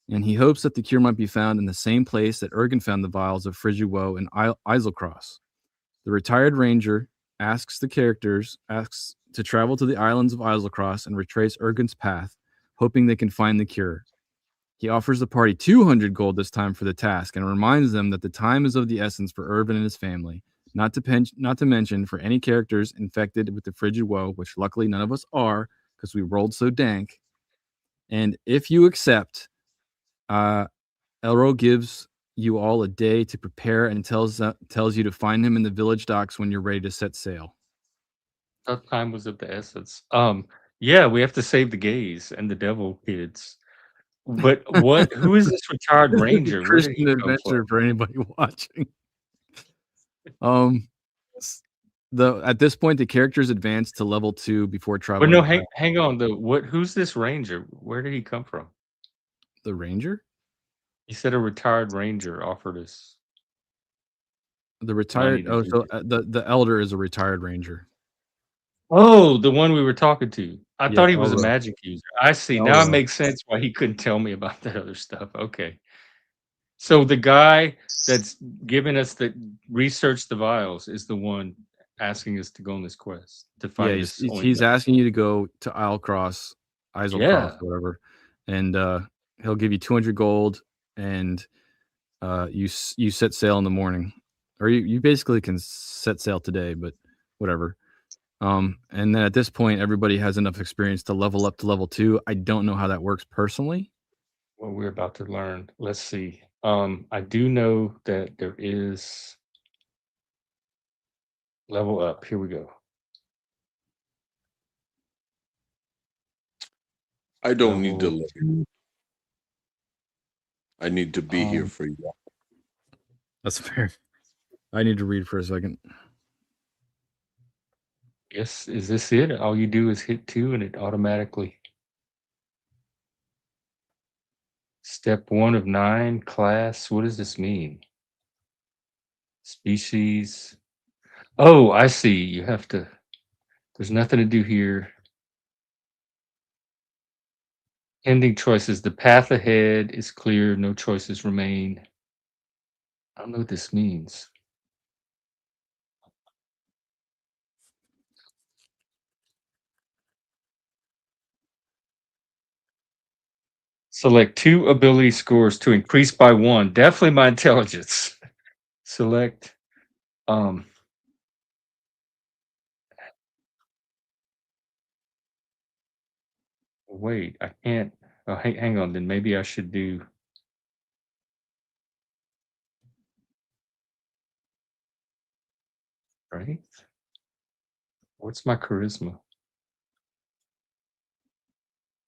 And he hopes that the cure might be found in the same place that Ergen found the vials of frigid woe in Iselcross. The retired ranger asks to travel to the islands of Iselcross and retrace Ergen's path, hoping they can find the cure. He offers the party 200 gold this time for the task and reminds them that the time is of the essence for Irvin and his family, not to mention for any characters infected with the frigid woe, which luckily none of us are because we rolled so dank. And if you accept, Elro gives you all a day to prepare and tells you to find him in the village docks when you're ready to set sail. That time was of the essence. Yeah, we have to save the gays and the devil kids. But who is this retired This is a ranger? Where did he Christian come from? adventure for anybody watching. At this point, the characters advance to level 2 before But traveling. no, hang on. Who's this ranger? Where did he come from? The ranger? He said a retired ranger offered us. The retired. money to do The elder is a retired ranger. Oh, the one we were talking to. I Yeah, thought he was a Elro. magic user. I see. Now it Elro. makes sense why he couldn't tell me about that other stuff. Okay. So the guy that's giving us the research the vials is the one asking us to go on this quest to Yeah, find this. he's asking you to go to Iselcross, Yeah. whatever, and he'll give you 200 gold, and you set sail in the morning, or you basically can set sail today, but whatever. And then at this point, everybody has enough experience to level up to level 2. I don't know how that works personally. Well, we're about to learn. Let's see. I do know that there is level up. Here we go. I don't need to Level look. I need to be here for you. That's fair. I need to read for a second. Yes, is this it? All you do is hit 2 and it automatically. Step 1 of 9, class. What does this mean? Species. Oh, I see. You have to, there's nothing to do here. Ending choices. The path ahead is clear. No choices remain. I don't know what this means. Select 2 ability scores to increase by 1. Definitely my intelligence. Select wait, I can't. Oh, hang on. Then maybe I should do. Right? What's my charisma?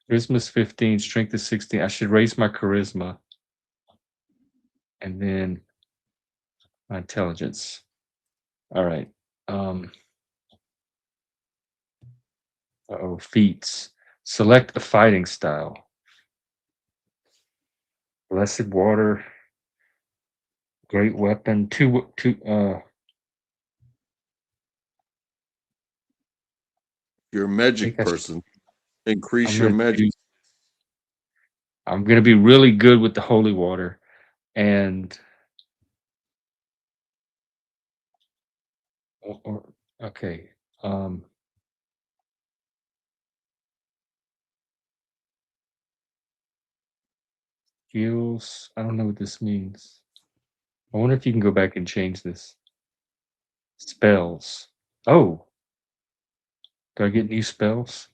Charisma's 15, strength is 16. I should raise my charisma. And then my intelligence. All right. Feats. Select a fighting style. Blessed water. Great weapon. You're a I magic think I should, person. Increase I'm your gonna magic. choose. I'm gonna be really good with the holy water, and okay. Skills. I don't know what this means. I wonder if you can go back and change this. Spells. Oh, do I get new spells?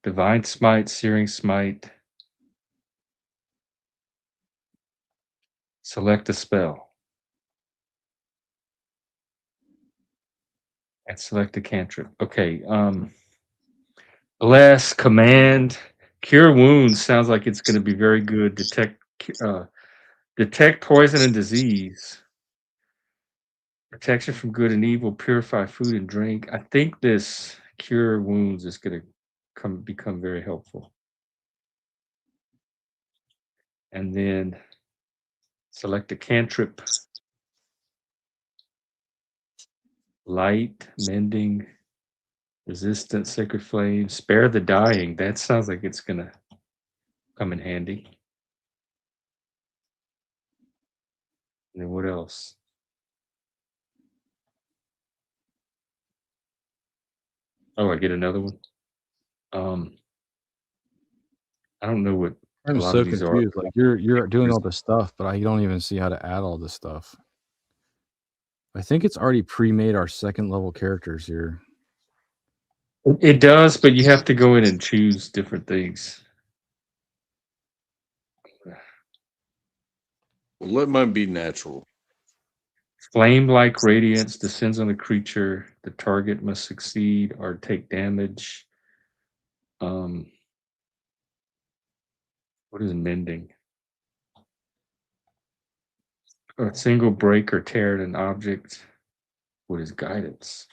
Divine Smite, Searing Smite. Select a spell. And select a cantrip. Okay. Bless, Command, Cure Wounds sounds like it's going to be very good. Detect poison and disease. Protection from good and evil. Purify food and drink. I think this Cure Wounds is going to become very helpful. And then select a cantrip. Light, Mending, Resistance, Sacred Flame, Spare the Dying. That sounds like it's going to come in handy. And then what else? Oh, I get another one. I don't know what a I'm lot so of these are. confused. Like you're doing all this stuff, but I don't even see how to add all this stuff. I think it's already pre-made our second level characters here. It does, but you have to go in and choose different things. Well, let mine be natural. Flame-like radiance descends on the creature. The target must succeed or take damage. What is mending? A single break or tear at an object. What is guidance?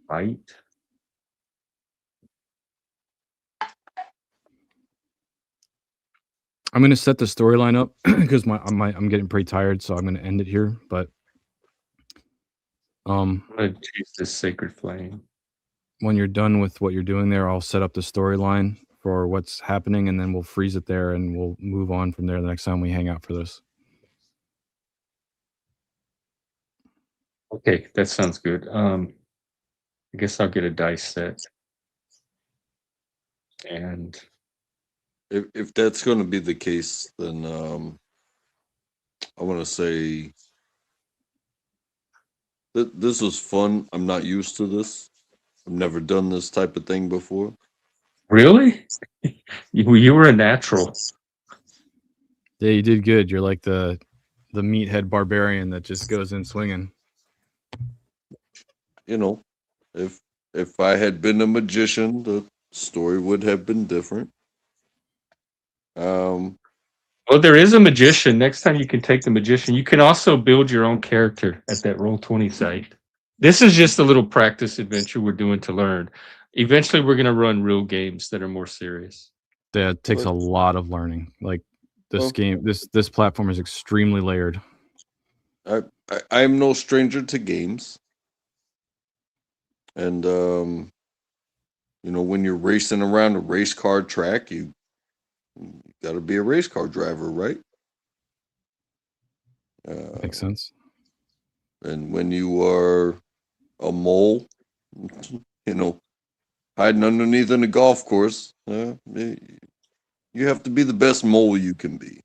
Bite. I'm gonna set the storyline up because I'm getting pretty tired, so I'm gonna end it here. But I'm gonna choose this sacred flame. when you're done with what you're doing there, I'll set up the storyline for what's happening, and then we'll freeze it there, and we'll move on from there the next time we hang out for this. Okay, that sounds good. I guess I'll get a dice set. And If that's going to be the case, then I want to say that this was fun. I'm not used to this. I've never done this type of thing before. really? You were a natural. Yeah, you did good. You're like the meathead barbarian that just goes in swinging. You know, if I had been a magician, the story would have been different. Well, there is a magician. Next time you can take the magician. You can also build your own character at that Roll20 site. This is just a little practice adventure we're doing to learn. Eventually, we're going to run real games that are more serious. That takes a lot of learning. Like this game, this platform is extremely layered. I'm no stranger to games, and you know, when you're racing around a race car track, you got to be a race car driver, right? Makes sense. And when you are a mole, you hiding underneath in a golf course. You have to be the best mole you can be.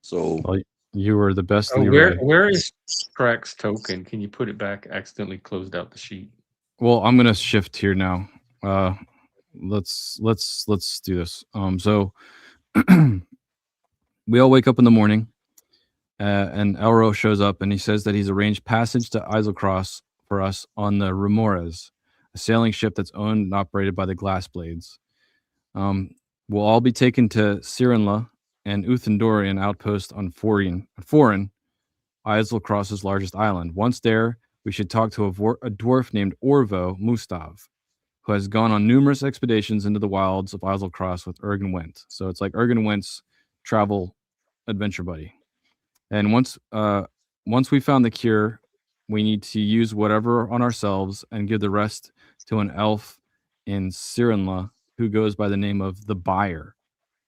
So Well, you were the best Where Leroy. is Crack's token? Can you put it back? Accidentally closed out the sheet. Well, I'm gonna shift here now. Let's do this. So we all wake up in the morning, and Elro shows up, and he says that he's arranged passage to Iselcross for us on the Remores, a sailing ship that's owned and operated by the Glassblades. We'll all be taken to Sirenla and Uthendorian outpost on Foreign, Iselcross's largest island. Once there, we should talk to a dwarf named Orvo Mustav, who has gone on numerous expeditions into the wilds of Iselcross with Ergen Went. So it's like Ergen Went's travel adventure buddy. And once we found the cure, we need to use whatever on ourselves and give the rest to an elf in Sirenla who goes by the name of the Buyer.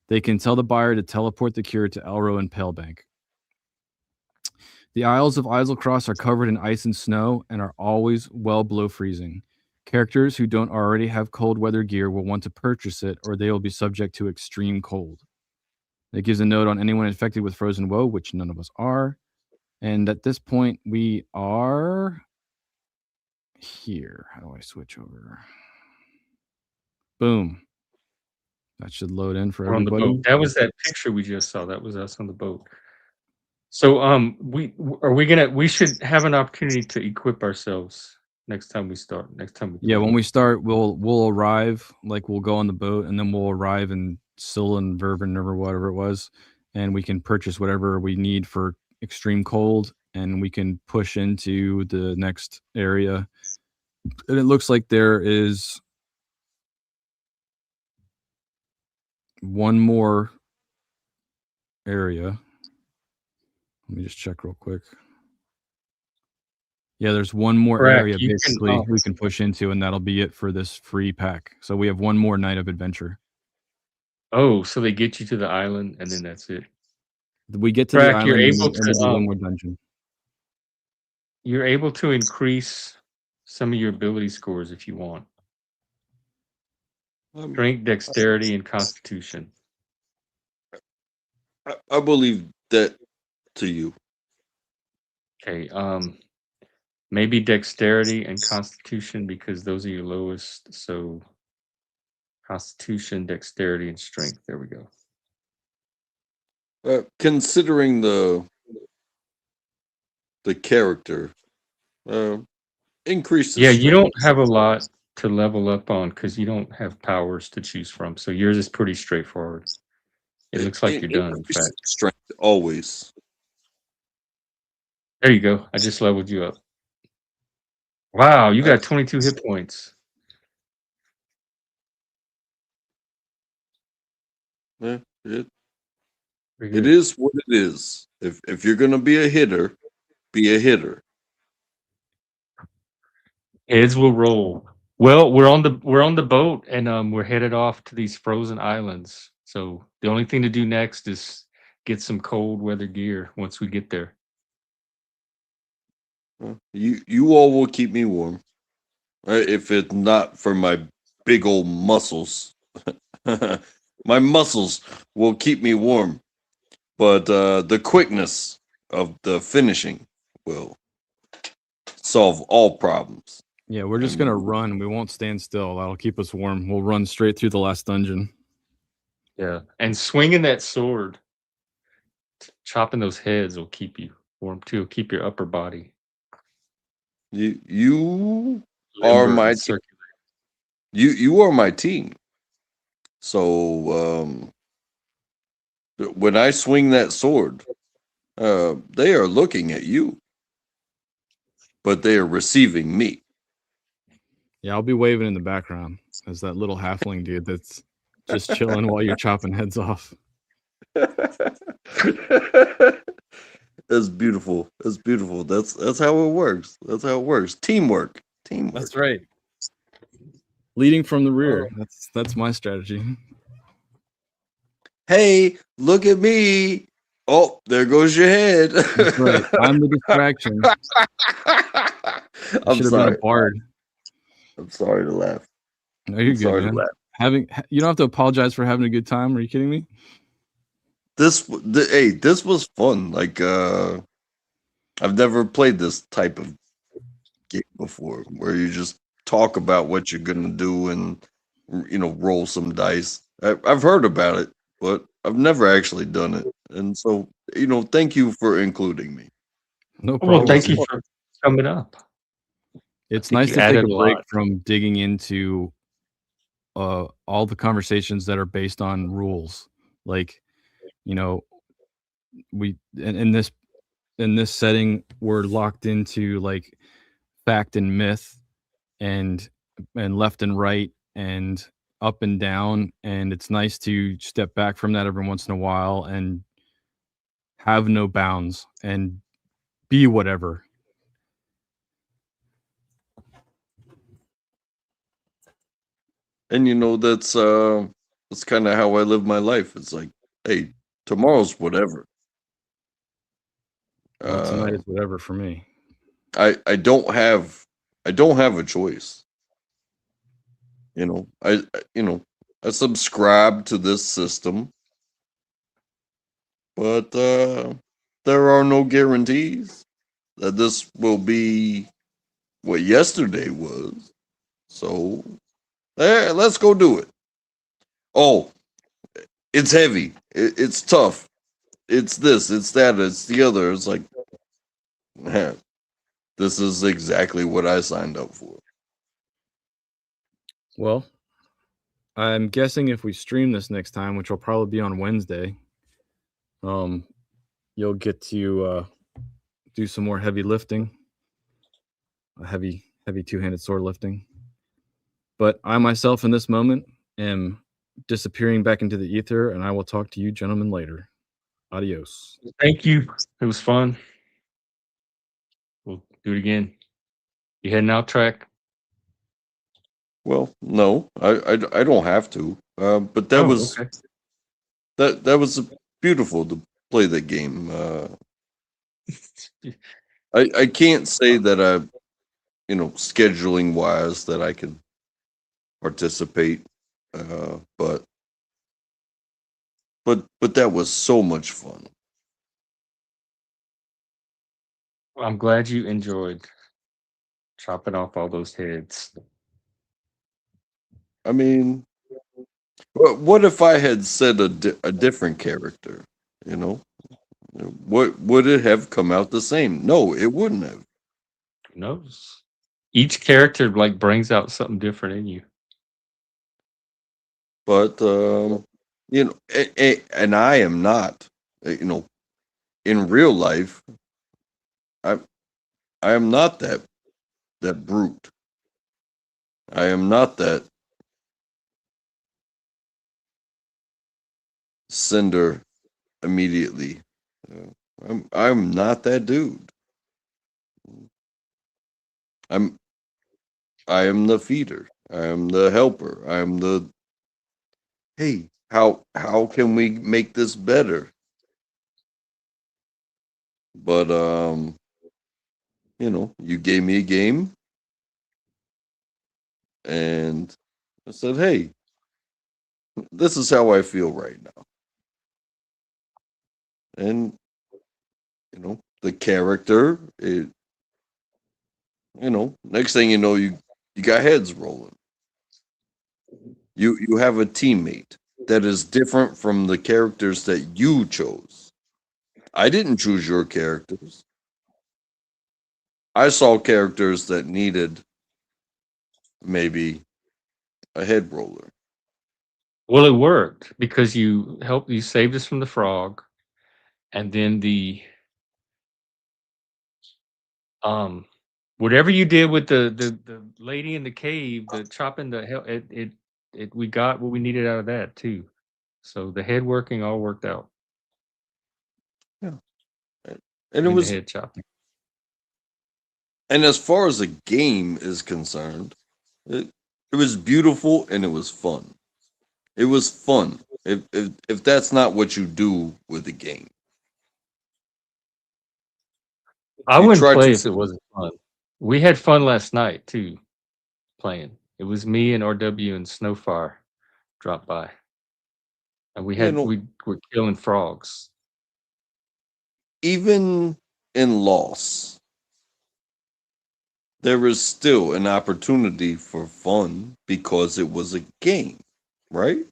They can tell the Buyer to teleport the cure to Elro and Palebank. The Isles of Iselcross are covered in ice and snow and are always well below freezing. Characters who don't already have cold weather gear will want to purchase it, or they will be subject to extreme cold. It gives a note on anyone infected with frozen woe, which none of us are. And at this point, we are here. How do I switch over? Boom. That should load in for We're on the everybody. boat. That was that picture we just saw. That was us on the boat. So we should have an opportunity to equip ourselves next time we start. Next time we Yeah, play. when we start, we'll arrive, like we'll go on the boat, and then we'll arrive in Sylvan Vervin or whatever it was, and we can purchase whatever we need for extreme cold, and we can push into the next area. And it looks like there is one more area. Let me just check real quick. Yeah, there's one more Correct. area basically we can push into, and that'll be it for this free pack. So we have one more night of adventure. Oh, so they get you to the island, and then that's it. We get to the Crack, you're island able and we do to one more dungeon. you're able to increase some of your ability scores if you want. Strength, dexterity, and constitution. I believe that to you. Okay. Maybe dexterity and constitution because those are your lowest. So constitution, dexterity, and strength. There we go. Considering the character, increase the Yeah, you strength. don't have a lot to level up on because you don't have powers to choose from. So yours is pretty straightforward. It looks like you're done. In Increase fact, strength always. there you go. I just leveled you up. Wow, you got 22 hit points. Yeah, it Very good. is what it is. If you're gonna be a hitter, be a hitter. Heads will roll. Well, we're on the boat and we're headed off to these frozen islands. So the only thing to do next is get some cold weather gear once we get there. You all will keep me warm. If it's not for my big old muscles. My muscles will keep me warm. But the quickness of the finishing will solve all problems. Yeah, we're just gonna run. We won't stand still. That'll keep us warm. We'll run straight through the last dungeon. Yeah. And swinging that sword, chopping those heads will keep you warm too. Keep your upper body. You are limber my and team. circulating. You are my team. So when I swing that sword, they are looking at you, but they are receiving me. Yeah, I'll be waving in the background as that little halfling dude that's just chilling while you're chopping heads off. That's beautiful. That's beautiful. That's how it works. That's how it works. Teamwork. That's right. Leading from the rear. That's my strategy. Hey, look at me. Oh, there goes your head. That's right. I'm the distraction. I'm Should have been sorry. a bard. I'm sorry to laugh. No, you're I'm good, sorry to man. laugh. You don't have to apologize for having a good time. Are you kidding me? Hey, this was fun. Like, I've never played this type of game before, where you just talk about what you're gonna do and roll some dice. I've heard about it, but I've never actually done it, and so thank you for including me. No Well, problem. thank you for coming up. It's think nice you to take added a a break lot. from digging into all the conversations that are based on rules. Like, you know, we in this setting, we're locked into like fact and myth and left and right and up and down, and it's nice to step back from that every once in a while and have no bounds and be whatever. And that's kind of how I live my life. It's like, hey, tomorrow's whatever. Well, tonight Uh, is whatever for me. I don't have a choice. I subscribe to this system, but there are no guarantees that this will be what yesterday was. So, let's go do it. Oh, it's heavy. It's tough. It's this. It's that. It's the other. It's like, man, this is exactly what I signed up for. Well, I'm guessing if we stream this next time, which will probably be on Wednesday, you'll get to do some more heavy lifting, heavy two-handed sword lifting. But I myself, in this moment, am disappearing back into the ether, and I will talk to you gentlemen later. Adios. Thank you. It was fun. We'll do it again. You heading out, Track? Well, no, I don't have to. But that Oh, was okay. that was beautiful to play that game. I can't say that scheduling wise that I can participate, but that was so much fun. I'm glad you enjoyed chopping off all those heads. I mean, what if I had said a different character? You know, what would it have come out the same? No, it wouldn't have. Who knows? Each character like brings out something different in you. But and I am not. In real life, I I am not that brute. I am not that sender immediately. I'm not that dude. I'm I am the feeder. I am the helper. I am the hey, how can we make this better? But you gave me a game and I said, "Hey, this is how I feel right now." And the character, next thing you know, you got heads rolling. You have a teammate that is different from the characters that you chose. I didn't choose your characters. I saw characters that needed maybe a head roller. Well, it worked because you saved us from the frog, and then whatever you did with the lady in the cave, the chopping the hell it we got what we needed out of that too. So the head working all worked out. Yeah. And I mean the head chopping. and as far as the game is concerned, it was beautiful and it was fun. It was fun. If that's not what you do with the game, I you wouldn't try play to. if it wasn't fun. We had fun last night too. playing. It was me and RW and Snowfire dropped by, and we were killing frogs. Even in loss, there is still an opportunity for fun because it was a game, right?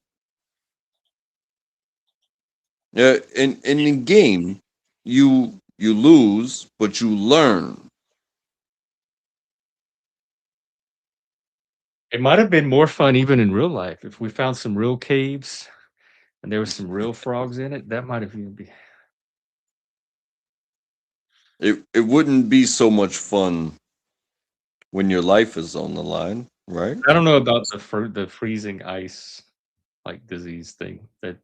Yeah, in the game, you lose, but you learn. It might have been more fun even in real life if we found some real caves and there was some real frogs in it. That might have even been. It wouldn't be so much fun when your life is on the line, right? I don't know about the freezing ice like disease thing. That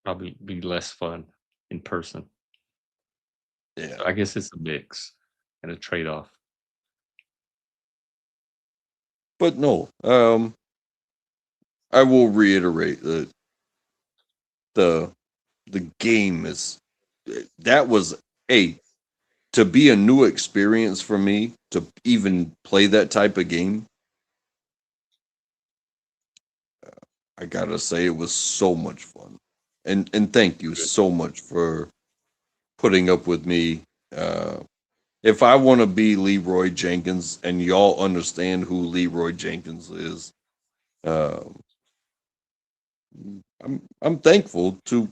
probably be less fun in person. Yeah. So I guess it's a mix and a trade off. But no, I will reiterate that the game is that was to be a new experience for me to even play that type of game. I gotta say it was so much fun, and thank you so much for putting up with me. If I want to be Leroy Jenkins, and y'all understand who Leroy Jenkins is, um, I'm thankful to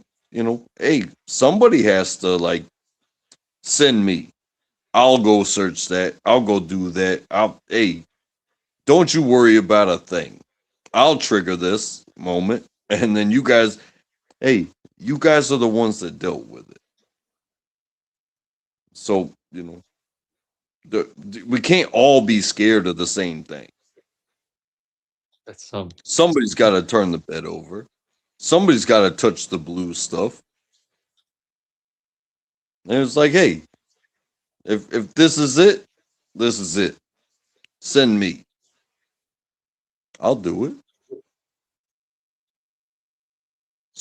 hey, somebody has to like send me. I'll go search that. I'll go do that. Don't you worry about a thing. I'll trigger this moment, and then you guys are the ones that dealt with it. So we can't all be scared of the same thing. That's Somebody's got to turn the bed over. Somebody's got to touch the blue stuff. And it's like, hey, if this is it, this is it. Send me. I'll do it.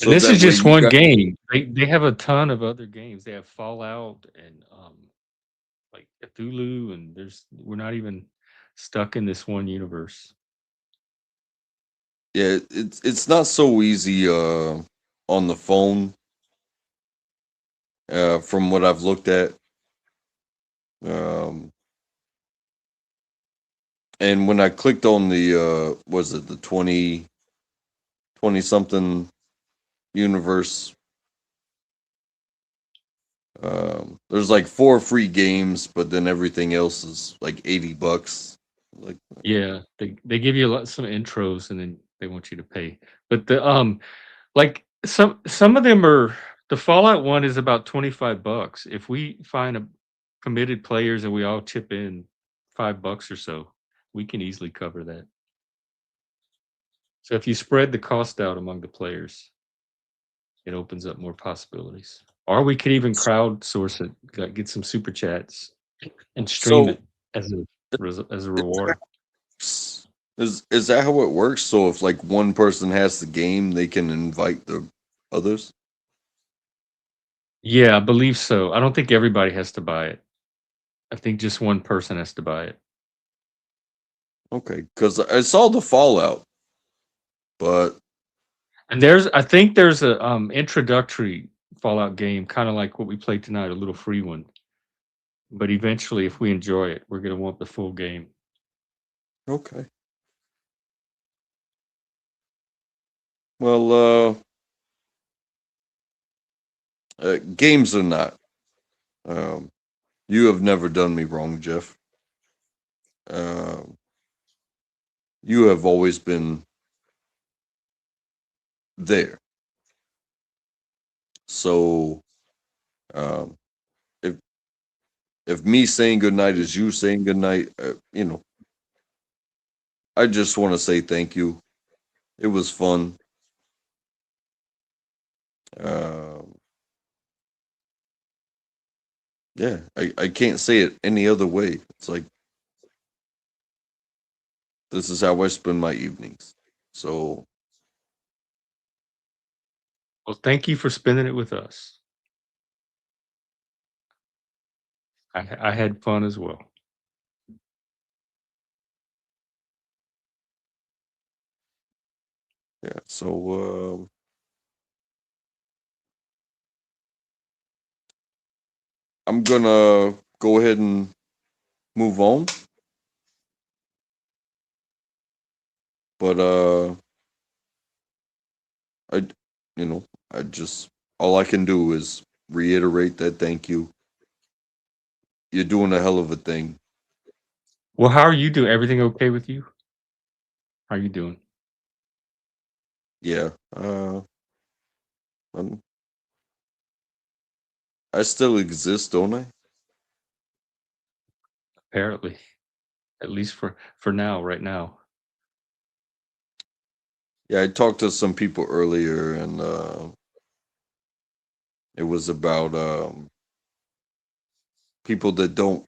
and this that is way just you one guys- game. They have a ton of other games. They have Fallout and like Cthulhu, and we're not even stuck in this one universe. Yeah, it's not so easy on the phone. From what I've looked at. Um, and when I clicked on the was it the 20 something universe, there's like 4 free games, but then everything else is like $80. Like, Yeah, they give you some intros, and then they want you to pay. But like some of them are, the Fallout one is about $25. If we find a committed players and we all chip in $5 or so, we can easily cover that. So if you spread the cost out among the players, it opens up more possibilities. Or we could even crowdsource it, get some super chats, and stream So- it as a reward. is that how it works? So if like one person has the game, they can invite the others? Yeah, I believe so. I don't think everybody has to buy it. I think just one person has to buy it. Okay, because I saw the Fallout, but And I think there's a introductory Fallout game, kind of like what we played tonight, a little free one. But eventually, if we enjoy it, we're gonna want the full game. okay. Well, games or not, you have never done me wrong, Jeff. You have always been there. So, um, if me saying goodnight is you saying goodnight, I just want to say thank you. It was fun. Um, yeah, I can't say it any other way. It's like this is how I spend my evenings. So, Well, thank you for spending it with us. I had fun as well. Yeah. So I'm gonna go ahead and move on. But I, you know, I just all I can do is reiterate that thank you. You're doing a hell of a thing. Well, how are you doing? Everything okay with you? How are you doing? Yeah. I'm, I still exist, don't I? Apparently, at least for now, right now. Yeah, I talked to some people earlier, and it was about people that don't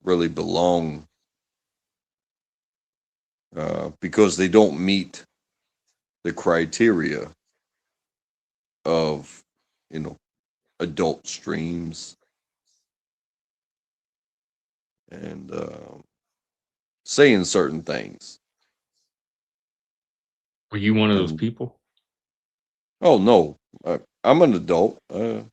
really belong because they don't meet the criteria of, you know, adult streams and saying certain things. Were you one of those And people? oh no, I'm an adult, but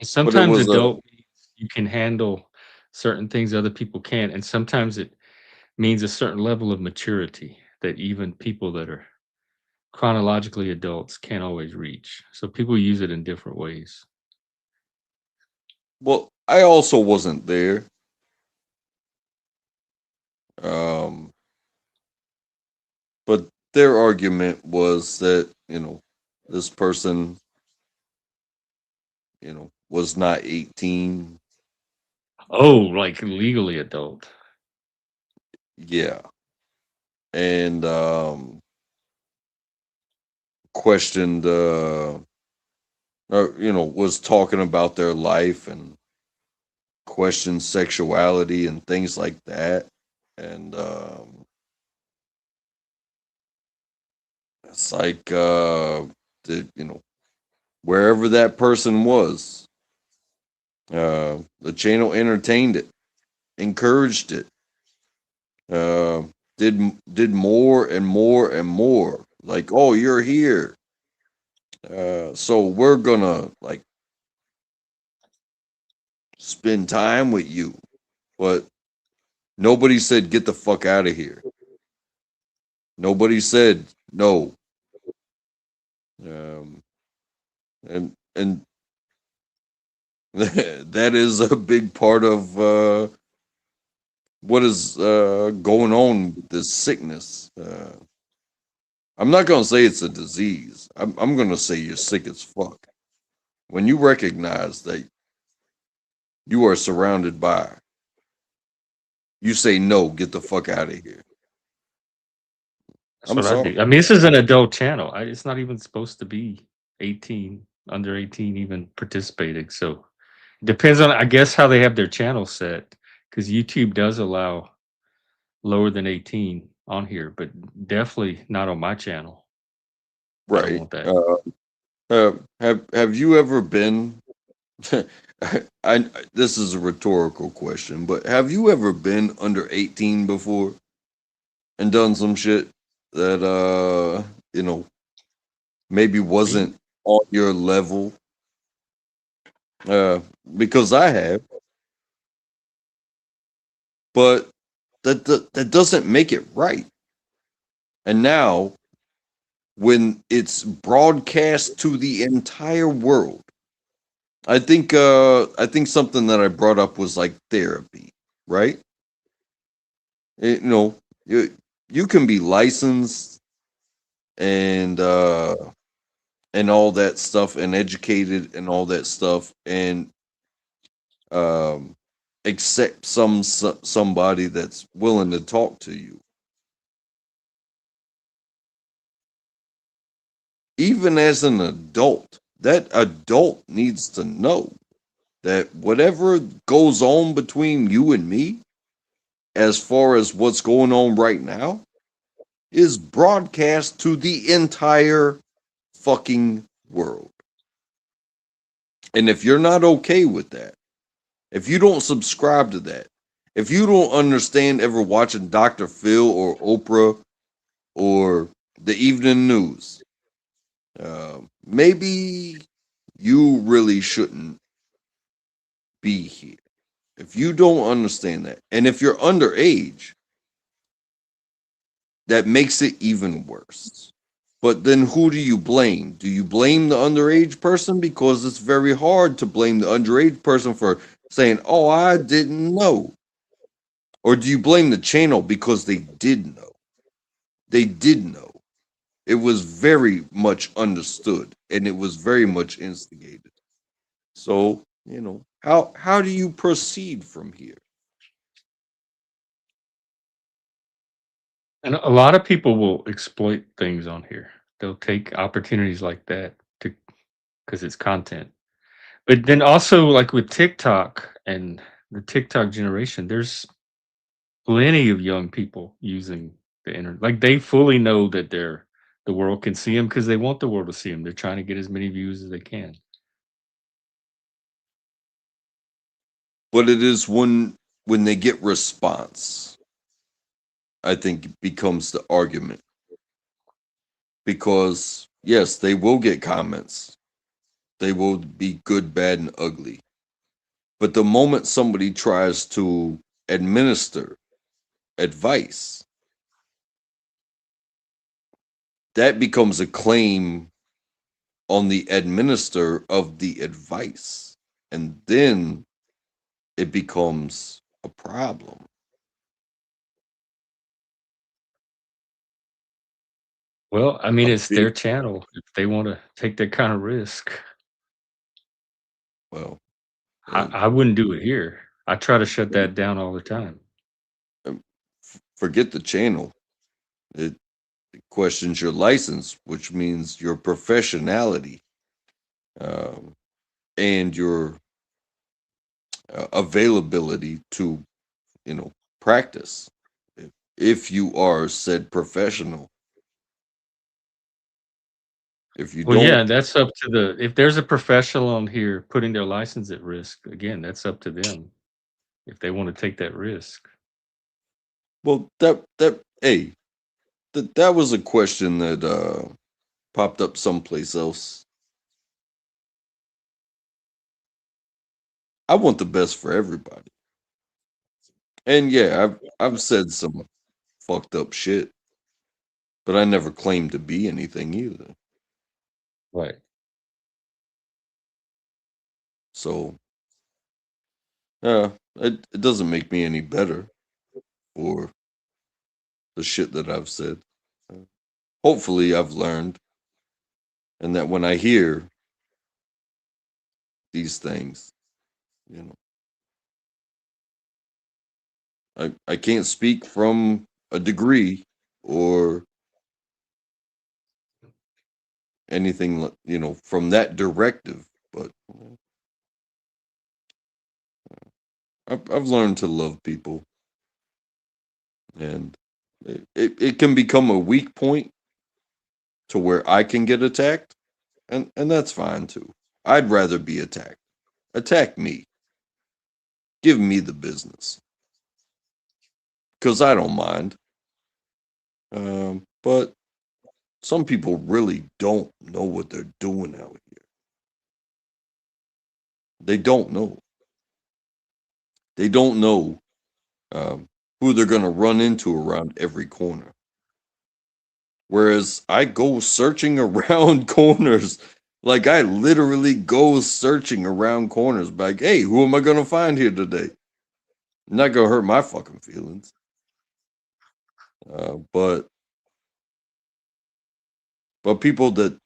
it Sometimes was a adult means you can handle certain things other people can't, and sometimes it means a certain level of maturity that even people that are chronologically adults can't always reach. So people use it in different ways. well. I also wasn't there, um, but their argument was that this person was not 18. Oh, like legally adult. Yeah, and questioned, or was talking about their life and questioned sexuality and things like that. And it's like, wherever that person was, the channel entertained it, encouraged it, uh, did more and more and more. Like, oh, you're here, so we're gonna like spend time with you. But nobody said get the fuck out of here. Nobody said no. Um, and that is a big part of what is going on with this sickness. I'm not gonna say it's a disease. I'm gonna say you're sick as fuck. When you recognize that you are surrounded by, you say no, get the fuck out of here. That's I'm what I sorry. do. I mean, this is an adult channel. It's not even supposed to be 18, under 18 even participating. So it depends on, I guess, how they have their channel set, because YouTube does allow lower than 18 on here, but definitely not on my channel. I don't Right. want that. Have you ever been? This is a rhetorical question, but have you ever been under 18 before and done some shit that maybe Me? wasn't on your level? Uh, because I have, but that doesn't make it right. And now, when it's broadcast to the entire world, I think something that I brought up was like therapy, right? You know, you can be licensed and all that stuff and educated and all that stuff and um accept somebody that's willing to talk to you. Even as an adult, that adult needs to know that whatever goes on between you and me, as far as what's going on right now, is broadcast to the entire fucking world. And if you're not okay with that, if you don't subscribe to that, If you don't understand ever watching Dr. Phil or Oprah or the evening news, maybe you really shouldn't be here. If you don't understand that, and if you're underage, that makes it even worse. But then who do you blame? Do you blame the underage person? Because it's very hard to blame the underage person for saying, oh, I didn't know. Or do you blame the channel because they did know? They did know. It was very much understood and it was very much instigated. So, how do you proceed from here? And a lot of people will exploit things on here. They'll take opportunities like that to because it's content. But then also, like with TikTok and the TikTok generation, there's plenty of young people using the internet. Like they fully know that the world can see them because they want the world to see them. They're trying to get as many views as they can. But it is when they get response, I think it becomes the argument. Because yes, they will get comments. They will be good, bad, and ugly. But the moment somebody tries to administer advice, that becomes a claim on the administer of the advice. And then it becomes a problem. Well, I mean, A it's their big, channel. If they want to take that kind of risk, well, I, and I wouldn't do it here. I try to shut that down all the time. and forget the channel. It questions your license, which means your professionality, um, and your availability to, practice. If you are said professional, if you Well, yeah, don't, that's up to if there's a professional on here putting their license at risk, again, that's up to them if they want to take that risk. well, hey, that was a question that popped up someplace else. I want the best for everybody, and yeah, I've said some fucked up shit, but I never claimed to be anything either. Right. So, it doesn't make me any better for the shit that I've said. Uh, Hopefully, I've learned, and that when I hear these things, you know, I can't speak from a degree or anything, from that directive, but I've learned to love people, and it can become a weak point to where I can get attacked, and that's fine too. I'd rather be attacked. Attack me. Give me the business, because I don't mind. But some people really don't know what they're doing out here. They don't know. They don't know um, who they're going to run into around every corner. Whereas I go searching around corners, like I literally go searching around corners, like, hey, who am I going to find here today? Not going to hurt my fucking feelings. But people that,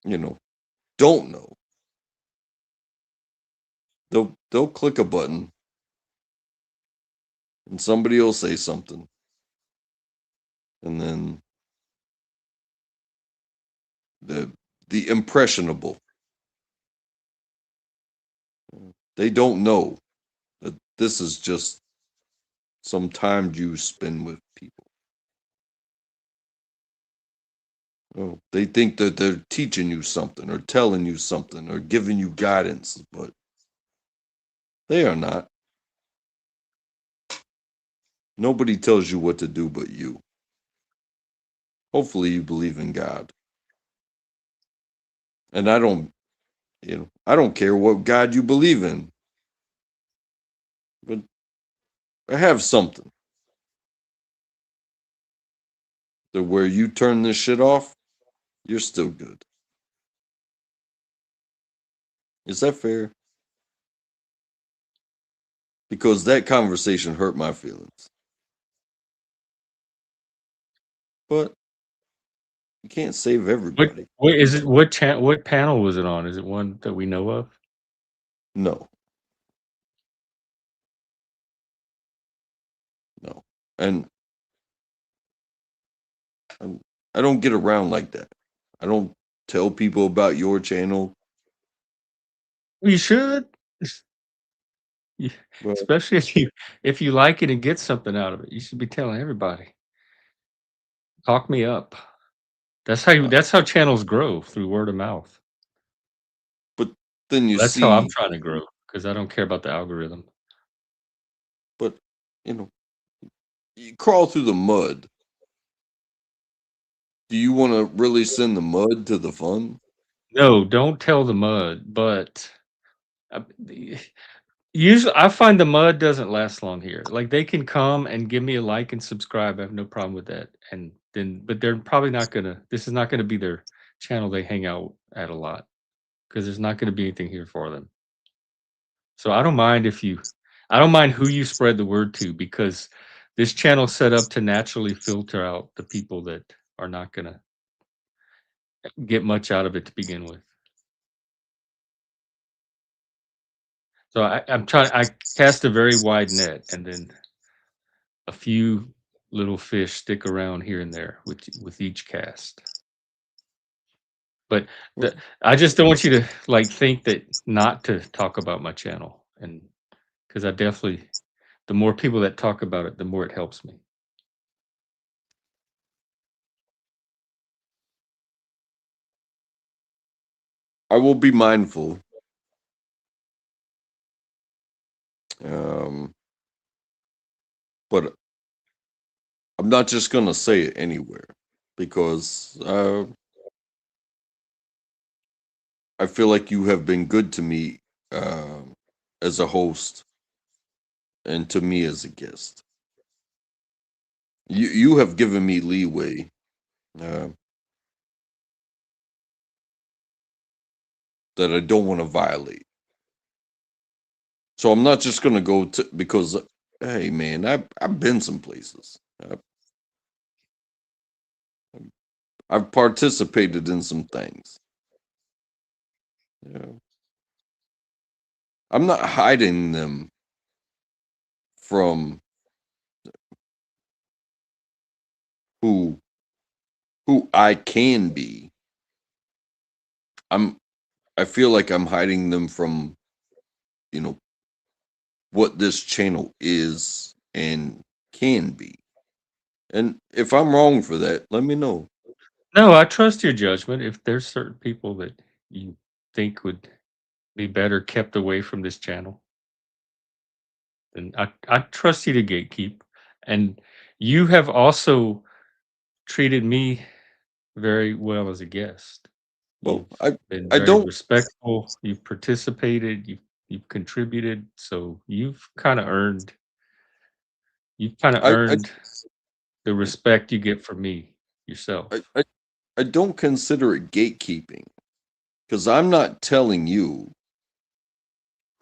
you know, don't know, they'll click a button and somebody will say something, and then the impressionable, they don't know that this is just some time you spend with people. Oh, they think that they're teaching you something or telling you something or giving you guidance, but they are not. Nobody tells you what to do but you. Hopefully you believe in God. And I don't care what God you believe in, but I have something that where you turn this shit off, you're still good. Is that fair? Because that conversation hurt my feelings. But you can't save everybody. What is it? What panel was it on? Is it one that we know of? No. No. And I don't get around like that. I don't tell people about your channel. You should, But especially if you like it and get something out of it. You should be telling everybody. Talk me up. That's how channels grow, through word of mouth. but then you That's how I'm see, trying to grow, because I don't care about the algorithm. but you crawl through the mud. Do you want to really send the mud to the fun? No, don't tell the mud, but usually I find the mud doesn't last long here. Like, they can come and give me a like and subscribe. I have no problem with that. And then, but they're probably not gonna. This is not gonna be their channel they hang out at a lot, because there's not gonna be anything here for them. So I don't mind I don't mind who you spread the word to, because this channel's set up to naturally filter out the people that are not gonna get much out of it to begin with. So I cast a very wide net, and then a few little fish stick around here and there with each cast. But I just don't want you to like think that not to talk about my channel, and because I definitely, the more people that talk about it, the more it helps me. I will be mindful. Um, but I'm not just going to say it anywhere, because I feel like you have been good to me as a host and to me as a guest. You have given me leeway uh, that I don't want to violate. So I'm not just going to go to, because, hey, man, I've been some places. I've participated in some things. Yeah. I'm not hiding them from who I can be. I feel like I'm hiding them from, you know, what this channel is and can be. And if I'm wrong for that, let me know. No, I trust your judgment. If there's certain people that you think would be better kept away from this channel, then I trust you to gatekeep. And you have also treated me very well as a guest. Well, You've been I very don't respectful. You've participated. You've contributed. So you've kind of I earned the respect you get from me yourself. I don't consider it gatekeeping, because I'm not telling you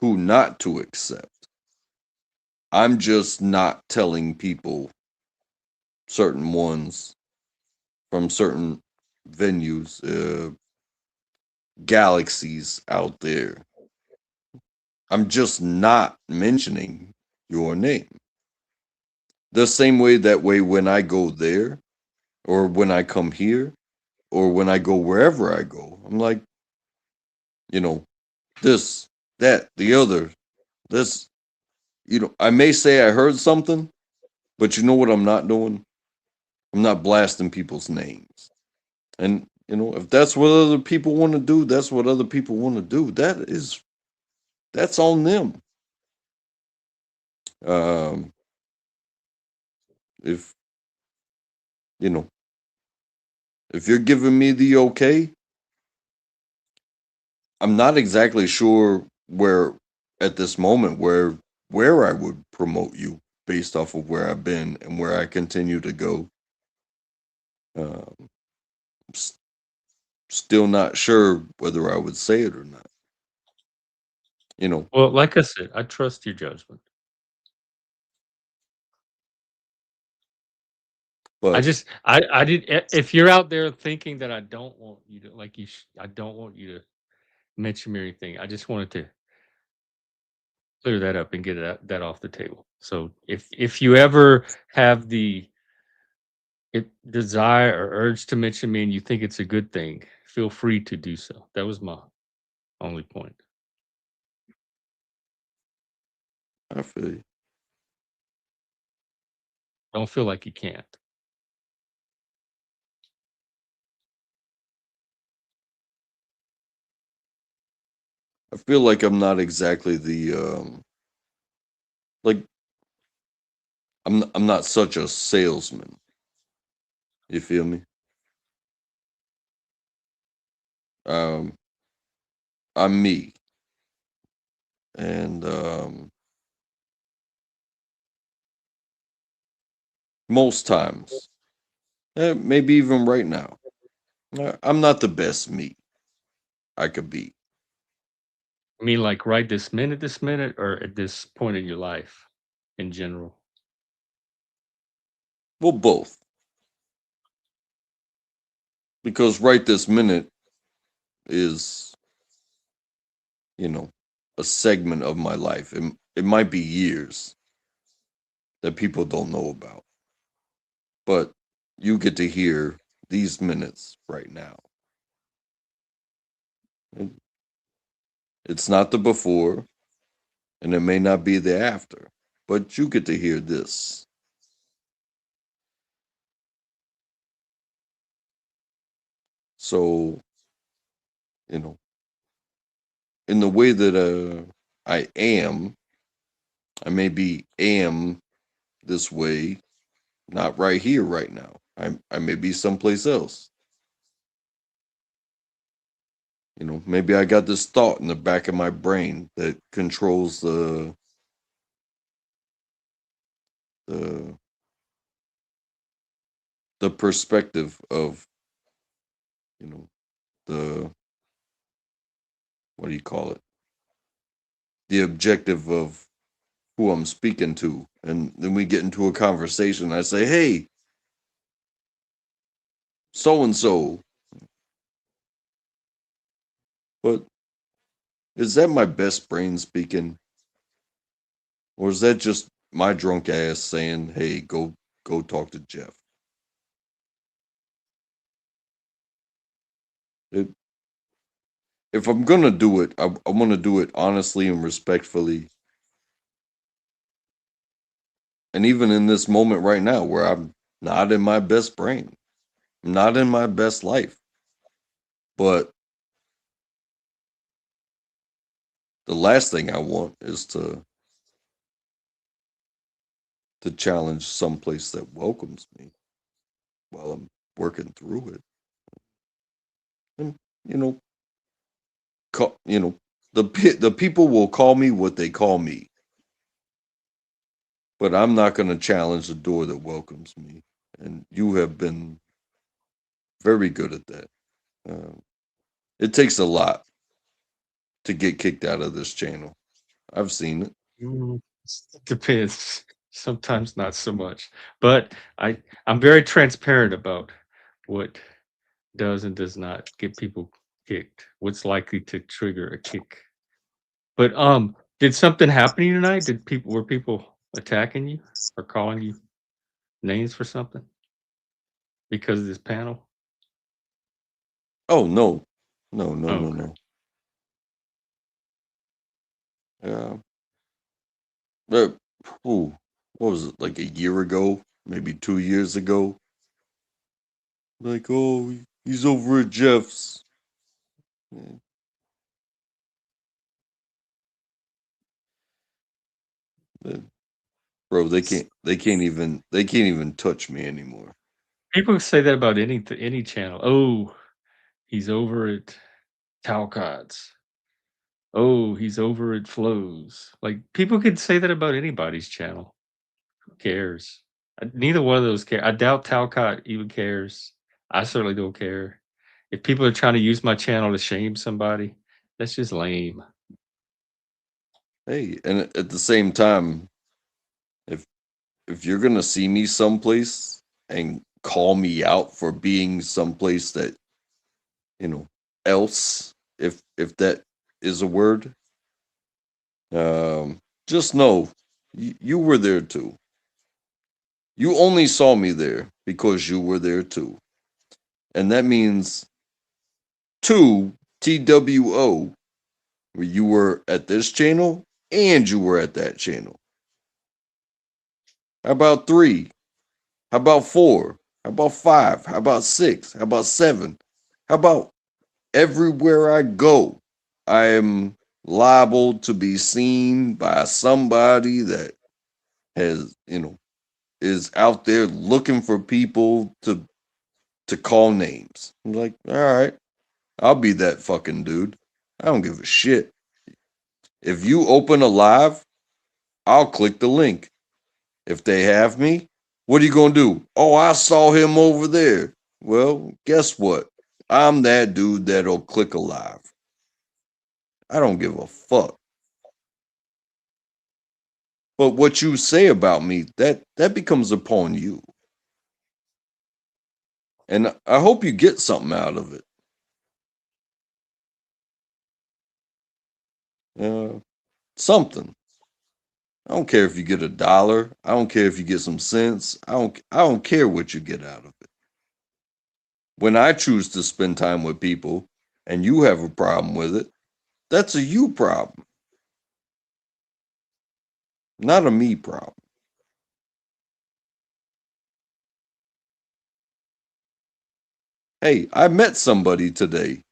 who not to accept. I'm just not telling people, certain ones from certain venues, galaxies out there. I'm just not mentioning your name. The same way that way when I go there, or when I come here, or when I go wherever I go, I'm like, this, that, the other, this, I may say I heard something, but you know what I'm not doing? I'm not blasting people's names. And, if that's what other people want to do, that's what other people want to do. That's on them. Um, if you know, if you're giving me the okay, I'm not exactly sure where at this moment where I would promote you based off of where I've been and where I continue to go. Um, s- Still not sure whether I would say it or not. You know, Well, like I said, I trust your judgment. but I did. If you're out there thinking that I don't want you to, like I don't want you to mention me or anything. I just wanted to clear that up and get that off the table. So if you ever have the desire or urge to mention me and you think it's a good thing, feel free to do so. That was my only point. I feel you. Don't feel like you can't. I feel like I'm not exactly the like I'm not such a salesman. You feel me? Um, I'm me, and most times, maybe even right now, I'm not the best me I could be. I mean, like right this minute, or at this point in your life in general. Well, both, because right this minute is, you know, a segment of my life. It might be years that people don't know about, but you get to hear these minutes right now. It- It's not the before, and it may not be the after, but you get to hear this. So, you know, in the way that I maybe am this way, not right here, right now. I may be someplace else. You know, maybe I got this thought in the back of my brain that controls the the perspective of, you know, the what do you call it? The objective of who I'm speaking to. And then we get into a conversation. I say, hey, so and so. But is that my best brain speaking? Or is that just my drunk ass saying, hey, go talk to Jeff? It, if I'm gonna do it, I want to do it honestly and respectfully. And even in this moment right now, where I'm not in my best brain, not in my best life, but the last thing I want is to challenge someplace that welcomes me while I'm working through it. And you know, you know, the people will call me what they call me, but I'm not going to challenge the door that welcomes me. And you have been very good at that. Um, it takes a lot to get kicked out of this channel. I've seen it. Mm, Depends. Sometimes not so much. But I'm very transparent about what does and does not get people kicked. What's likely to trigger a kick. But did something happen to you tonight? Were people attacking you or calling you names for something because of this panel? Oh no, no, no, Oh, no, okay. no. Yeah, but ooh, what was it like a year ago? Maybe 2 years ago? Like, oh, he's over at Jeff's. Yeah, Bro, they can't even touch me anymore. People say that about any channel. Oh, he's over at Talcott's. Oh, he's over at Flows. Like people could say that about anybody's channel. Who cares? Neither one of those care. I doubt Talcott even cares. I certainly don't care. If people are trying to use my channel to shame somebody, that's just lame. Hey, and at the same time, if you're gonna see me someplace and call me out for being someplace that else, if that is a word, just know you were there too. You only saw me there because you were there too, and that means two TWO. You were at this channel and you were at that channel. How about 3? How about 4? How about 5? How about 6? How about 7? How about everywhere I go, I am liable to be seen by somebody that has, is out there looking for people to call names. I'm like, all right, I'll be that fucking dude. I don't give a shit. If you open a live, I'll click the link. If they have me, what are you going to do? Oh, I saw him over there. Well, guess what? I'm that dude that'll click a live. I don't give a fuck. But what you say about me, that becomes upon you. And I hope you get something out of it. Something. I don't care if you get $1. I don't care if you get some cents. I don't care what you get out of it. When I choose to spend time with people and you have a problem with it, that's a you problem, not a me problem. Hey, I met somebody today.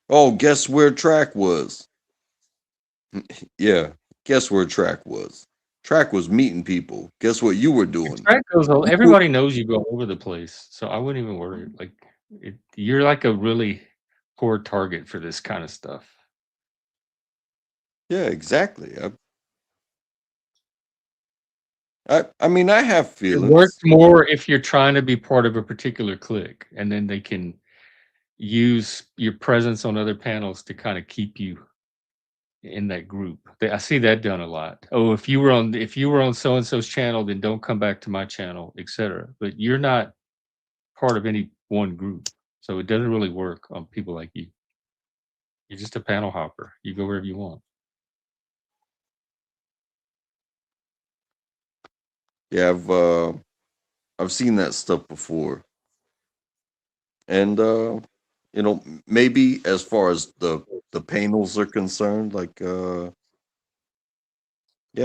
Oh, guess where track was? Yeah, guess where track was? Track was meeting people. Guess what you were doing? Track goes. Everybody knows you go over the place, so I wouldn't even worry. Like, you're like a really poor target for this kind of stuff. Yeah, exactly. I mean, I have It works feelings. more if you're trying to be part of a particular clique, and then they can use your presence on other panels to kind of keep you in that group. I see that done a lot. Oh, if you were on so and so's channel, then don't come back to my channel, etc. But you're not part of any one group, so it doesn't really work on people like you. You're just a panel hopper. You go wherever you want. Yeah, I've seen that stuff before, and maybe as far as the panels are concerned, like yeah,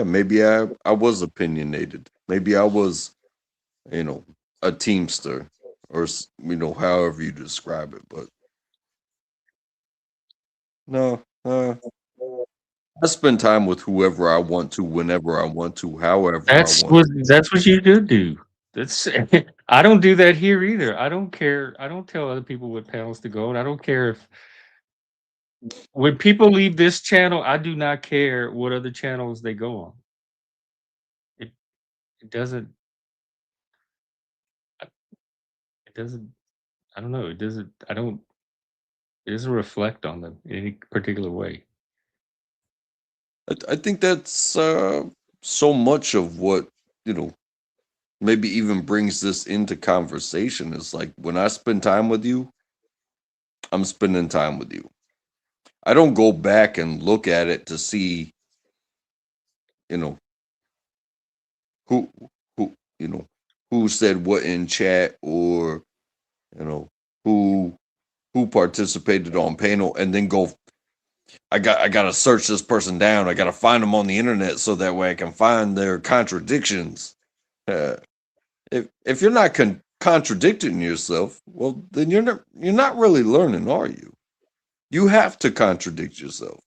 maybe I was opinionated. Maybe I was, a teamster, or however you describe it. But no, I spend time with whoever I want to, whenever I want to, however I want to. That's what you do. That's I don't do that here either. I don't care. I don't tell other people what panels to go, and I don't care if when people leave this channel, I do not care what other channels they go on. It it doesn't it doesn't I don't know. It doesn't it doesn't reflect on them in any particular way. I think that's so much of what you know maybe even brings this into conversation. Is like when I spend time with you, I'm spending time with you. I don't go back and look at it to see, you know, who who who said what in chat, or you know who participated on panel, and then go, I gotta search this person down. I gotta find them on the internet so that way I can find their contradictions. Uh, if you're not contradicting yourself, well, then you're not really learning, are you? You have to contradict yourself.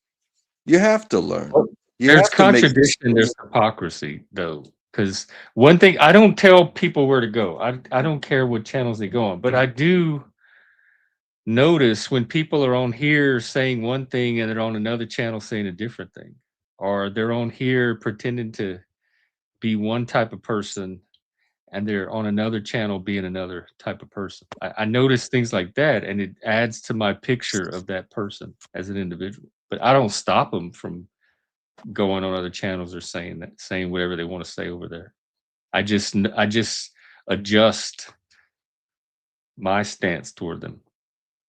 You have to learn. Well, You there's have to make contradiction, there's hypocrisy, though. Because one thing, I don't tell people where to go. I don't care what channels they go on, but I do notice when people are on here saying one thing and they're on another channel saying a different thing, or they're on here pretending to be one type of person and they're on another channel being another type of person. I notice things like that, and it adds to my picture of that person as an individual. But I don't stop them from going on other channels or saying whatever they want to say over there. I just adjust my stance toward them.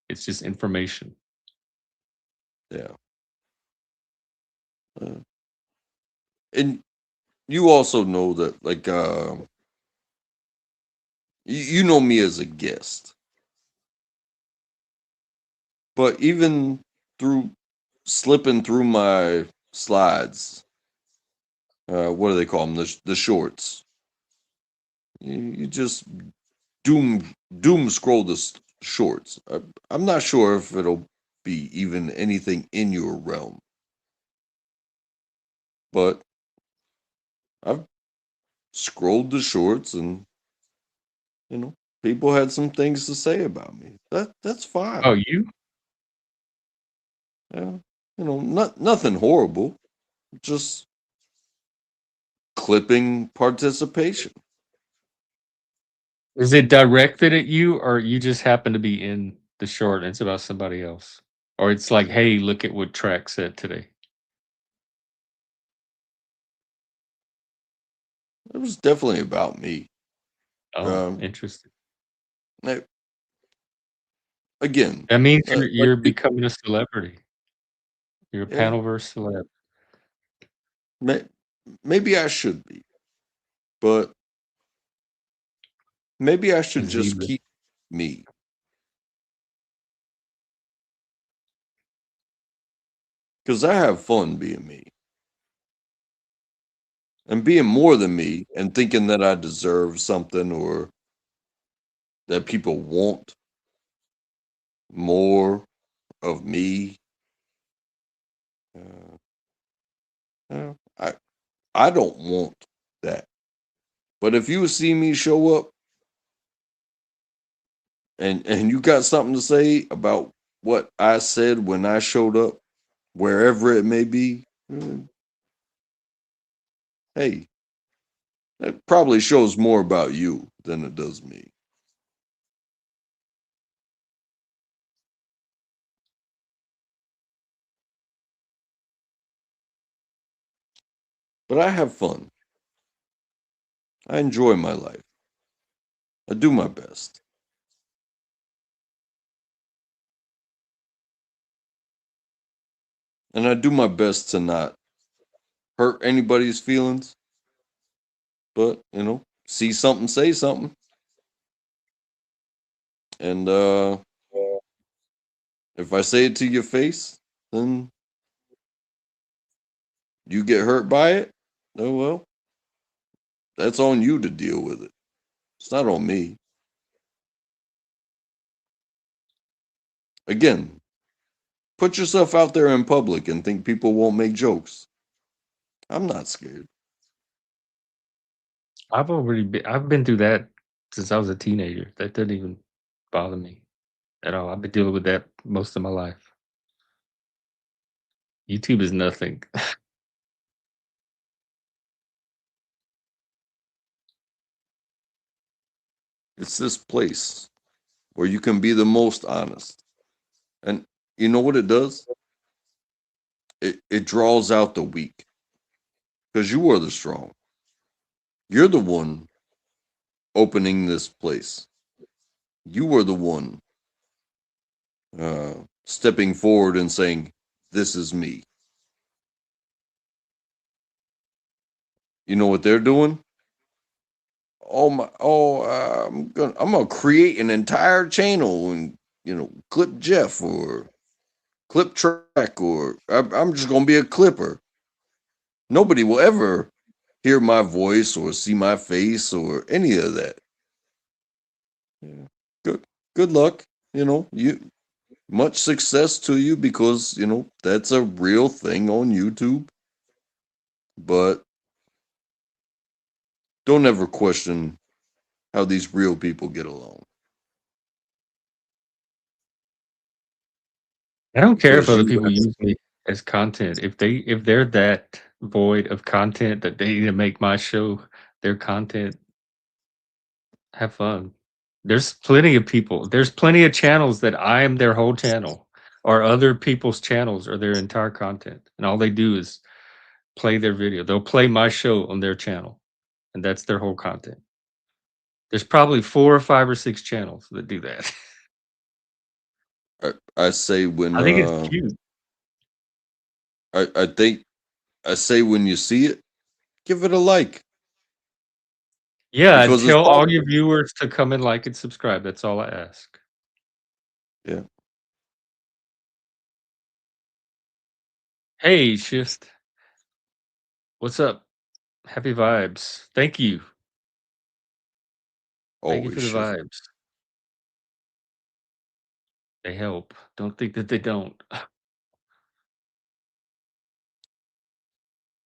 It's just information. Yeah. And you also know that, like, you know me as a guest, but even through slipping through my slides, what do they call them? The shorts. You just doom scroll the shorts. I'm not sure if it'll be even anything in your realm, but I've scrolled the shorts, and people had some things to say about me. That's fine. Oh, you? Yeah, nothing horrible, just clipping participation. Is it directed at you, or you just happen to be in the short and it's about somebody else? Or it's like, hey, look at what Track said today. It was definitely about me. Oh, interesting. Now, again, That means like you're becoming a celebrity. You're a yeah, panelverse celeb. maybe I should be, but maybe I should just Z-list. keep me. Because I have fun being me. And being more than me and thinking that I deserve something, or that people want more of me. Uh, I don't want that. But if you see me show up and you got something to say about what I said when I showed up, wherever it may be, hey, that probably shows more about you than it does me. But I have fun. I enjoy my life. I do my best. And I do my best to not hurt anybody's feelings. But, see something, say something. And if I say it to your face, then you get hurt by it. Oh, well, that's on you to deal with it. It's not on me. Again, put yourself out there in public and think people won't make jokes. I'm not scared. I've been through that since I was a teenager. That doesn't even bother me at all. I've been dealing with that most of my life. YouTube is nothing. It's this place where you can be the most honest. And you know what it does? It draws out the weak, because you are the strong. You're the one opening this place. You were the one stepping forward and saying, "This is me." You know what they're doing? Oh my! Oh, I'm gonna create an entire channel and clip Jeff or clip Track, or I'm just gonna be a clipper. Nobody will ever hear my voice or see my face or any of that. Yeah. Good luck. You much success to you, because that's a real thing on YouTube. But don't ever question how these real people get along. I don't care if Because other you people guys, use me as content. If they're that void of content that they need to make my show their content, have fun. There's plenty of people. There's plenty of channels that I am their whole channel, or other people's channels or their entire content, and all they do is play their video. They'll play my show on their channel, and that's their whole content. There's probably 4 or 5 or 6 channels that do that. I say when I think it's cute. I think I say when you see it, give it a like Yeah, and because it's tell all your possible. viewers to come and like and subscribe. That's all I ask. Yeah. Hey, Shift. What's up? Happy vibes. Thank you. Thank you Always for the shift. vibes. They help. Don't think that they don't.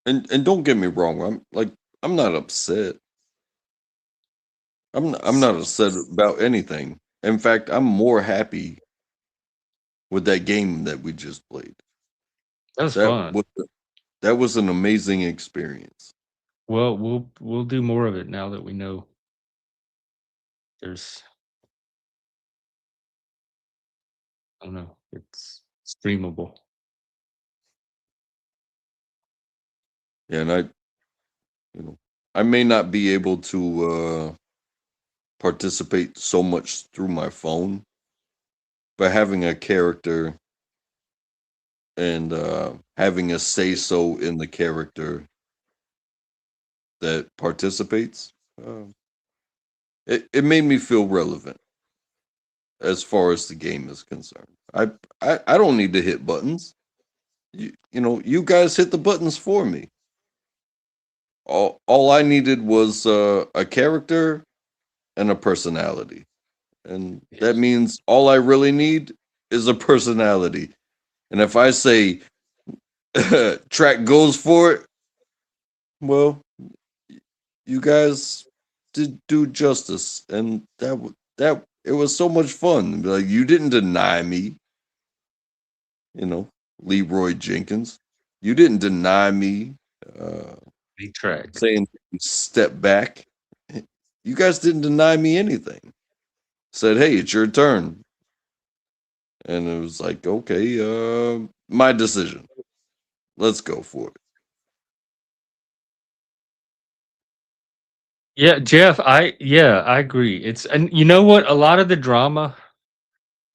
And don't get me wrong, I'm not upset. I'm not upset about anything. In fact, I'm more happy with that game that we just played. That was That fun. was that was an amazing experience. Well, we'll do more of it now that we know there's I don't know, it's streamable. Yeah, and I may not be able to participate so much through my phone, but having a character and having a say so in the character that participates, uh, it made me feel relevant as far as the game is concerned. I don't need to hit buttons. You guys hit the buttons for me. All I needed was a character and a personality. And that Yes. means all I really need is a personality. And if I say track goes for it, well, you guys did do justice, and that it was so much fun. Like you didn't deny me, you know, Leroy Jenkins. You didn't deny me uh, Big track. saying step back. You guys didn't deny me anything. Said, hey, it's your turn, and it was like, okay, my decision. Let's go for it. Yeah, Jeff, I agree. It's and you know what? A lot of the drama,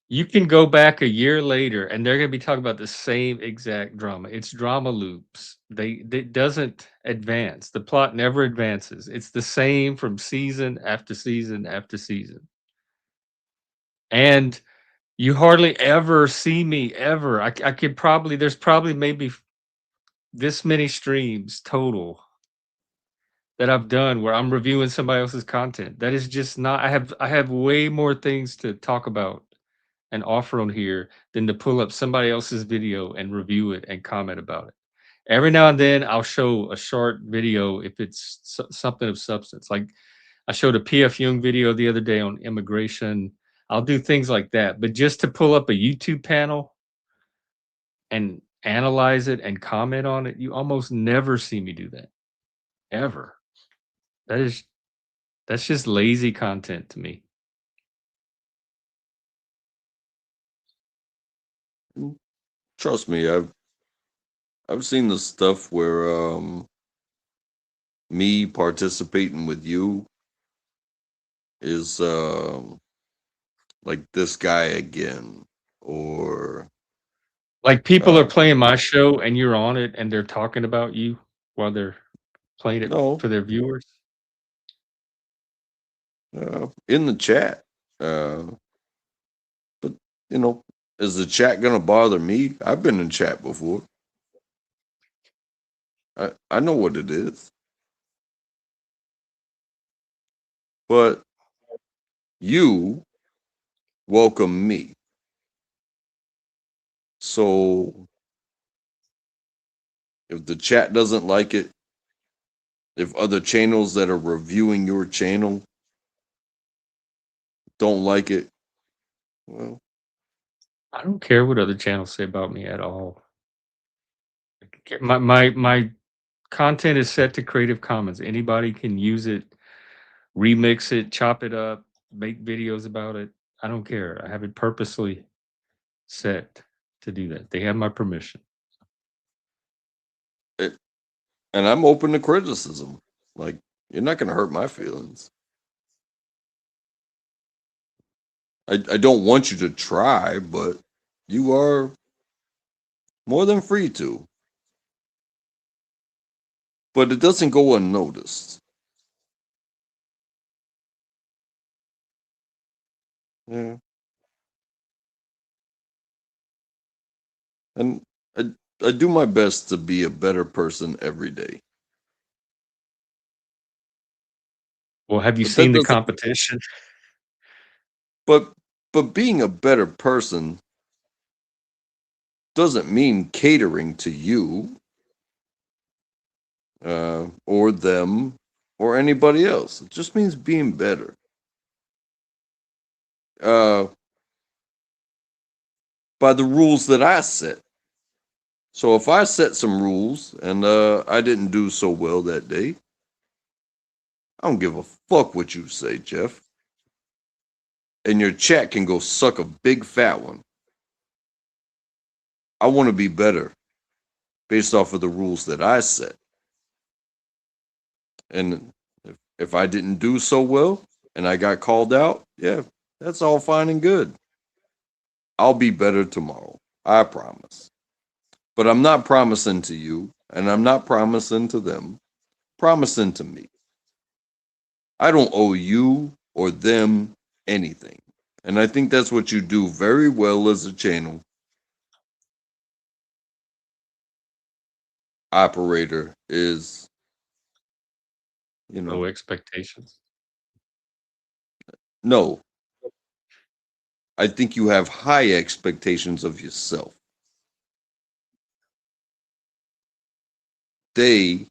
you can go back a year later and they're gonna be talking about the same exact drama. It's drama loops. It doesn't advance. The plot never advances. It's the same from season after season after season. And you hardly ever see me ever. I could probably there's probably maybe this many streams total that I've done where I'm reviewing somebody else's content. That is just not I have way more things to talk about and offer on here than to pull up somebody else's video and review it and comment about it. Every now and then I'll show a short video if it's something of substance. Like I showed a PF Young video the other day on immigration. I'll do things like that, but just to pull up a YouTube panel and analyze it and comment on it, you almost never see me do that. Ever. That is that's just lazy content to me. Trust me, I've seen the stuff where me participating with you is like this guy again, or Like people are uh, playing my show and you're on it and they're talking about you while they're playing it no, for their viewers. in the chat. Uh, but you know, is the chat gonna bother me? I've been in chat before. I know what it is, but you welcome me. So if the chat doesn't like it, if other channels that are reviewing your channel don't like it, well, I don't care what other channels say about me at all. My content is set to Creative Commons. Anybody can use it, remix it, chop it up, make videos about it. I don't care. I have it purposely set to do that. They have my permission. and I'm open to criticism. Like, you're not going to hurt my feelings. I don't want you to try, but you are more than free to. But it doesn't go unnoticed. Yeah. And I do my best to be a better person every day. Well, have you But that seen the doesn't competition? but being a better person doesn't mean catering to you or them or anybody else. It just means being better. By the rules that I set. So if I set some rules and I didn't do so well that day, I don't give a fuck what you say, Jeff. And your chat can go suck a big fat one. I want to be better based off of the rules that I set. And if I didn't do so well and I got called out, yeah, that's all fine and good. I'll be better tomorrow. I promise. But I'm not promising to you, and I'm not promising to them, promising to me. I don't owe you or them anything. And I think that's what you do very well as a channel operator is, No expectations. No. I think you have high expectations of yourself. They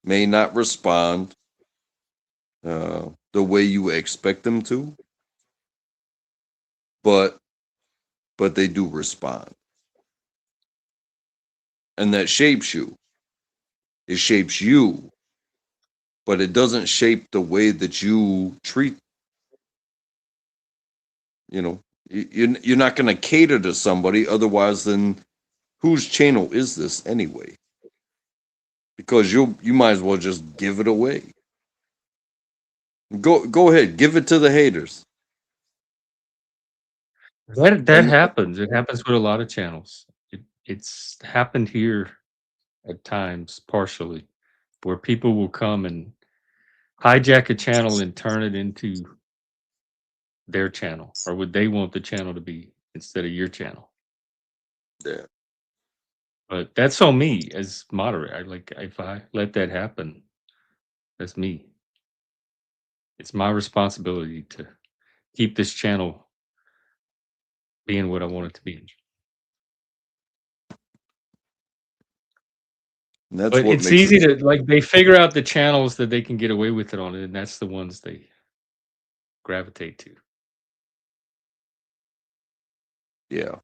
may not respond the way you expect them to, but they do respond. And that shapes you. It shapes you, but it doesn't shape the way that you treat. You're not going to cater to somebody otherwise. Then whose channel is this anyway? Because you might as well just give it away. Go ahead, give it to the haters. That happens. It happens with a lot of channels. It's happened here at times, partially, where people will come and hijack a channel and turn it into their channel, or what they want the channel to be instead of your channel. Yeah. But that's on me as moderator. If I let that happen, that's me. It's my responsibility to keep this channel being what I want it to be. And that's But what it's makes easy it, to they figure out the channels that they can get away with it on, and that's the ones they gravitate to. yeah.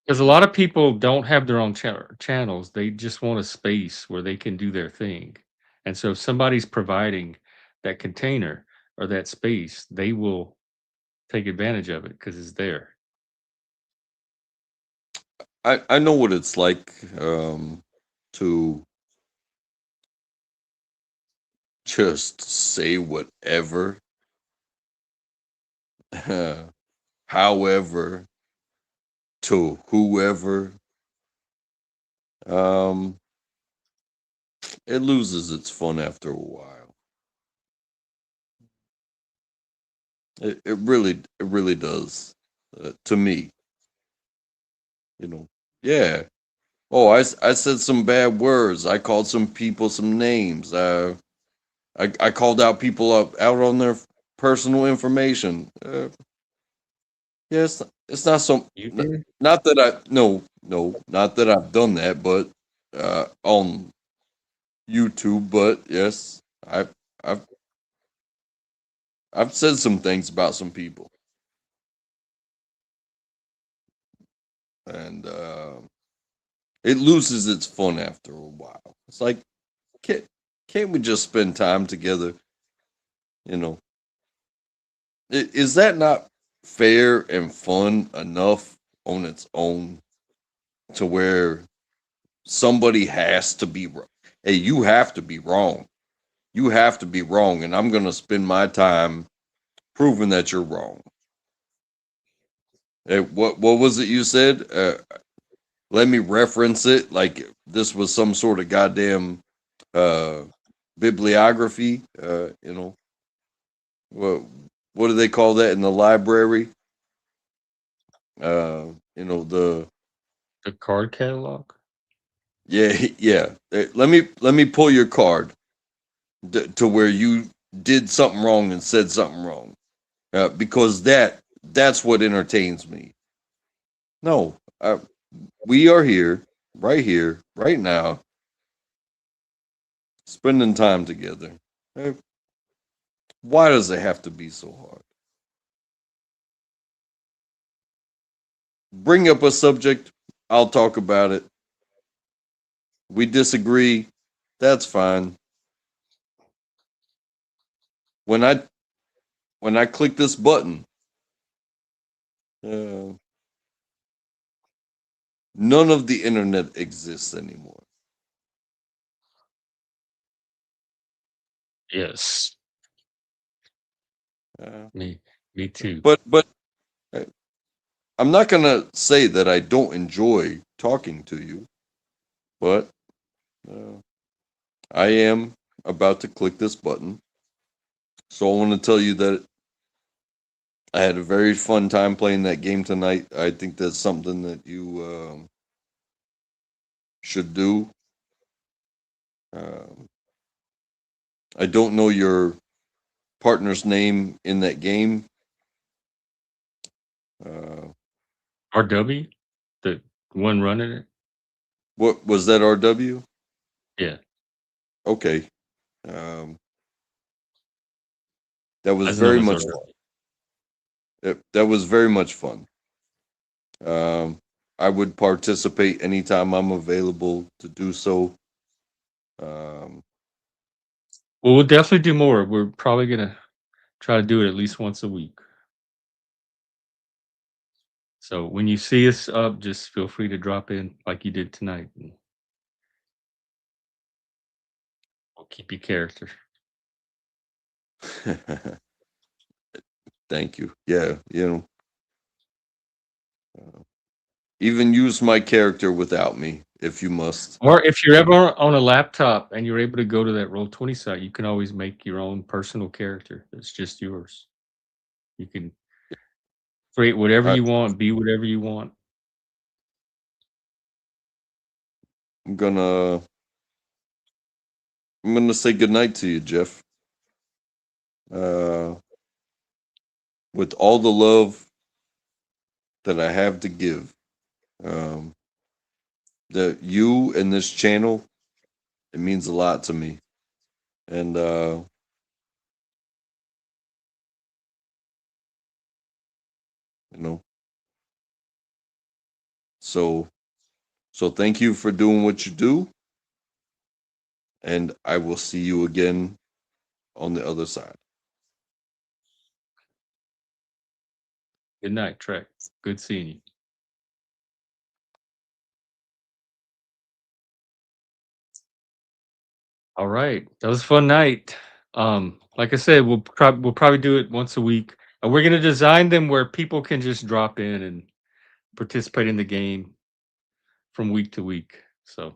Because a lot of people don't have their own channels. They just want a space where they can do their thing. And so if somebody's providing that container or that space, they will take advantage of it because it's there. I know what it's like to just say whatever, however, to whoever. It loses its fun after a while. It really does to me. Yeah. Oh, I said some bad words. I called some people some names. I called out people out on their personal information. Yeah, it's not so. You did? Not that I no, not that I've done that, but on YouTube, but yes, I've I've said some things about some people, and it loses its fun after a while. It's like, can't can't we just spend time together? You know, is that not fair and fun enough on its own to where somebody has to be wrong? Hey, you have to be wrong. You have to be wrong, and I'm gonna spend my time proving that you're wrong. Hey, what was it you said? Let me reference it like this was some sort of goddamn uh, bibliography. What what do they call that in the library? You know The card catalog. yeah yeah. Let me pull your card to where you did something wrong and said something wrong, because that's what entertains me. No, we are here, right now, spending time together. Uh, Why does it have to be so hard? Bring up a subject, I'll talk about it. We disagree, that's fine. When I when I click this button, uh, none of the internet exists anymore. Yes, Uh, me too. but uh, I'm not gonna say that I don't enjoy talking to you, but uh, I am about to click this button. So I want to tell you that I had a very fun time playing that game tonight. I think that's something that you should do. Um, I don't know your partner's name in that game. Uh, RW, the one running it. what was that? RW? Yeah, Okay. Um, that was as known very as much RW. fun. That was very much fun. Um, I would participate anytime I'm available to do so. Um, Well, we'll definitely do more. We're probably gonna try to do it at least once a week. So when you see us up, just feel free to drop in like you did tonight, and we'll keep your character. thank you. Yeah, uh, even use my character without me if you must. Or if you're ever on a laptop and you're able to go to that Roll20 site, you can always make your own personal character that's just yours. You can create whatever I, you want, be whatever you want. I'm gonna I'm gonna say goodnight to you, Jeff. Uh, with all the love that I have to give, um, that you and this channel, it means a lot to me. And you know, so thank you for doing what you do, and I will see you again on the other side. Good night, Trek. Good seeing you. All right, that was a fun night. Like I said, we'll probably do it once a week. We're gonna design them where people can just drop in and participate in the game from week to week. So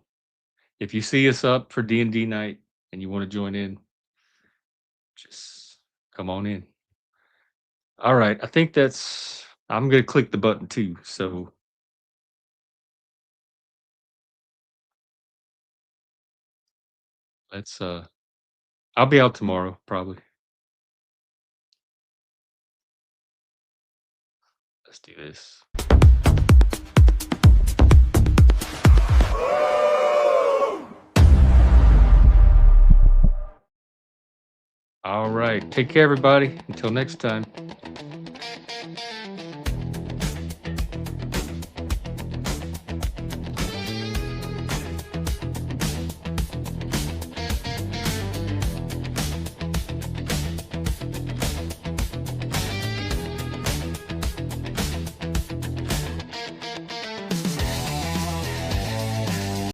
if you see us up for D&D night and you want to join in, just come on in. All right, I think I'm gonna click the button too. So let's I'll be out tomorrow probably. Let's do this. All right. Take care, everybody. Until next time.